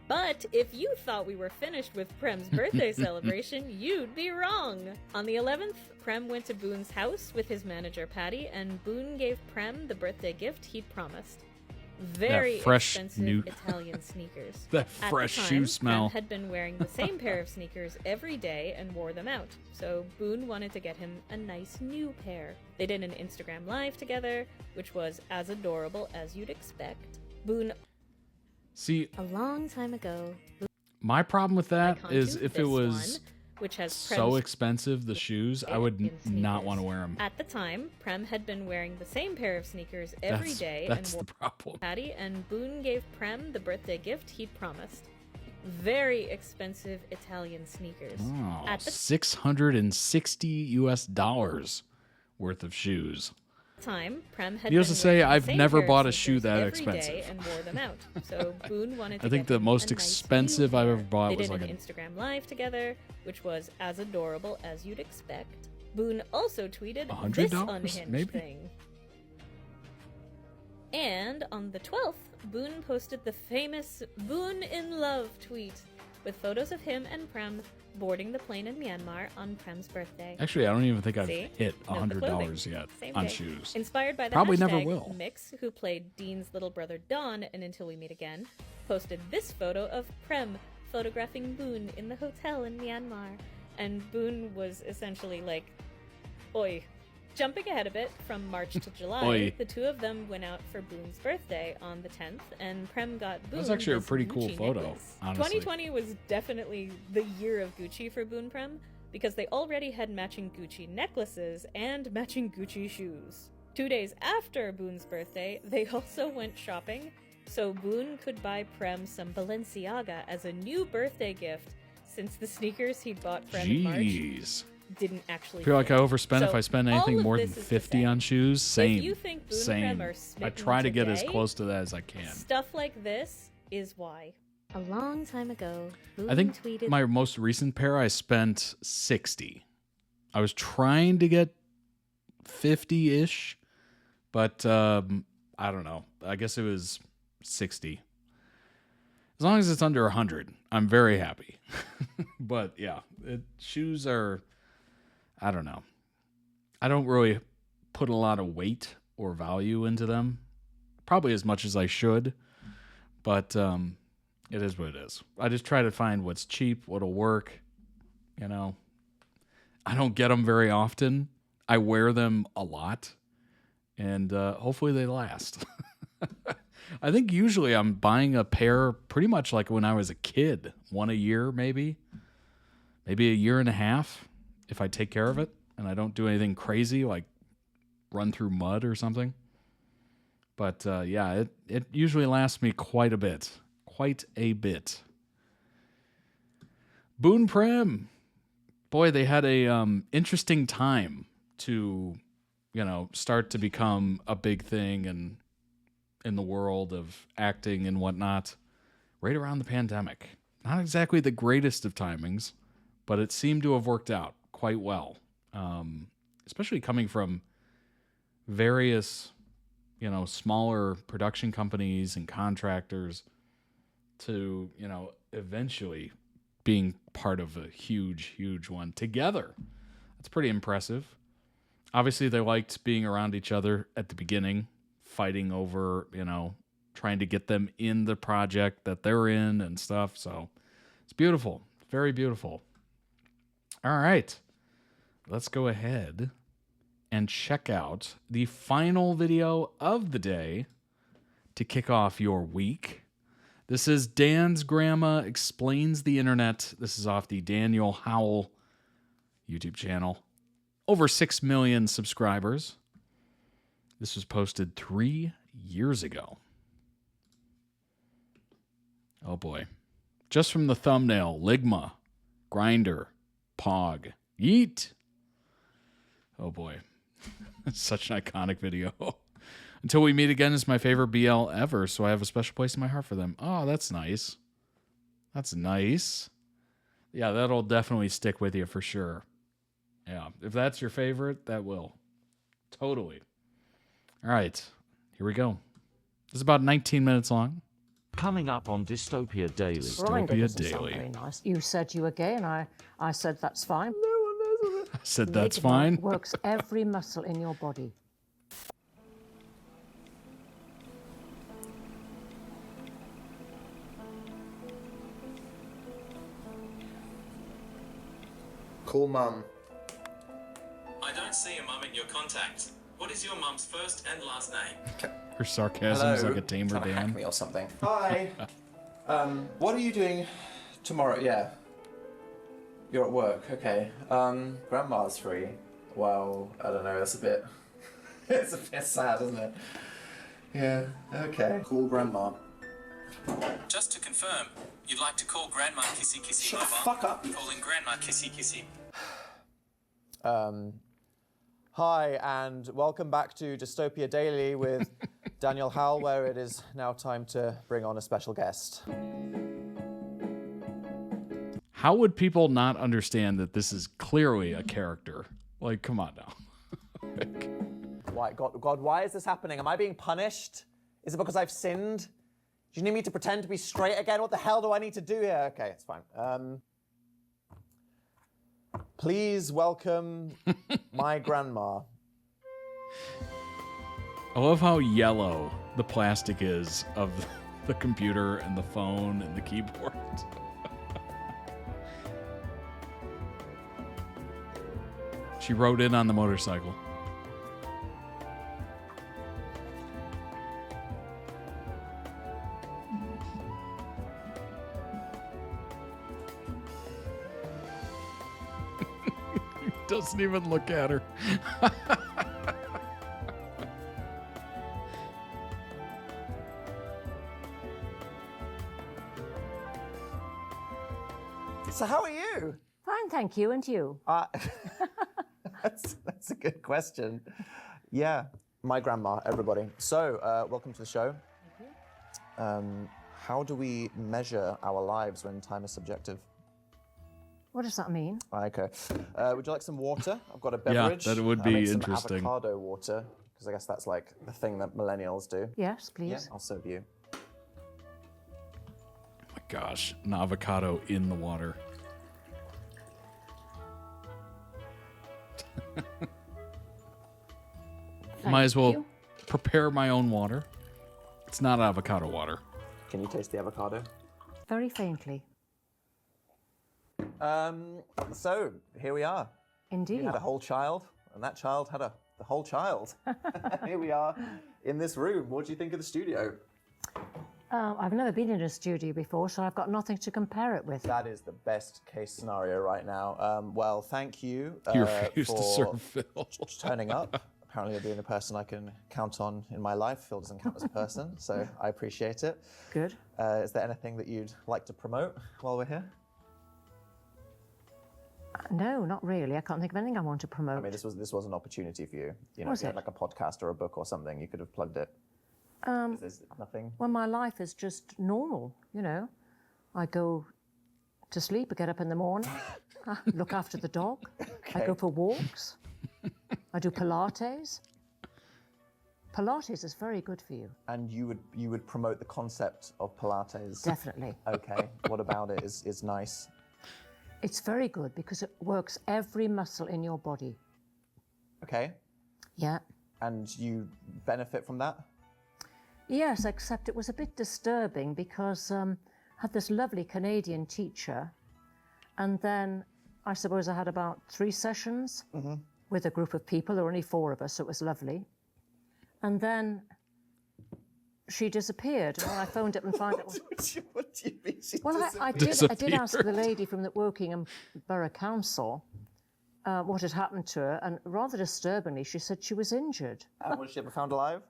But if you thought we were finished with Prem's birthday celebration, you'd be wrong. On the 11th, Prem went to Boone's house with his manager Patty, and Boone gave Prem the birthday gift he'd promised. Very expensive Italian sneakers. That fresh shoe smell. Prem had been wearing the same pair of sneakers every day and wore them out, so Boone wanted to get him a nice new pair. They did an Instagram Live together, which was as adorable as you'd expect. Boone... See, a long time ago... my problem with that is if it was which has so expensive, the shoes, I would not want to wear them. At the time, Prem had been wearing the same pair of sneakers every day That's and wore the problem. Patty, and Boone gave Prem the birthday gift he'd promised. Very expensive Italian sneakers. Oh, At the $660 worth of shoes. time, Prem had Needless to been say, wearing the I've same never pair of bought a sneakers shoe that every expensive. day and wore them out. So Boone wanted to I think get the him most a nice expensive new I've pair. ever bought They was did like an a Instagram Live together, which was as adorable as you'd expect. Boone also tweeted this $100 unhinged maybe? thing. And on the 12th, Boone posted the famous Boone in Love tweet with photos of him and Prem boarding the plane in Myanmar on Prem's birthday. Actually, I don't even think I've See? hit Note the clothing. $100 yet Same on day. shoes. Inspired by the Probably hashtag, never will. Mix, who played Dean's little brother Don in Until We Meet Again, posted this photo of Prem photographing Boone in the hotel in Myanmar. And Boone was essentially like, oi. Jumping ahead a bit, from March to July, Oi. the two of them went out for Boone's birthday on the 10th, and Prem got Boone That's actually a this pretty cool Gucci photo, necklace. honestly. 2020 was definitely the year of Gucci for Boone Prem, because they already had matching Gucci necklaces and matching Gucci shoes. 2 days after Boone's birthday, they also went shopping, so Boone could buy Prem some Balenciaga as a new birthday gift, since the sneakers he'd bought Prem in March Jeez. didn't actually I feel like I fit. overspend if So I spend all anything of more than this is to 50 say, on shoes. Same. If you think Boone Same. Prem are I smitten try to get as today, close to that as I can. Stuff like this is why. A long time ago, Boone I think tweeted my most recent pair I spent 60. I was trying to get 50-ish, but I don't know. I guess it was 60. As long as it's under 100, I'm very happy. But yeah, shoes are, I don't know. I don't really put a lot of weight or value into them. Probably as much as I should, but it is what it is. I just try to find what's cheap, what'll work, you know. I don't get them very often. I wear them a lot, and hopefully they last. I think usually I'm buying a pair pretty much like when I was a kid. One a year, maybe a year and a half if I take care of it and I don't do anything crazy like run through mud or something. But yeah, it usually lasts me quite a bit. BounPrem. Boy, they had a interesting time to, start to become a big thing and in the world of acting and whatnot right around the pandemic. Not exactly the greatest of timings, but it seemed to have worked out quite well. Especially coming from various, smaller production companies and contractors to, eventually being part of a huge, huge one together. That's pretty impressive. Obviously, they liked being around each other at the beginning, fighting over, trying to get them in the project that they're in and stuff. So it's beautiful. Very beautiful. All right. Let's go ahead and check out the final video of the day to kick off your week. This is Dan's Grandma Explains the Internet. This is off the Daniel Howell YouTube channel. Over 6 million subscribers. This was posted 3 years ago. Oh boy. Just from the thumbnail, Ligma, Grinder, Pog, Yeet. Oh boy. It's such an iconic video. Until We Meet Again is my favorite BL ever, so I have a special place in my heart for them. Oh, that's nice. That's nice. Yeah, that'll definitely stick with you for sure. Yeah, if that's your favorite, that will. Totally. All right, here we go. This is about 19 minutes long. Coming up on Dystopia Daily. Grinder doesn't sound very nice. You said you were gay, and I said that's fine. I said that's fine. Works every muscle in your body. Call mum. I don't see a mum in your contacts. What is your mum's first and last name? Her sarcasm is Hello? like a tamer, Trying to hack Dan. me or something. Hi. What are you doing tomorrow? Yeah. You're at work. Okay. Grandma's free. Well, I don't know. That's a bit. It's a bit sad, isn't it? Yeah. Okay. Call grandma. Just to confirm, you'd like to call Grandma Kissy Kissy Shut Mama? the fuck up. Calling Grandma Kissy Kissy. Hi, and welcome back to Dystopia Daily with Daniel Howell, where it is now time to bring on a special guest. How would people not understand that this is clearly a character? Like, come on now. Why, God, why is this happening? Am I being punished? Is it because I've sinned? Do you need me to pretend to be straight again? What the hell do I need to do here? Okay, it's fine. Please welcome my grandma. I love how yellow the plastic is of the computer and the phone and the keyboard. She rode in on the motorcycle. Doesn't even look at her. So how are you? Fine, thank you, and you? That's a good question. Yeah, my grandma, everybody. So, welcome to the show. How do we measure our lives when time is subjective? What does that mean? Okay. Would you like some water? I've got a beverage. Yeah, that would I be made some interesting. avocado water, because I guess that's like the thing that millennials do. Yes, please. Yeah, I'll serve you. Oh my gosh, an avocado in the water. Might as well prepare my own water. It's not avocado water. Can you taste the avocado? Very faintly. So, here we are. Indeed. You had a whole child, and that child had the whole child. Here we are in this room. What do you think of the studio? I've never been in a studio before, so I've got nothing to compare it with. That is the best case scenario right now. Well, thank you You refuse to for serve Phil. turning up. Apparently, you're the only person I can count on in my life. Phil doesn't count as a person, so I appreciate it. Good. Is there anything that you'd like to promote while we're here? No, not really. I can't think of anything I want to promote. I mean, this was an opportunity for you. You know, Was if you had it? like a podcast or a book or something, you could have plugged it. There's nothing. Well, my life is just normal, you know. I go to sleep, I get up in the morning, I look after the dog, I go for walks, I do Pilates. Pilates is very good for you. And you would promote the concept of Pilates? Definitely. Okay. What about it is nice? It's very good because it works every muscle in your body. Okay. Yeah. And you benefit from that? Yes, except it was a bit disturbing because I had this lovely Canadian teacher, and then I suppose I had about 3 sessions with a group of people. There were only 4 of us, so it was lovely. And then she disappeared, and I phoned up and found out. What do you mean she I did ask the lady from the Wokingham Borough Council what had happened to her, and rather disturbingly, she said she was injured. Was she ever found alive?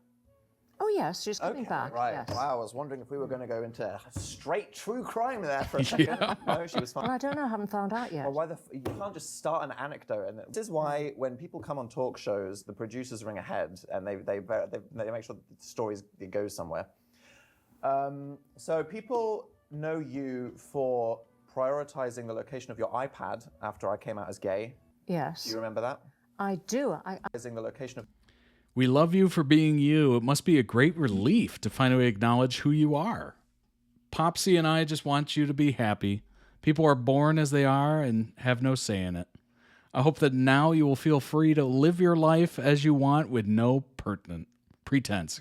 Oh, yes, she's coming back. Right. Yes. Wow, I was wondering if we were going to go into straight true crime there for a second. No, she was fine. Well, I don't know. I haven't found out yet. Well, why you can't just start an anecdote. And this is why when people come on talk shows, the producers ring ahead and they make sure that the stories go somewhere. So people know you for prioritizing the location of your iPad after I came out as gay. Yes. Do you remember that? I do. The location of. We love you for being you. It must be a great relief to finally acknowledge who you are. Popsy and I just want you to be happy. People are born as they are and have no say in it. I hope that now you will feel free to live your life as you want with no pretense.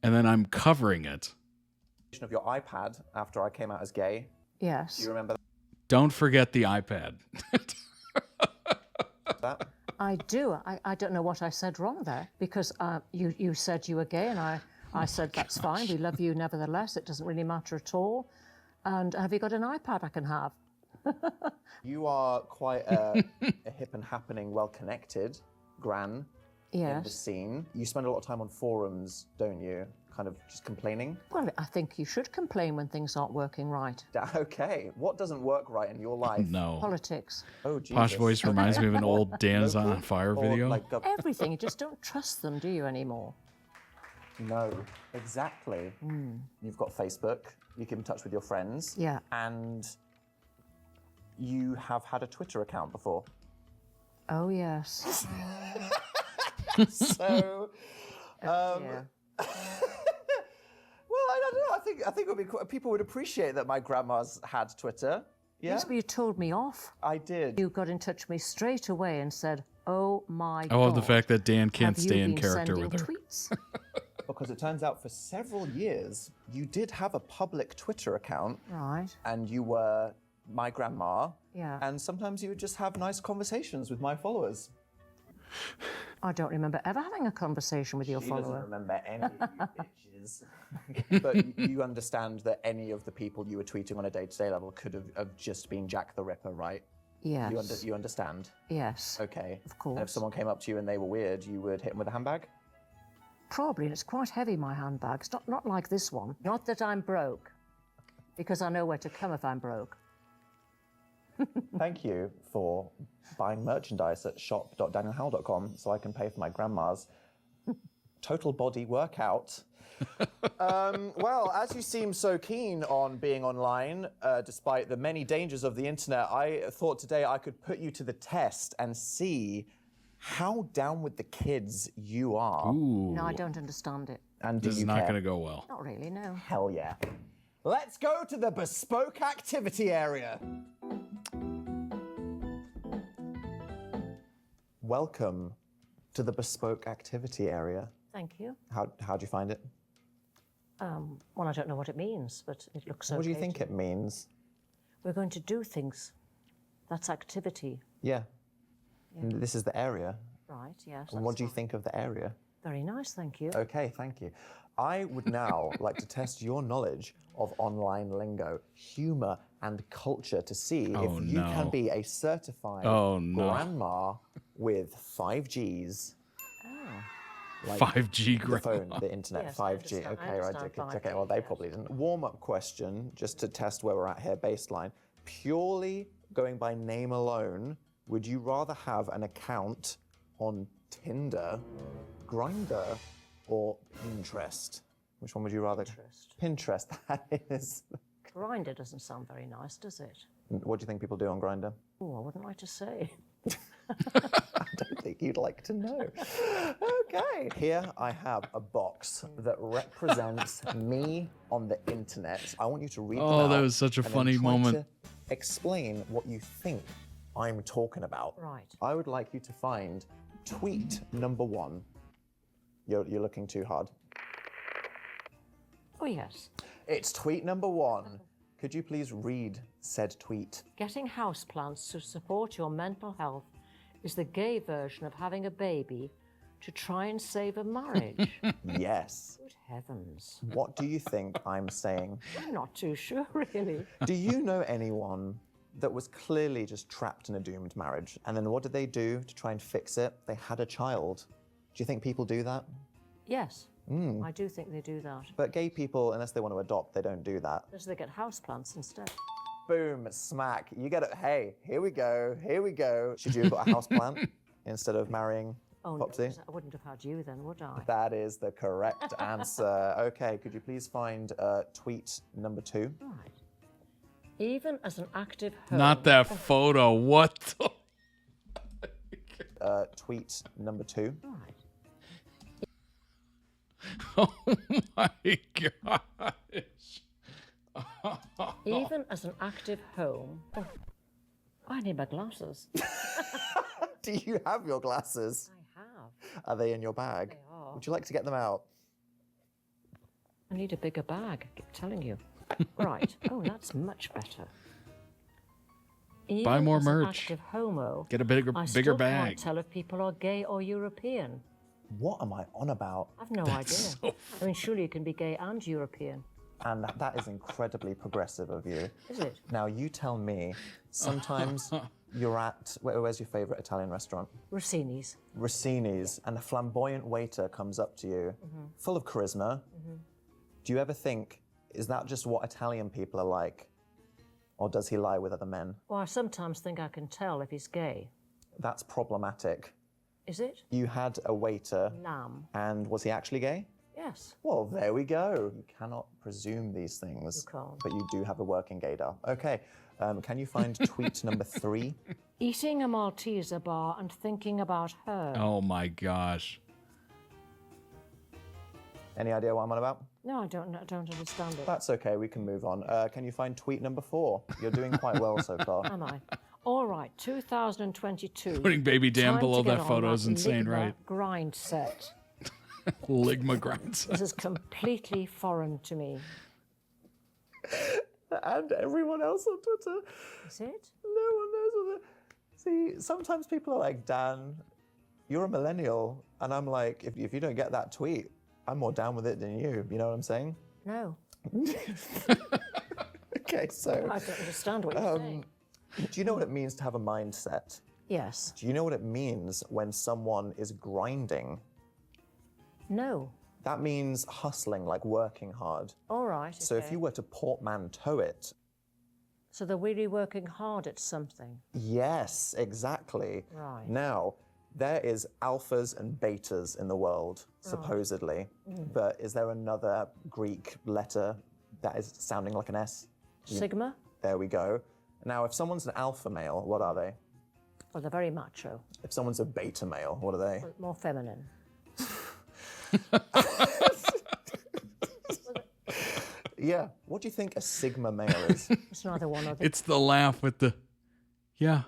And then I'm covering it. Of your iPad after I came out as gay. Yes. Do you remember Don't forget the iPad. that? I do. I don't know what I said wrong there, because you said you were gay, and I said that's fine. We love you nevertheless. It doesn't really matter at all. And have you got an iPad I can have? You are quite a hip and happening, well-connected Gran in the scene. You spend a lot of time on forums, don't you? Kind of just complaining? Well, I think you should complain when things aren't working right. Okay. What doesn't work right in your life? No. Politics. Oh, Jesus. Posh Voice reminds me of an old Dan is on fire video. Everything. You just don't trust them, do you, anymore? No, exactly. You've got Facebook. You keep in touch with your friends. Yeah. And you have had a Twitter account before. Oh, yes. So, well, I don't know. I think it would be people would appreciate that my grandma's had Twitter. Yeah. Yes, but you told me off. I did. You got in touch with me straight away and said, "Oh my God." I love the fact that Dan can't have you stay in been character sending with her. Tweets? Because it turns out for several years you did have a public Twitter account. Right. And you were my grandma. Yeah. And sometimes you would just have nice conversations with my followers. I don't remember ever having a conversation with your She follower. doesn't remember any of you bitches. But you understand that any of the people you were tweeting on a day-to-day level could have just been Jack the Ripper, right? Yes. You understand? Yes. Okay. Of course. And if someone came up to you and they were weird, you would hit them with a handbag? Probably, and it's quite heavy, my handbag. It's not like this one. Not that I'm broke, because I know where to come if I'm broke. Thank you for buying merchandise at shop.danielhowell.com so I can pay for my grandma's total body workout. Well, as you seem so keen on being online, despite the many dangers of the internet, I thought today I could put you to the test and see how down with the kids you are. Ooh. No, I don't understand it. And do This is you not care? going to go well. Not really, no. Hell yeah. Let's go to the bespoke activity area. Welcome to the bespoke activity area. Thank you. How'd you find it? Well, I don't know what it means, but it looks okay. What do you think it means? We're going to do things. That's activity. Yeah. And this is the area. Right, yes. And what do you think of the area? Very nice, thank you. Okay, thank you. I would now like to test your knowledge of online lingo, humor, and culture to see if you can be a certified grandma with 5 Gs. Oh. Like 5G the grandma. phone, the internet, Yes, 5G. I understand Okay, right. Okay, 5G, well, they probably didn't. Warm-up question, just to test where we're at here, baseline. Purely going by name alone, would you rather have an account on Tinder, Grindr, or Pinterest? Which one would you rather? Pinterest. That is. Grindr doesn't sound very nice, does it? What do you think people do on Grindr? Oh, I wouldn't like to say. I don't think you'd like to know. Okay. Here I have a box that represents me on the internet. I want you to read them out that was such a and then funny try moment. to explain what you think I'm talking about. Right. I would like you to find tweet number 1. You're looking too hard. Oh, yes. It's tweet number 1. Could you please read said tweet? Getting houseplants to support your mental health is the gay version of having a baby to try and save a marriage. Yes. Good heavens. What do you think I'm saying? I'm not too sure, really. Do you know anyone that was clearly just trapped in a doomed marriage? And then what did they do to try and fix it? They had a child. Do you think people do that? Yes, Mm. I do think they do that. But gay people, unless they want to adopt, they don't do that. Because they get houseplants instead. Boom, smack. You get it. Hey, here we go. Here we go. Should you have got a houseplant instead of marrying Oh, Popsy? no, I wouldn't have had you then, would I? That is the correct answer. Okay, could you please find tweet number 2? Right. Even as an active home... Not that photo. What the... Tweet number 2. Right. Oh my gosh. Even as an active home... Oh, I need my glasses. Do you have your glasses? I have. Are they in your bag? They are. Would you like to get them out? I need a bigger bag, I keep telling you. Right. Oh, that's much better. Buy more as an merch. active homo, Get a bigger I bigger still bag. can't tell if people are gay or European. What am I on about? I've no That's idea. I mean, surely you can be gay and European. And that is incredibly progressive of you. Is it? Now, you tell me, sometimes you're at, where's your favourite Italian restaurant? Rossini's. Rossini's, and a flamboyant waiter comes up to you, full of charisma. Do you ever think, is that just what Italian people are like? Or does he lie with other men? Well, I sometimes think I can tell if he's gay. That's problematic. Is it? You had a waiter, Lamb. and was he actually gay? Yes. Well, there we go. You cannot presume these things. You can't. But you do have a working gaydar. Okay, can you find tweet number 3? Eating a Malteser bar and thinking about her. Oh my gosh. Any idea what I'm on about? No, I don't understand it. That's okay, we can move on. Can you find tweet number 4? You're doing quite well so far. Am I? All right, 2022. Putting Baby Dan Time below to get that on photo is that insane, Ligma right? Grind set. Ligma grinds. This is completely foreign to me. And everyone else on Twitter. Is it? No one knows what See, sometimes people are like, Dan, you're a millennial. And I'm like, if you don't get that tweet, I'm more down with it than you. You know what I'm saying? No. Okay, so... I don't understand what you're saying. Do you know what it means to have a mindset? Yes. Do you know what it means when someone is grinding? No. That means hustling, like working hard. All right. So if okay. you were to portmanteau it... So they're really working hard at something. Yes, exactly. Right. Now, there is alphas and betas in the world, supposedly. But is there another Greek letter that is sounding like an S? Sigma? There we go. Now, if someone's an alpha male, what are they? Well, they're very macho. If someone's a beta male, what are they? More feminine. Yeah. What do you think a sigma male is? It's neither one or the It's the laugh with the, yeah.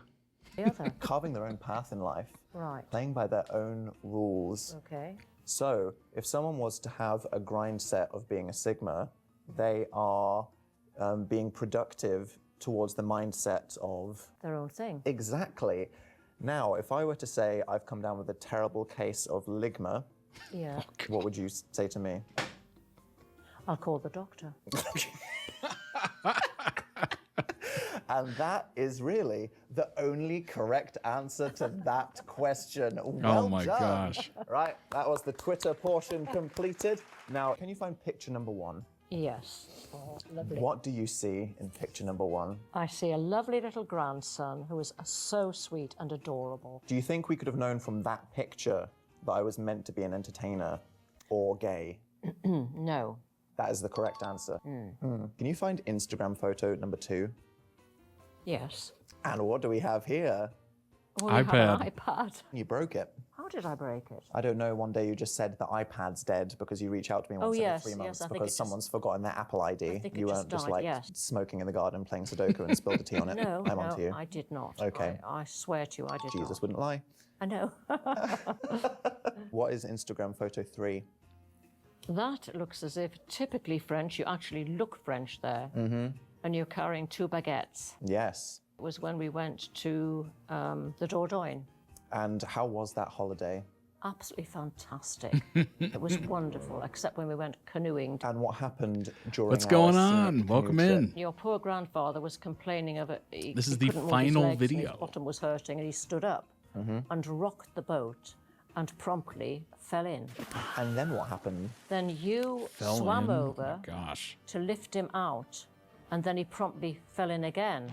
other. Carving their own path in life. Right. Playing by their own rules. Okay. So, if someone was to have a grind set of being a sigma, they are being productive towards the mindset of... Their own thing. Exactly. Now, if I were to say I've come down with a terrible case of ligma, Yeah. what would you say to me? I'll call the doctor. And that is really the only correct answer to that question. Well Oh my done. gosh. Right, that was the Twitter portion completed. Now, can you find picture number 1? Yes. Oh, lovely. What do you see in picture number 1? I see a lovely little grandson who is so sweet and adorable. Do you think we could have known from that picture that I was meant to be an entertainer or gay? No. That is the correct answer. Can you find Instagram photo number 2? Yes. And what do we have here? Oh, you have an iPad. You broke it. How did I break it? I don't know, one day you just said the iPad's dead because you reach out to me once yes, every 3 months yes, I think because it someone's forgotten their Apple ID. think it You just weren't just died, like yes. smoking in the garden playing Sudoku and spilled the tea on it. No, I'm onto you. I did not. Okay. I swear to you, I did not. Jesus wouldn't lie. I know. What is Instagram photo 3? That looks as if typically French, you actually look French there. Mm-hmm. And you're carrying 2 baguettes. Yes. It was when we went to the Dordogne. And how was that holiday? Absolutely fantastic. It was wonderful, except when we went canoeing. And what happened during What's our going scenic on? canoe Welcome trip? in. Your poor grandfather was complaining of it. This is the final His video. bottom was hurting, and he stood up Mm-hmm. and rocked the boat and promptly fell in. And then what happened? Then you Fell swam in? over Oh, gosh. to lift him out, and then he promptly fell in again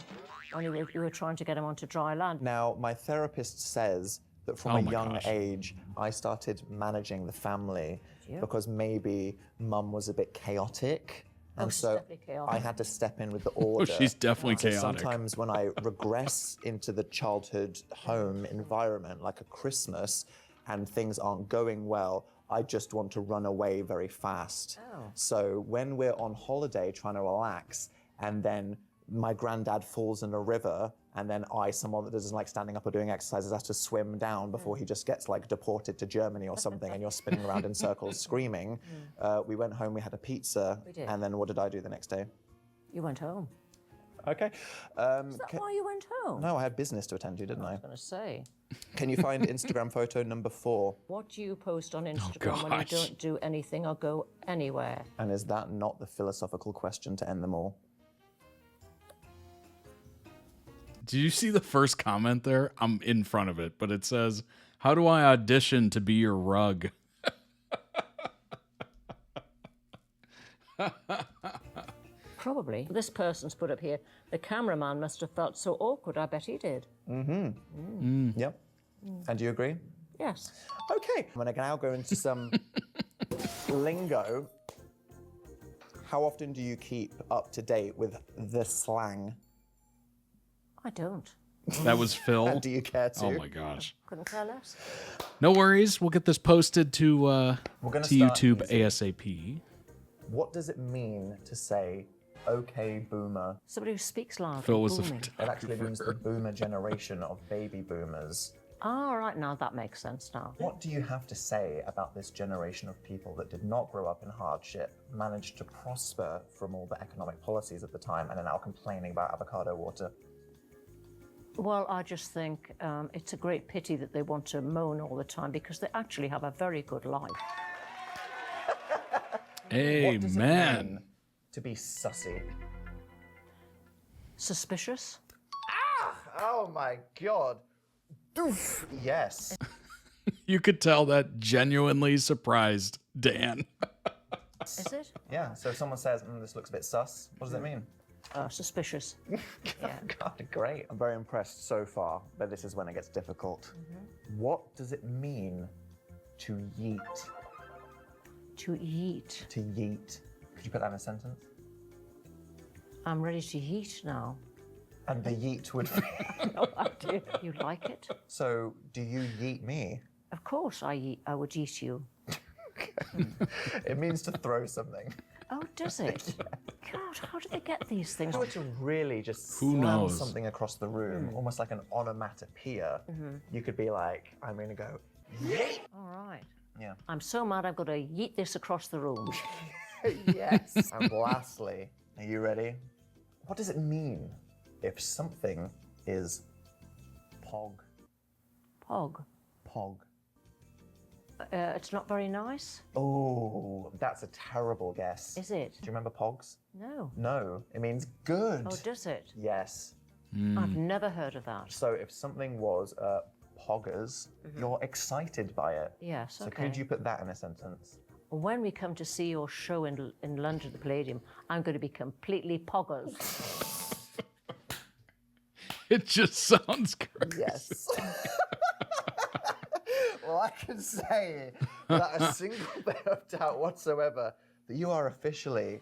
when you were trying to get him onto dry land. Now, my therapist says that from Oh a my young gosh. age, I started managing the family you? because maybe mum was a bit chaotic. Oh, And she's so definitely chaotic. I had to step in with the order. she's definitely So chaotic. sometimes when I regress into the childhood home environment, like a Christmas, and things aren't going well, I just want to run away very fast. Oh. So when we're on holiday trying to relax, and then my granddad falls in a river, and then someone that doesn't like standing up or doing exercises, has to swim down before he just gets like deported to Germany or something, and you're spinning around in circles screaming. We went home, we had a pizza, We did. and then what did I do the next day? You went home. Okay. Is that why you went home? No, I had business to attend to, didn't I I? was going to say. Can you find Instagram photo number 4? What do you post on Instagram when you gosh. don't do anything or go anywhere? And is that not the philosophical question to end them all? Did you see the first comment there? I'm in front of it, but it says, "How do I audition to be your rug?" Probably. This person's put up here, the cameraman must have felt so awkward. I bet he did. Yep. And do you agree? Yes. Okay. I'm going to now go into some lingo. How often do you keep up to date with the slang? I don't. That was Phil. And do you care to? Oh my gosh. Couldn't care less. No worries. We'll get this posted to We're gonna start YouTube easy. ASAP. What does it mean to say, okay, boomer? Somebody who speaks loud. Phil and was the booming. It actually means the boomer generation of baby boomers. All right, now that makes sense now. What do you have to say about this generation of people that did not grow up in hardship, managed to prosper from all the economic policies at the time, and are now complaining about avocado water? Well, I just think it's a great pity that they want to moan all the time because they actually have a very good life. What does it Amen. mean to be sussy? Suspicious? Oh my god. Doof. Yes. You could tell that genuinely surprised Dan. Is it? Yeah, so if someone says, this looks a bit sus, what does it mean? Suspicious. Yeah. God, great. I'm very impressed so far, but this is when it gets difficult. What does it mean to yeet? To eat. To yeet. Could you put that in a sentence? I'm ready to eat now. And the yeet would be... No idea. You like it? So, do you yeet me? Of course I would eat you. It means to throw something. Oh, does it? God, how do they get these things? Or to really just Who slam knows? something across the room, almost like an onomatopoeia. You could be like, I'm going to go, yeet! All right. Yeah. I'm so mad I've got to yeet this across the room. Yes. And lastly, are you ready? What does it mean if something is pog? Pog. Pog. It's not very nice. Oh, that's a terrible guess. Is it? Do you remember pogs? No. No, it means good. Oh, does it? Yes. I've never heard of that. So if something was poggers, you're excited by it. Yes, So okay. could you put that in a sentence? When we come to see your show in London at the Palladium, I'm going to be completely poggers. It just sounds crazy. Yes. Well, I can say without a single bit of doubt whatsoever that you are officially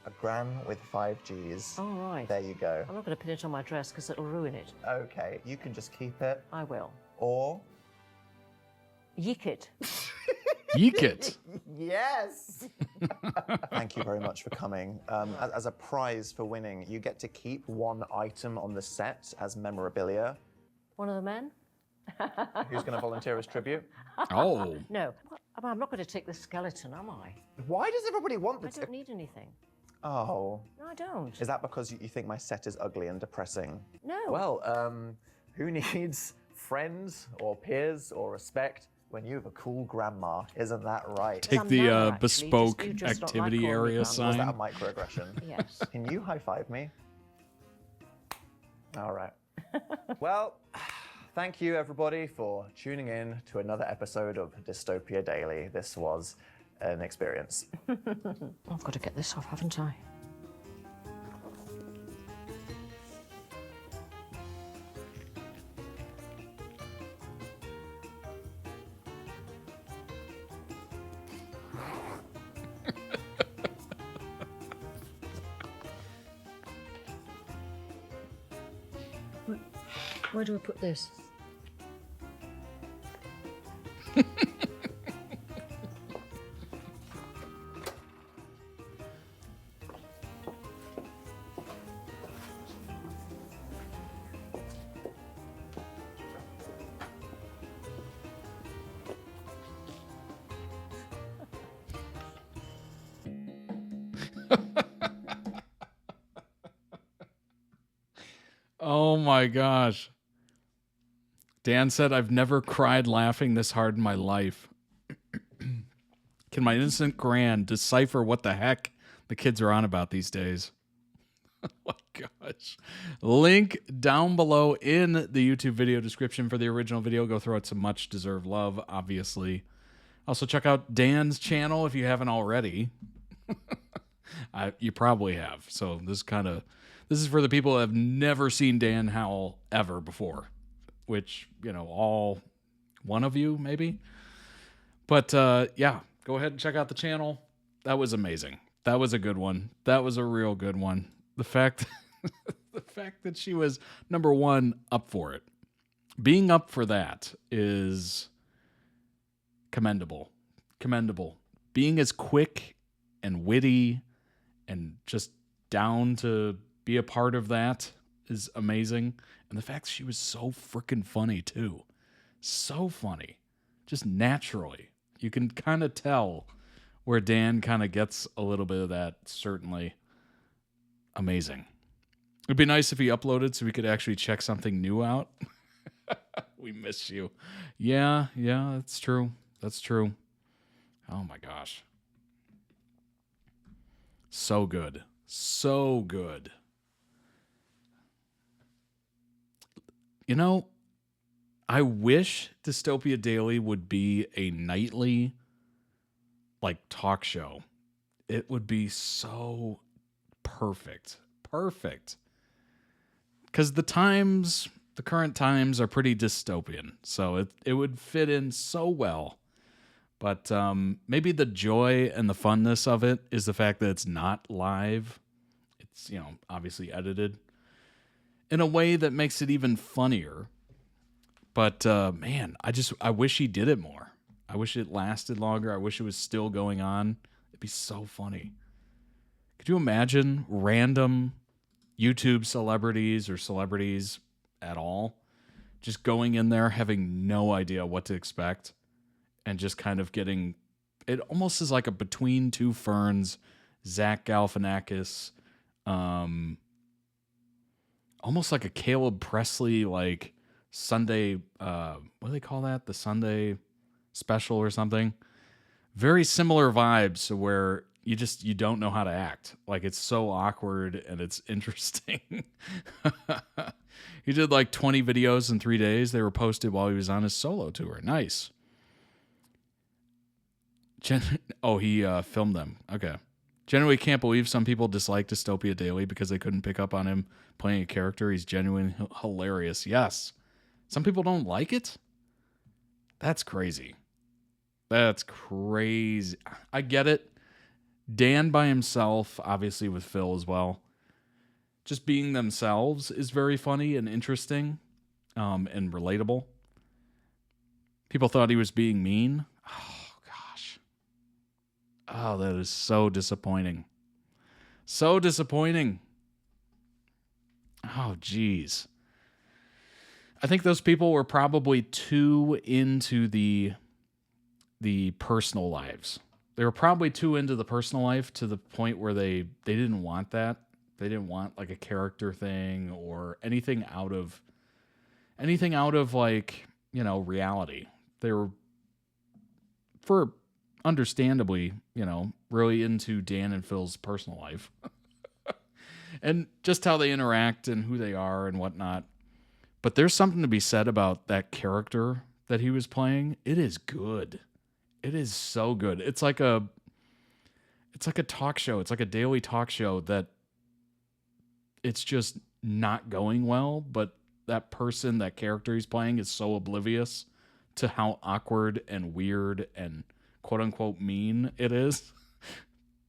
a Gran with 5 Gs. All right. There you go. I'm not going to pin it on my dress because it'll ruin it. Okay, you can just keep it. I will. Or... Yeek it. Yeek it. Yes! Thank you very much for coming. As a prize for winning, you get to keep one item on the set as memorabilia. One of the men? Who's going to volunteer as tribute? Oh. No. I'm not going to take the skeleton, am I? Why does everybody want I this? don't need anything. Oh. No, I don't. Is that because you think my set is ugly and depressing? No. Well, who needs friends or peers or respect when you have a cool grandma? Isn't that right? Take I'm the now, actually, bespoke you just don't like activity calling me area grandma. Was that a sign. microaggression? Yes. Can you high five me? All right. Well, thank you everybody for tuning in to another episode of Dystopia Daily. This was an experience. I've got to get this off, haven't I? Where do I put this? Oh my gosh. Dan said, I've never cried laughing this hard in my life. Can my innocent Gran decipher what the heck the kids are on about these days? Oh my gosh. Link down below in the YouTube video description for the original video. Go throw it some much deserved love, obviously. Also check out Dan's channel if you haven't already. You probably have. So this is for the people who have never seen Dan Howell ever before, which, all one of you maybe. But yeah, go ahead and check out the channel. That was amazing. That was a good one. That was a real good one. The fact that she was, number one, up for it. Being up for that is commendable. Commendable. Being as quick and witty and just down to be a part of that is amazing. And the fact she was so freaking funny too. So funny. Just naturally. You can kind of tell where Dan kind of gets a little bit of that, certainly. Amazing. It'd be nice if he uploaded so we could actually check something new out. We miss you. Yeah, that's true. That's true. Oh my gosh. So good. So good. I wish Dystopia Daily would be a nightly, talk show. It would be so perfect. Perfect. Because the current times are pretty dystopian. So it would fit in so well. But maybe the joy and the funness of it is the fact that it's not live. It's, obviously edited in a way that makes it even funnier. But man, I wish he did it more. I wish it lasted longer. I wish it was still going on. It'd be so funny. Could you imagine random YouTube celebrities or celebrities at all just going in there having no idea what to expect and just kind of getting it almost is like a Between Two Ferns, Zach Galifianakis, almost like a Caleb Presley, Sunday, what do they call that? The Sunday special or something. Very similar vibes to where you don't know how to act. It's so awkward and it's interesting. He did 20 videos in 3 days. They were posted while he was on his solo tour. Nice. He filmed them. Okay. Genuinely can't believe some people dislike Dystopia Daily because they couldn't pick up on him playing a character. He's genuinely hilarious. Yes. Some people don't like it? That's crazy. That's crazy. I get it. Dan by himself, obviously with Phil as well. Just being themselves is very funny and interesting and relatable. People thought he was being mean. Oh, gosh. Oh, that is so disappointing. So disappointing. Oh, geez. I think those people were probably too into the personal lives. They were probably too into the personal life to the point where they didn't want that. They didn't want a character thing or anything out of reality. They were, for understandably, really into Dan and Phil's personal life. And just how they interact and who they are and whatnot. But there's something to be said about that character that he was playing. It is good. It is so good. It's like a talk show. It's like a daily talk show that it's just not going well, but that person, that character he's playing is so oblivious to how awkward and weird and quote unquote mean it is.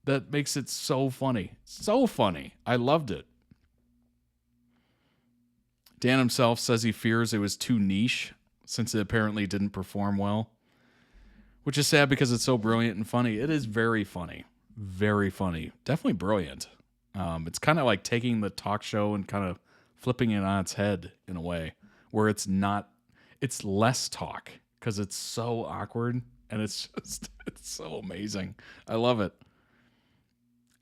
That makes it so funny. So funny. I loved it. Dan himself says he fears it was too niche since it apparently didn't perform well, which is sad because it's so brilliant and funny. It is very funny. Very funny. Definitely brilliant. It's kind of like taking the talk show and kind of flipping it on its head in a way where it's less talk because it's so awkward and it's so amazing. I love it.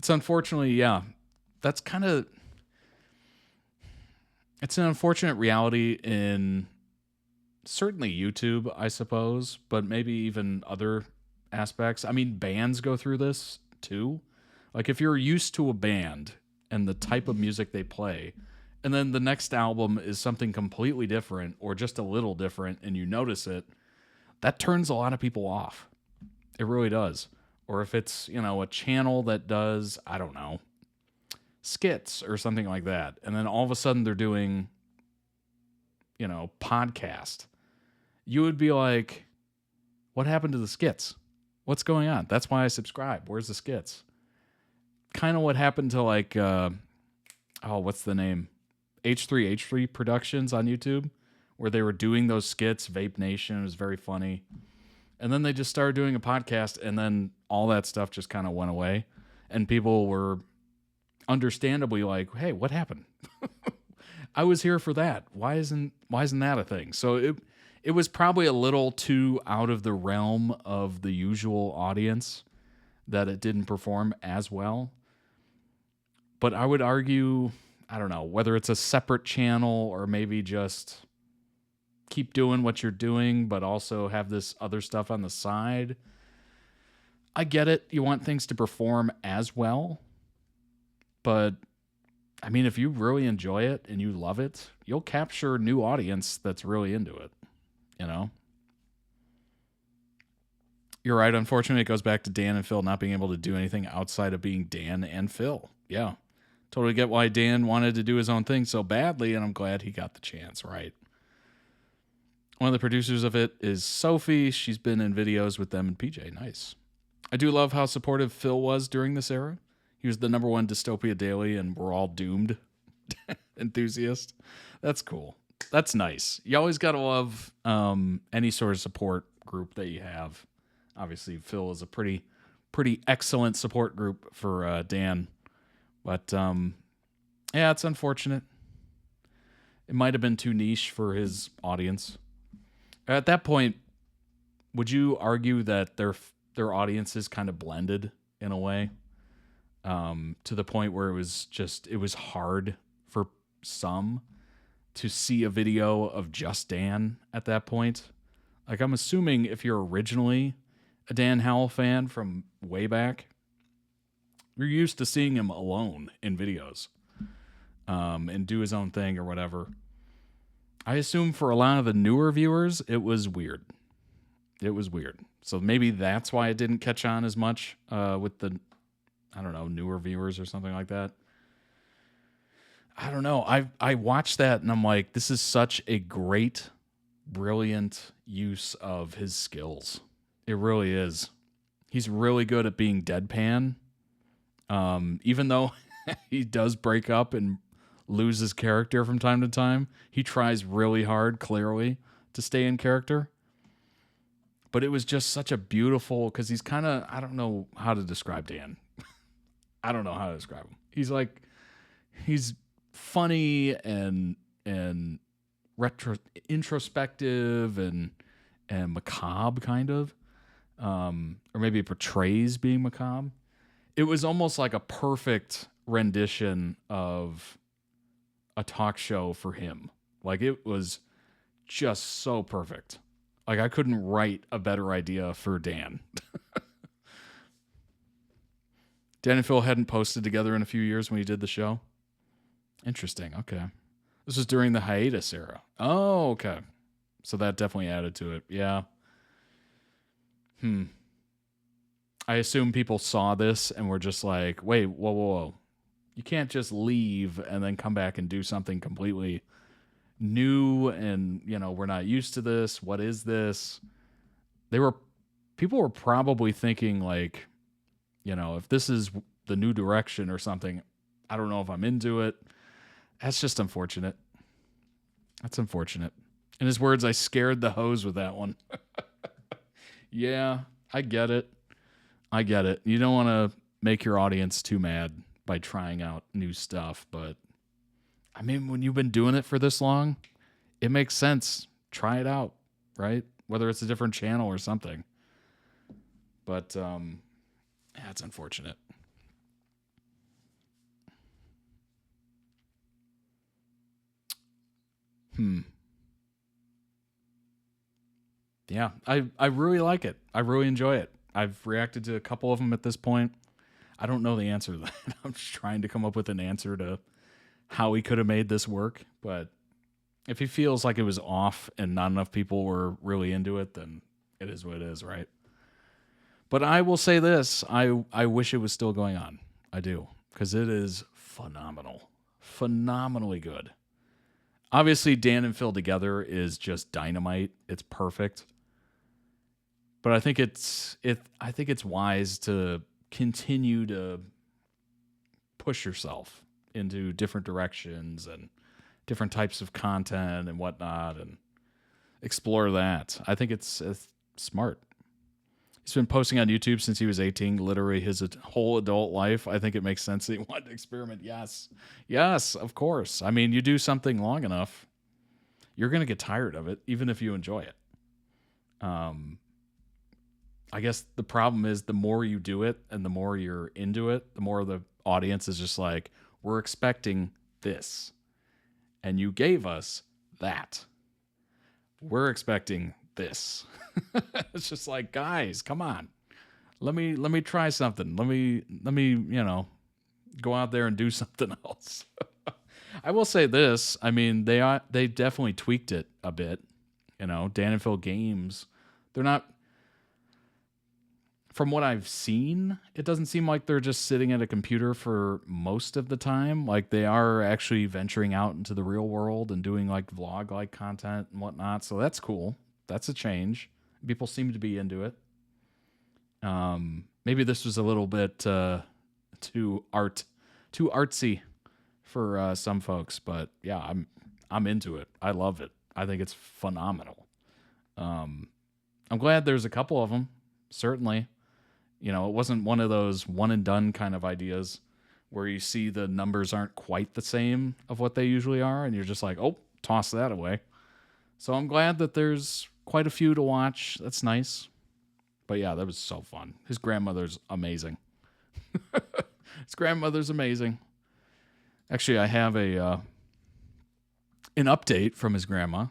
It's unfortunately, that's kind of, it's an unfortunate reality in certainly YouTube, I suppose, but maybe even other aspects. I mean, bands go through this too. Like if you're used to a band and the type of music they play, and then the next album is something completely different or just a little different and you notice it, that turns a lot of people off. It really does. Or if it's, a channel that does, I don't know, skits or something like that. And then all of a sudden they're doing, podcast. You would be like, what happened to the skits? What's going on? That's why I subscribe. Where's the skits? Kind of what happened to like, what's the name? H3 Productions on YouTube, where they were doing those skits, Vape Nation. It was very funny. And then they just started doing a podcast, and then all that stuff just kind of went away. And people were understandably like, hey, what happened? I was here for that. Why isn't that a thing? So it was probably a little too out of the realm of the usual audience that it didn't perform as well. But I would argue, I don't know, whether it's a separate channel or maybe just keep doing what you're doing, but also have this other stuff on the side. I get it. You want things to perform as well. But, I mean, if you really enjoy it and you love it, you'll capture a new audience that's really into it, You're right. Unfortunately, it goes back to Dan and Phil not being able to do anything outside of being Dan and Phil. Yeah. Totally get why Dan wanted to do his own thing so badly, and I'm glad he got the chance, right? One of the producers of it is Sophie. She's been in videos with them and PJ. Nice. I do love how supportive Phil was during this era. He was the #1 Dystopia Daily and We're All Doomed enthusiast. That's cool. That's nice. You always got to love any sort of support group that you have. Obviously, Phil is a pretty excellent support group for Dan. But, it's unfortunate. It might have been too niche for his audience. At that point, would you argue that their audiences kind of blended in a way, to the point where it was hard for some to see a video of just Dan at that point? Like, I'm assuming if you're originally a Dan Howell fan from way back, you're used to seeing him alone in videos, and do his own thing or whatever. I assume for a lot of the newer viewers, it was weird. It was weird. So maybe that's why it didn't catch on as much with the, I don't know, newer viewers or something like that. I don't know. I watched that and I'm like, this is such a great, brilliant use of his skills. It really is. He's really good at being deadpan. Even though he does break up and lose his character from time to time, he tries really hard, clearly, to stay in character. But it was just such a beautiful, because he's kind of, I don't know how to describe Dan. I don't know how to describe him. He's funny and introspective and macabre, kind of. Or maybe it portrays being macabre. It was almost like a perfect rendition of a talk show for him. Like, it was just so perfect. Like, I couldn't write a better idea for Dan. Dan and Phil hadn't posted together in a few years when he did the show. Interesting. Okay. This was during the hiatus era. Oh, okay. So that definitely added to it. Yeah. I assume people saw this and were just like, wait, whoa. You can't just leave and then come back and do something completely new and, we're not used to this. What is this? People were probably thinking like, if this is the new direction or something, I don't know if I'm into it. That's just unfortunate. That's unfortunate. In his words, I scared the hose with that one. Yeah, I get it. You don't want to make your audience too mad by trying out new stuff, but I mean, when you've been doing it for this long, it makes sense. Try it out, right? Whether it's a different channel or something. But it's unfortunate. Yeah, I really like it. I really enjoy it. I've reacted to a couple of them at this point. I don't know the answer to that. I'm just trying to come up with an answer to how he could have made this work. But if he feels like it was off and not enough people were really into it, then it is what it is, right? But I will say this. I wish it was still going on. I do. Because it is phenomenal. Phenomenally good. Obviously, Dan and Phil together is just dynamite. It's perfect. But I think it's wise to continue to push yourself into different directions and different types of content and whatnot and explore that. I think it's smart. He's been posting on YouTube since he was 18, literally his whole adult life. I think it makes sense that he wanted to experiment. Yes, of course. I mean, you do something long enough, you're going to get tired of it, even if you enjoy it. I guess the problem is the more you do it and the more you're into it, the more the audience is just like, we're expecting this. And you gave us that. We're expecting this. It's just like, guys, come on. Let me try something. Let me, go out there and do something else. I will say this. I mean, they definitely tweaked it a bit. Dan and Phil Games. They're not, from what I've seen, it doesn't seem like they're just sitting at a computer for most of the time. Like they are actually venturing out into the real world and doing like vlog-like content and whatnot. So that's cool. That's a change. People seem to be into it. Maybe this was a little bit too artsy for some folks, but yeah, I'm into it. I love it. I think it's phenomenal. I'm glad there's a couple of them. Certainly. It wasn't one of those one and done kind of ideas where you see the numbers aren't quite the same of what they usually are, and you're just like, oh, toss that away. So I'm glad that there's quite a few to watch. That's nice. But yeah, that was so fun. His grandmother's amazing. His grandmother's amazing. Actually, I have an update from his grandma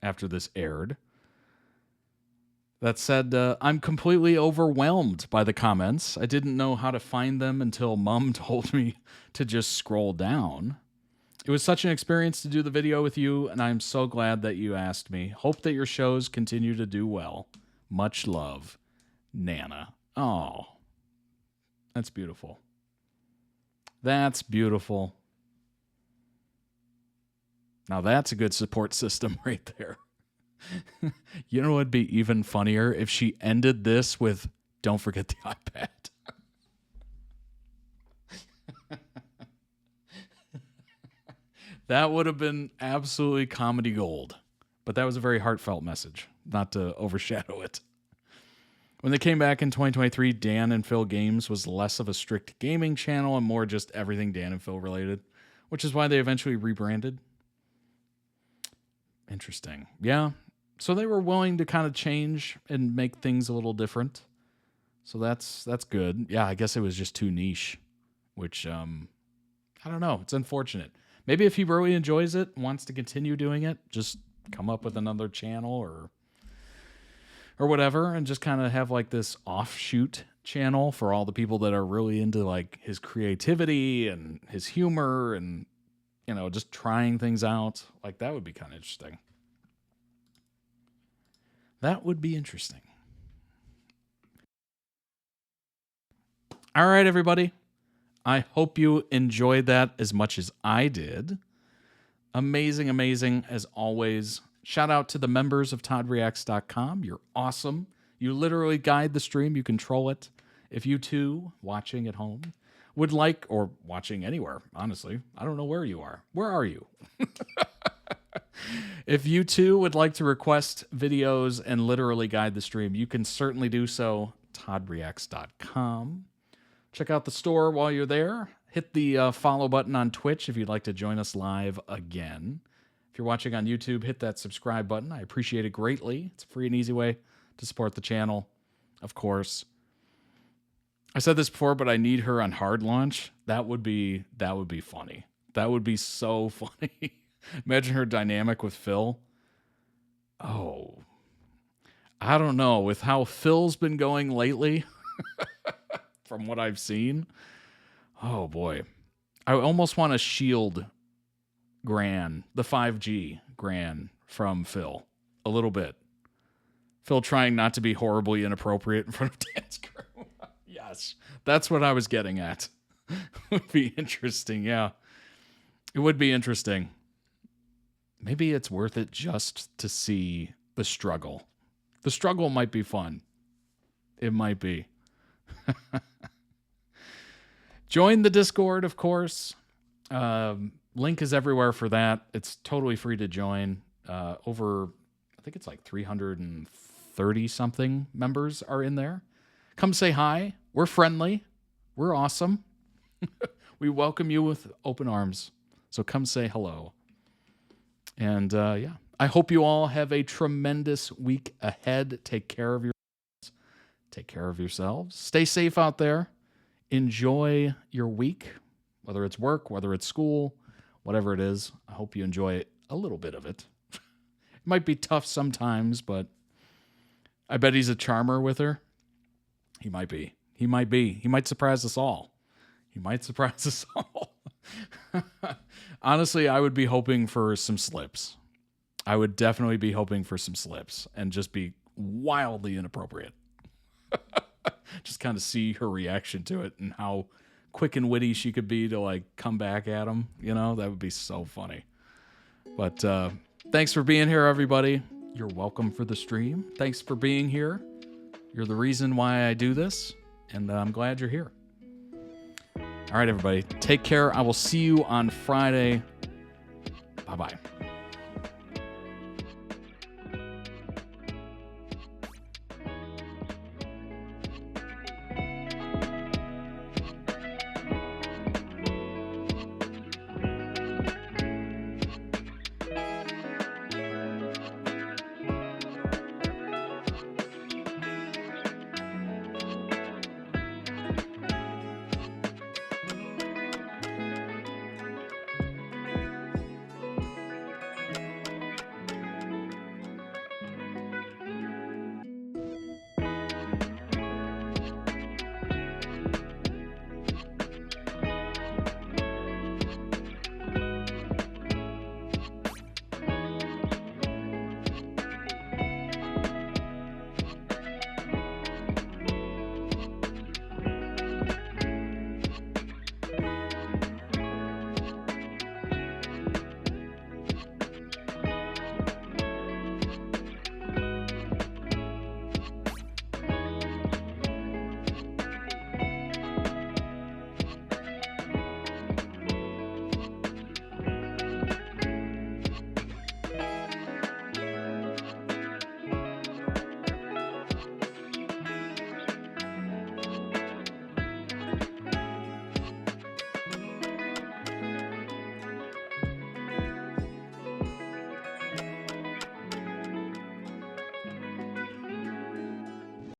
after this aired that said, I'm completely overwhelmed by the comments. I didn't know how to find them until Mom told me to just scroll down. It was such an experience to do the video with you, and I'm so glad that you asked me. Hope that your shows continue to do well. Much love, Nana. Oh, that's beautiful. That's beautiful. Now that's a good support system right there. You know what would be even funnier if she ended this with, don't forget the iPad. That would have been absolutely comedy gold. But that was a very heartfelt message, not to overshadow it. When they came back in 2023, Dan and Phil Games was less of a strict gaming channel and more just everything Dan and Phil related, which is why they eventually rebranded. Interesting. Yeah. So they were willing to kind of change and make things a little different. So that's good. Yeah, I guess it was just too niche, which I don't know. It's unfortunate. Maybe if he really enjoys it, wants to continue doing it, just come up with another channel or whatever and just kind of have like this offshoot channel for all the people that are really into like his creativity and his humor and just trying things out. Like, that would be kind of interesting. That would be interesting. All right, everybody. I hope you enjoyed that as much as I did. Amazing, amazing as always. Shout out to the members of ToddReacts.com. You're awesome. You literally guide the stream. You control it. If you too, watching at home, would like, or watching anywhere, honestly, I don't know where you are. Where are you? If you too would like to request videos and literally guide the stream, you can certainly do so. ToddReacts.com. Check out the store while you're there. Hit the follow button on Twitch if you'd like to join us live again. If you're watching on YouTube, hit that subscribe button. I appreciate it greatly. It's a free and easy way to support the channel, of course. I said this before, but I need her on hard launch. That would be funny. That would be so funny. Imagine her dynamic with Phil. Oh, I don't know. With how Phil's been going lately, from what I've seen, oh boy. I almost want to shield Gran, the 5G Gran, from Phil a little bit. Phil trying not to be horribly inappropriate in front of Dan's crew. Yes, that's what I was getting at. Would be interesting, yeah. It would be interesting. Maybe it's worth it just to see the struggle. The struggle might be fun. It might be. Join the Discord, of course. Link is everywhere for that. It's totally free to join. Over, I think it's like 330 something members are in there. Come say hi. We're friendly. We're awesome. We welcome you with open arms. So come say hello. And yeah, I hope you all have a tremendous week ahead. Take care of yourselves. Take care of yourselves. Stay safe out there. Enjoy your week, whether it's work, whether it's school, whatever it is. I hope you enjoy a little bit of it. It might be tough sometimes, but I bet he's a charmer with her. He might be. He might be. He might surprise us all. He might surprise us all. Honestly, I would be hoping for some slips. I would definitely be hoping for some slips and just be wildly inappropriate. Just kind of see her reaction to it and how quick and witty she could be to like come back at him. That would be so funny. But thanks for being here, everybody. You're welcome for the stream. Thanks for being here. You're the reason why I do this, and I'm glad you're here. All right, everybody. Take care. I will see you on Friday. Bye-bye.